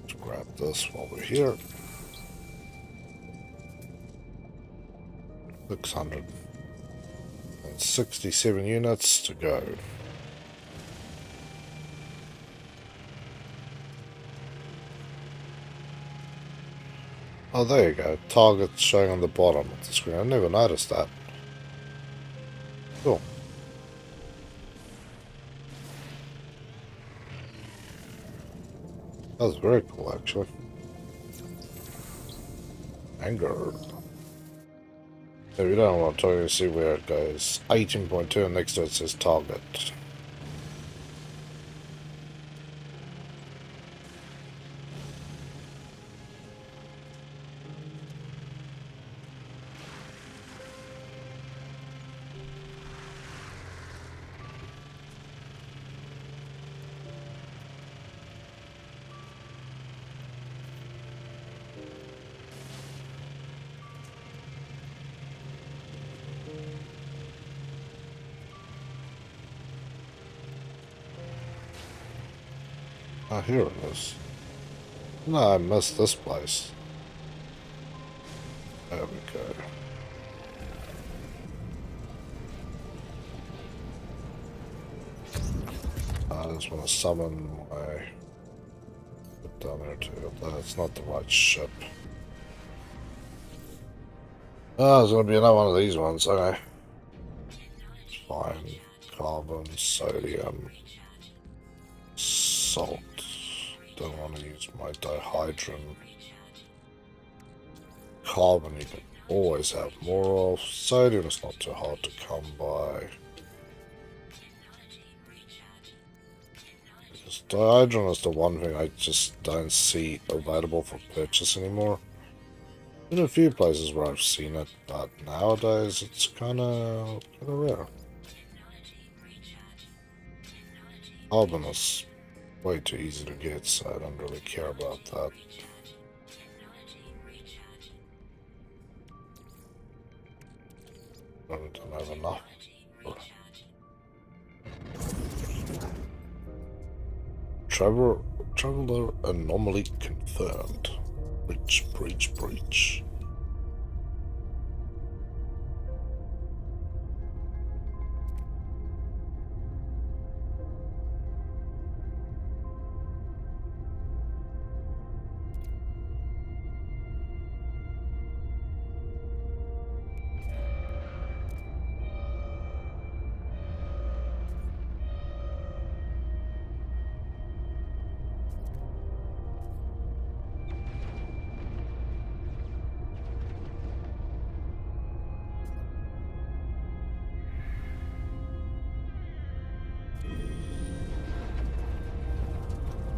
Let's grab this while we're here. 667 units to go. Oh, there you go. Target showing on the bottom of the screen. I never noticed that. Cool. That was very cool, actually. Anger. If you don't want to talk, you see where it goes. 18.2, and next to it says target. Ah, here it is. No, I missed this place. There we go. I just want to summon my... Put down there too. That's not the right ship. Oh, there's going to be another one of these ones. Okay. Fine. Carbon, sodium, salt. Don't want to use my dihydrin. Carbon, you can always have more of. Sodium is not too hard to come by. Because dihydrogen is the one thing I just don't see available for purchase anymore. In a few places where I've seen it, but nowadays it's kinda rare. Carbon is way too easy to get, so I don't really care about that. I don't have enough. Traveler anomaly confirmed. Breach, breach, breach.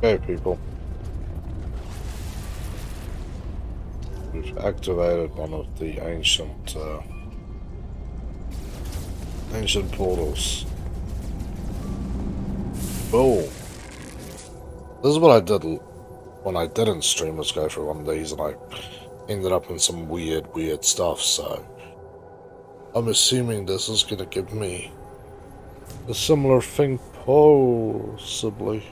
Okay, people. We've activated one of the ancient portals. Boom. This is what I did when I didn't stream. Let's go for one of these, and I ended up in some weird stuff. So I'm assuming this is gonna give me a similar thing, possibly.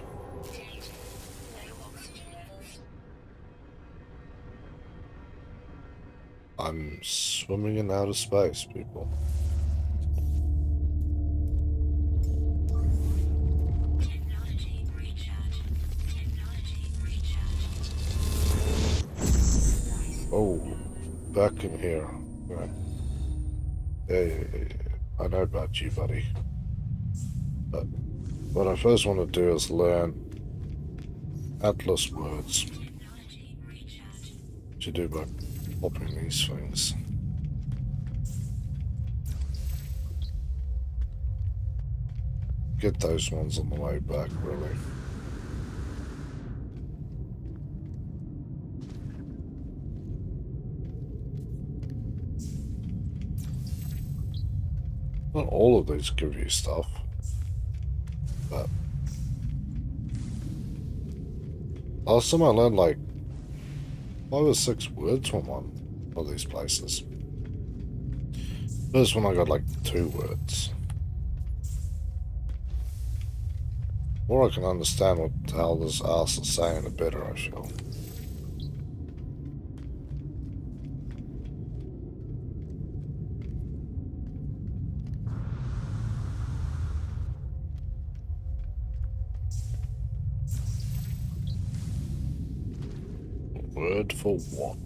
I'm swimming in outer space, people. Oh, back in here. Right. Hey, I know about you, buddy. But what I first want to do is learn Atlas words to do by popping these things. Get those ones on the way back, really. Not all of these give you stuff, but last time I learned like 5 or 6 words from one of these places. First one I got like 2 words. The more I can understand what the hell this ass is saying, the better I feel. Word for what?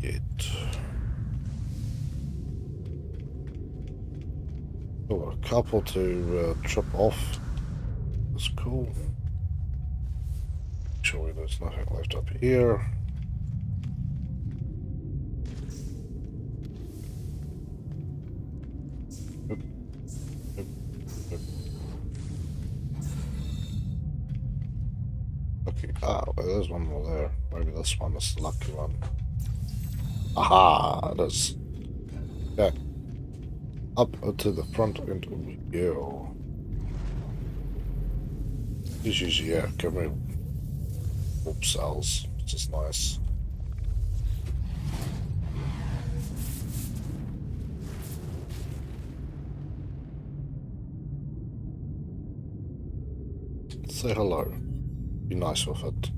Get. Oh, a couple to trip off. That's cool. Sure, there's nothing left up here. Oop, oop, oop. Okay, well, there's one more there. Maybe this one is the lucky one. Aha! It is. Okay. Up to the front end we go. This is, yeah, give me warp cells, which is nice. Say hello. Be nice with it.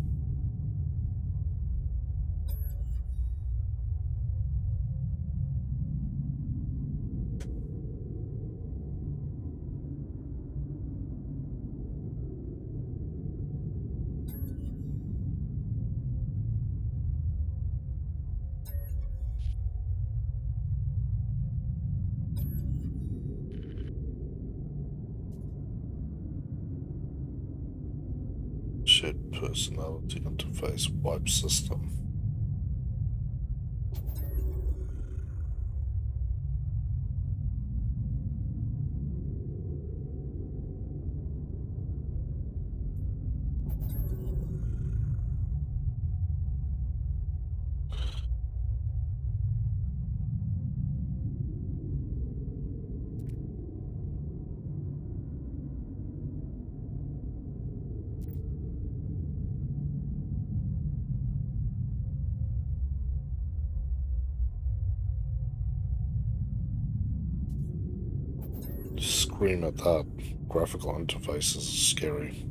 Update personality interface wipe system. Scream at that. Graphical interface is scary.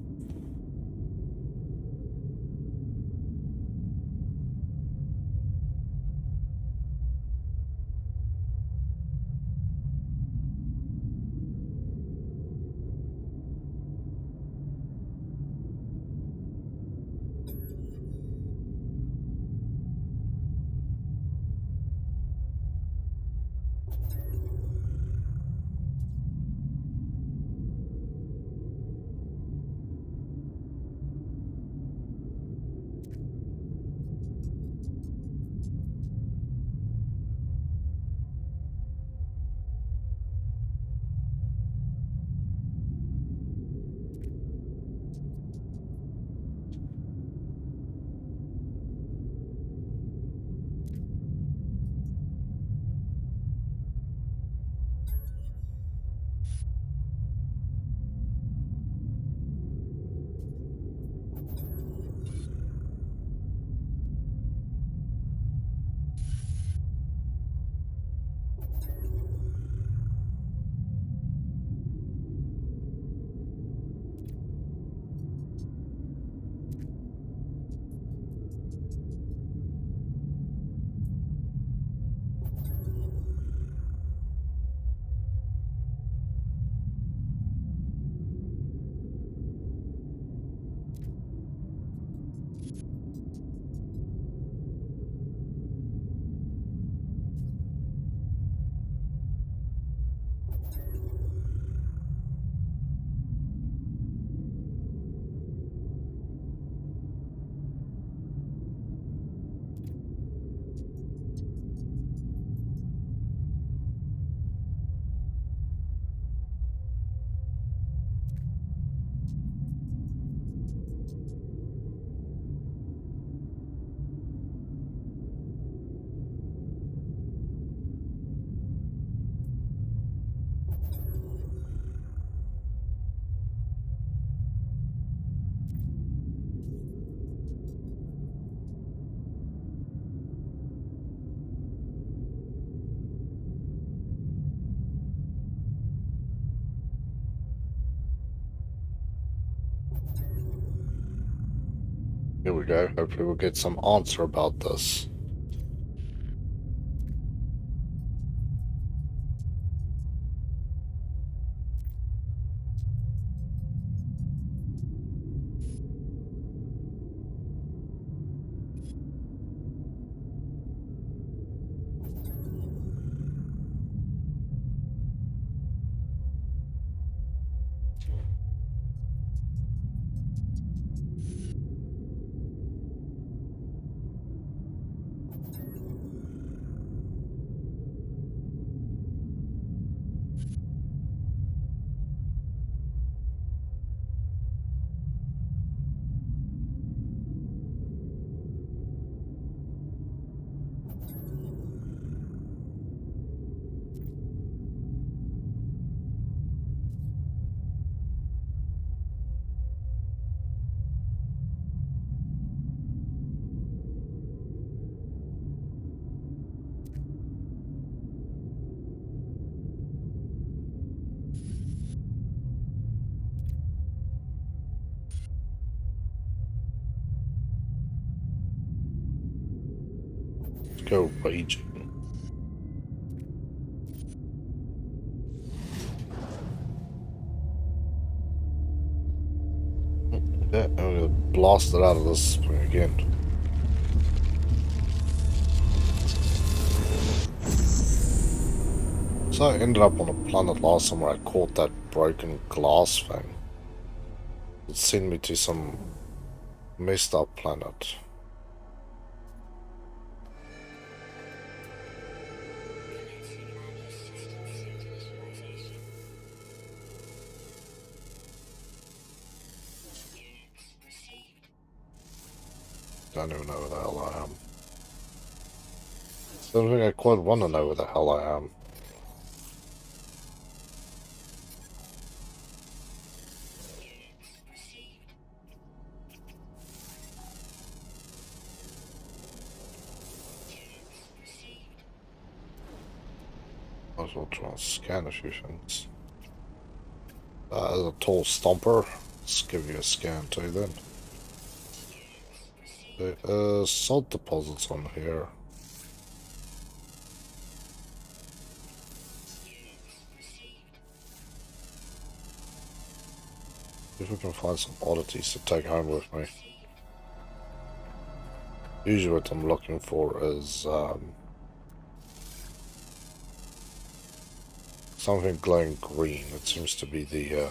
Here we go. Hopefully we'll get some answer about this. Go raging. Yeah, I'm gonna blast it out of this thing again. So I ended up on a planet last time where I caught that broken glass thing. It sent me to some messed up planet. Commencing Atlas system suit initialization. Units received. Don't even know where the hell I am. Don't think I quite want to know where the hell I am. Units received. Units received. Might as well try and scan a few things. There's a tall stomper. Let's give you a scan too then. Units received. There is salt deposits on here. Units received. If we can find some oddities to take home with me. Received. Usually what I'm looking for is something glowing green. It seems to be the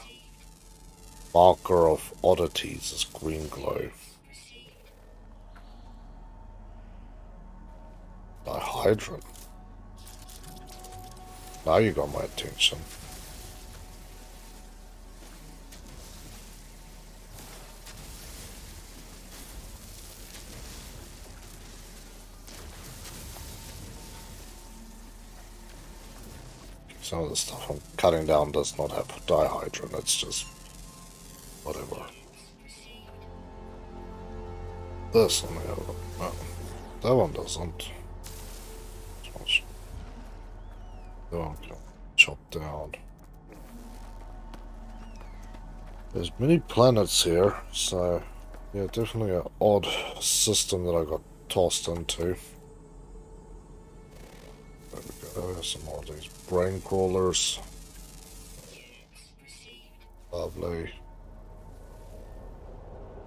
marker of oddities is green glow. Dihydron. Now you got my attention. Some of the stuff I'm cutting down does not have dihydron, it's just whatever. This on the other, no, that one doesn't. That one can chop down. There's many planets here, so yeah, definitely an odd system that I got tossed into. There we go, some more of these brain crawlers. Lovely.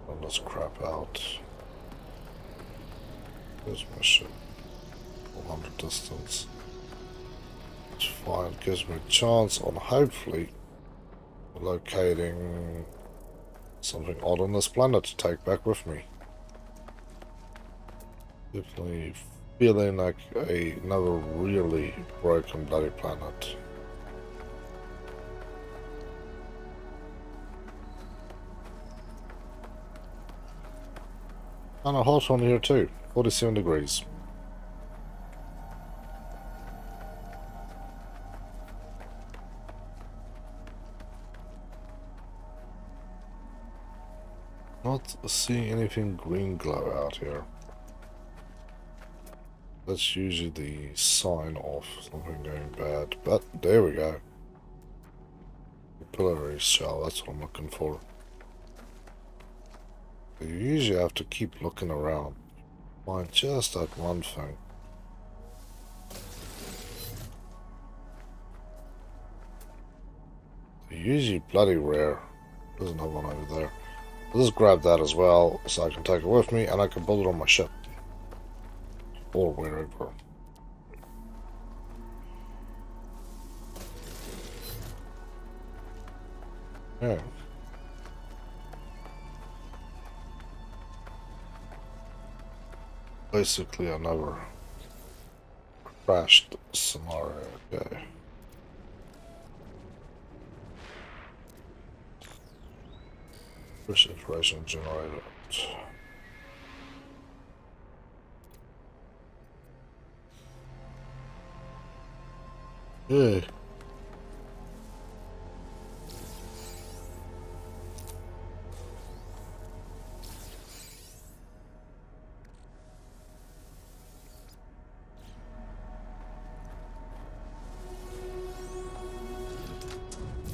Run this crap out. There's my ship. 400 distance. It's fine. Gives me a chance on hopefully locating something odd on this planet to take back with me. Definitely feeling like another really broken bloody planet. And a hot one here too. 47 degrees. Not seeing anything green glow out here. That's usually the sign of something going bad. But there we go. Capillary shell, that's what I'm looking for. You usually have to keep looking around. Find just that one thing. They're usually bloody rare. There's another one over there. I'll just grab that as well so I can take it with me and I can build it on my ship. Or wherever. Yeah. Basically another crashed scenario. Okay. Push information generated. Yeah.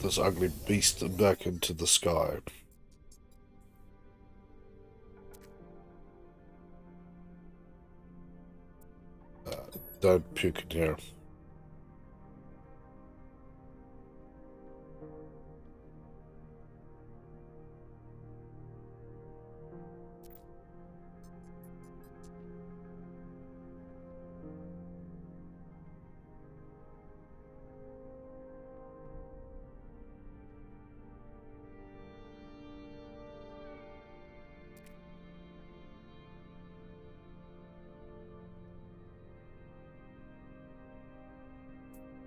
This ugly beast back into the sky. Don't puke in here.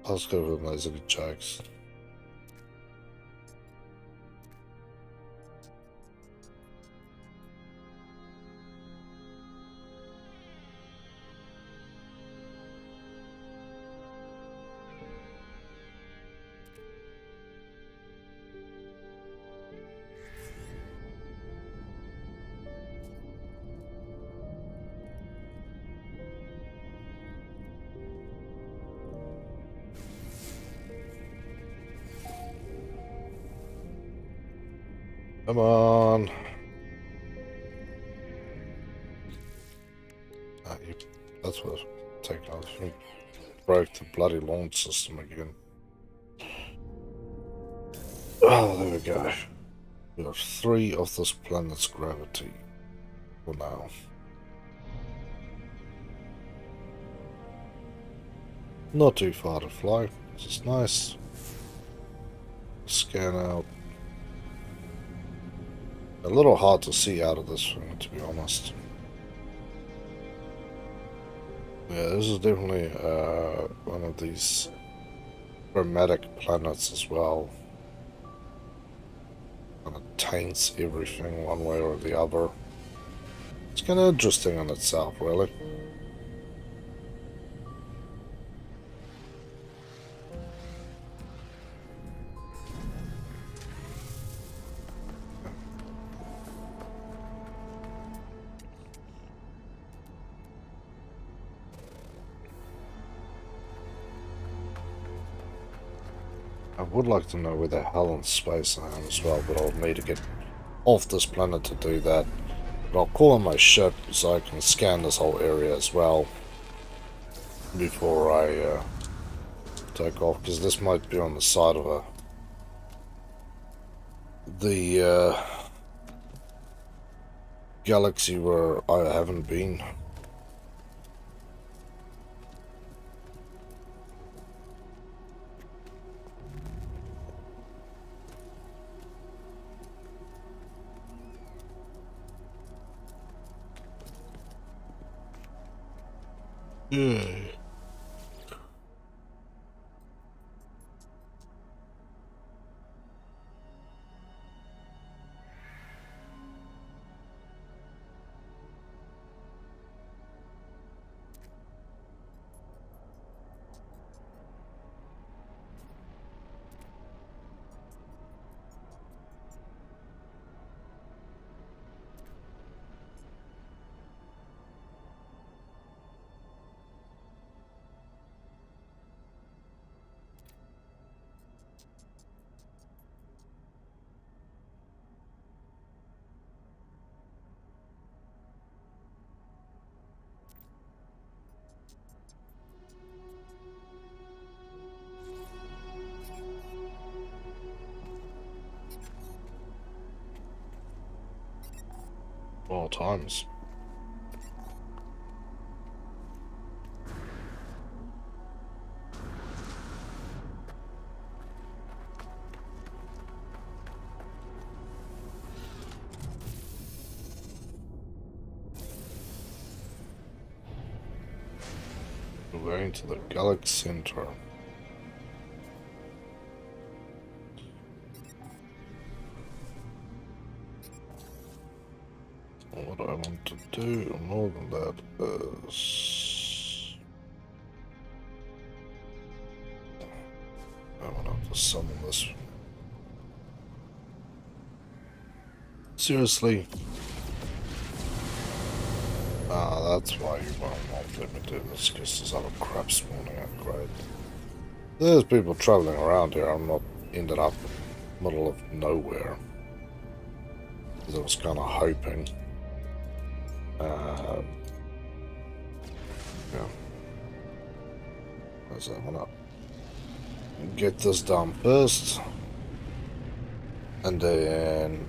Let's go with those little jokes. Come on. Ah, that's what taking off. Broke the bloody launch system again. Oh, there we go. We have 3 of this planet's gravity for now. Not too far to fly, which is nice. Scan out. A little hard to see out of this thing, to be honest. Yeah, this is definitely one of these chromatic planets as well. Kind of taints everything one way or the other. It's kind of interesting in itself, really. I would like to know where the hell in space I am as well, but I'll need to get off this planet to do that. But I'll call on my ship so I can scan this whole area as well before I take off, because this might be on the side of the galaxy where I haven't been. Yeah. All times. We're going to the galaxy center. What I want to do more than that is I want to summon this. Seriously? Ah, that's why you won't let me do this, because there's other crap spawning out. Great. There's people traveling around here. I'm not ended up middle of nowhere. Because I was kind of hoping. Yeah. So I'm gonna get this done first, and then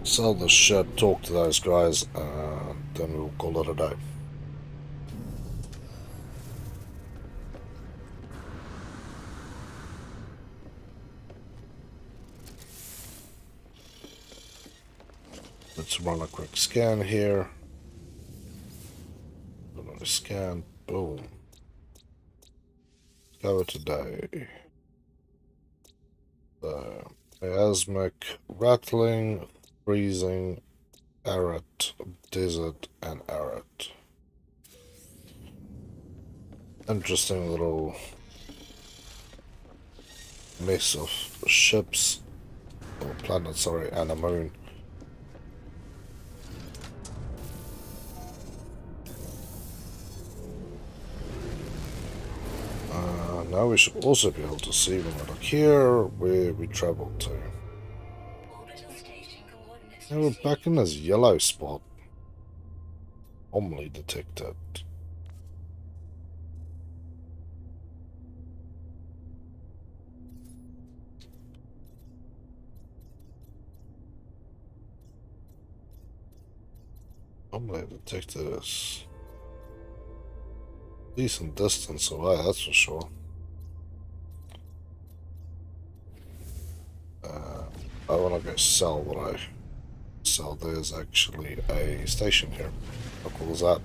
sell the ship, talk to those guys, and then we'll call it a day. Let's run a quick scan here. Scan, boom. Cover today. So, miasmic, rattling, freezing, arid, desert, and arid. Interesting little mess of ships, or planets, sorry, and a moon. Now we should also be able to see when we look here where we traveled to. Orbital station coordinates Now we're back in this yellow spot. Anomaly detected. Anomaly detected is decent distance away, that's for sure. I want to go sell what I sell. There's actually a station here. How cool is that?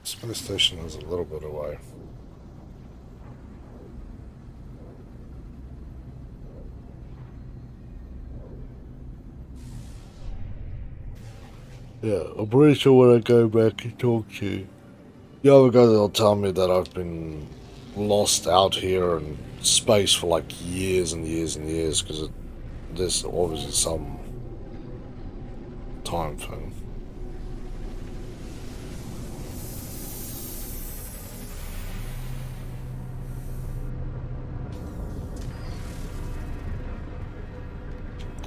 Space station is a little bit away. Yeah, I'm pretty sure when I go back and talk to the other guys, they'll tell me that I've been lost out here in space for like years and years and years because there's obviously some time thing.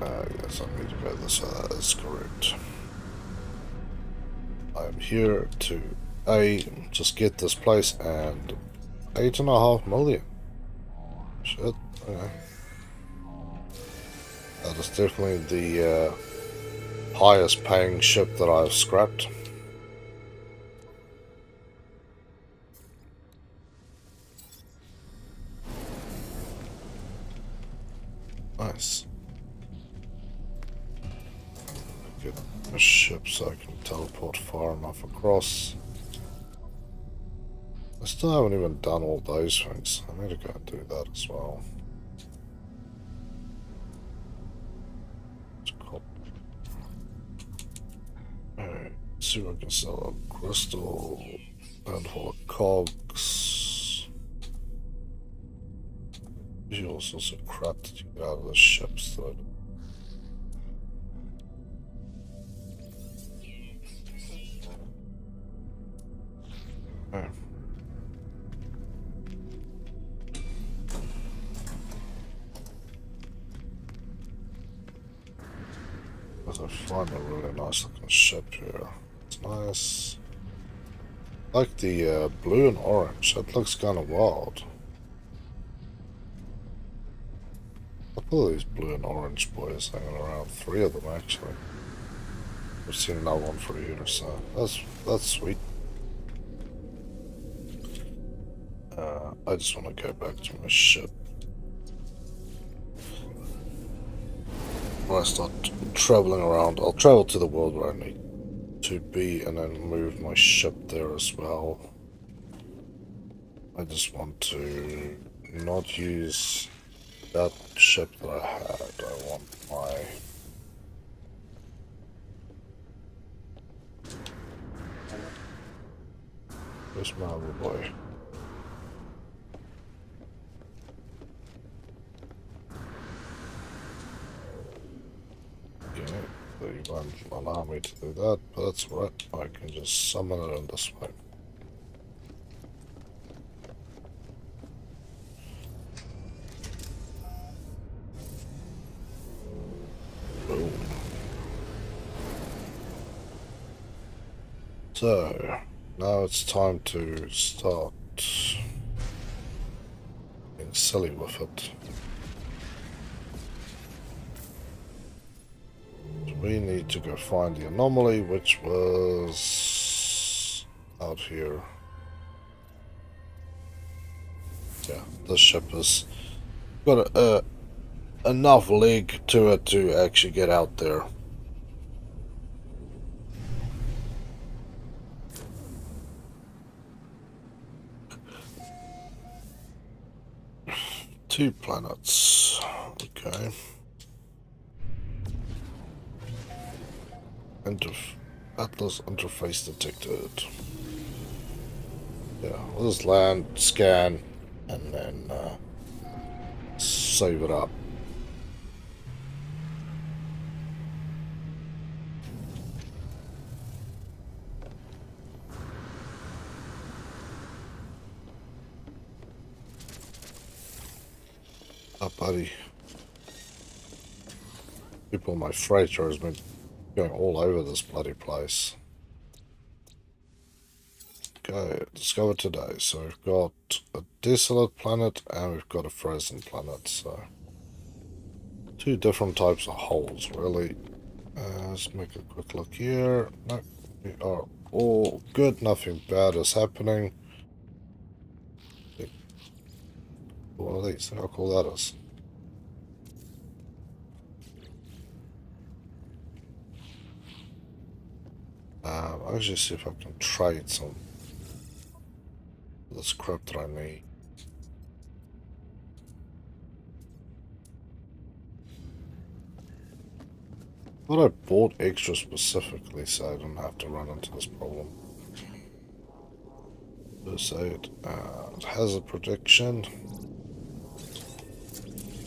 Yes, I need to go this way. That is correct. I'm here to just get this place and 8.5 million. Shit. Okay. That is definitely the highest paying ship that I've scrapped. Nice. Get a ship so I can teleport far enough across. I still haven't even done all those things. I need to go and do that as well. It's cool. Alright, see if I can sell a crystal and full of cogs. Usually also some crap that you get out of the ships though. Alright. I find a really nice looking ship here. It's nice. I like the blue and orange. That looks kind of wild. Look at all these blue and orange boys hanging around. 3 of them actually. I've seen another one for here, so that's sweet. I just want to go back to my ship. When I start traveling around, I'll travel to the world where I need to be and then move my ship there as well. I just want to not use that ship that I had. I want my... Where's my other boy? Okay, they won't allow me to do that, but that's right. I can just summon it in this way. Boom. So, now it's time to start being silly with it. We need to go find the anomaly, which was out here. Yeah, this ship has got enough leg to it to actually get out there. 2 planets. Okay. Atlas interface detected. Yeah, we'll just land, scan, and then save it up. Oh, buddy. People, my freighter has been going all over this bloody place. Okay, discovered today. So we've got a desolate planet and we've got a frozen planet. So 2 different types of holes, really. Let's make a quick look here. No, we are all good. Nothing bad is happening. What are these? How cool that is. I'll just see if I can trade some of this crap that I need. But I bought extra specifically so I don't have to run into this problem. First aid, hazard protection,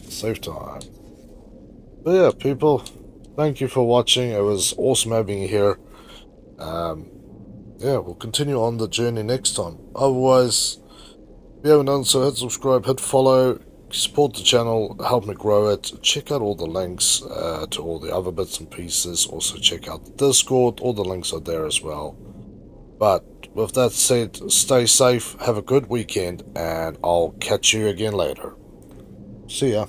save time. But yeah, people, thank you for watching. It was awesome having you here. Yeah, we'll continue on the journey next time. Otherwise, if you haven't done so, hit subscribe, hit follow, support the channel, help me grow it. Check out all the links to all the other bits and pieces. Also check out the Discord, all the links are there as well. But with that said, stay safe, have a good weekend, and I'll catch you again later. See ya.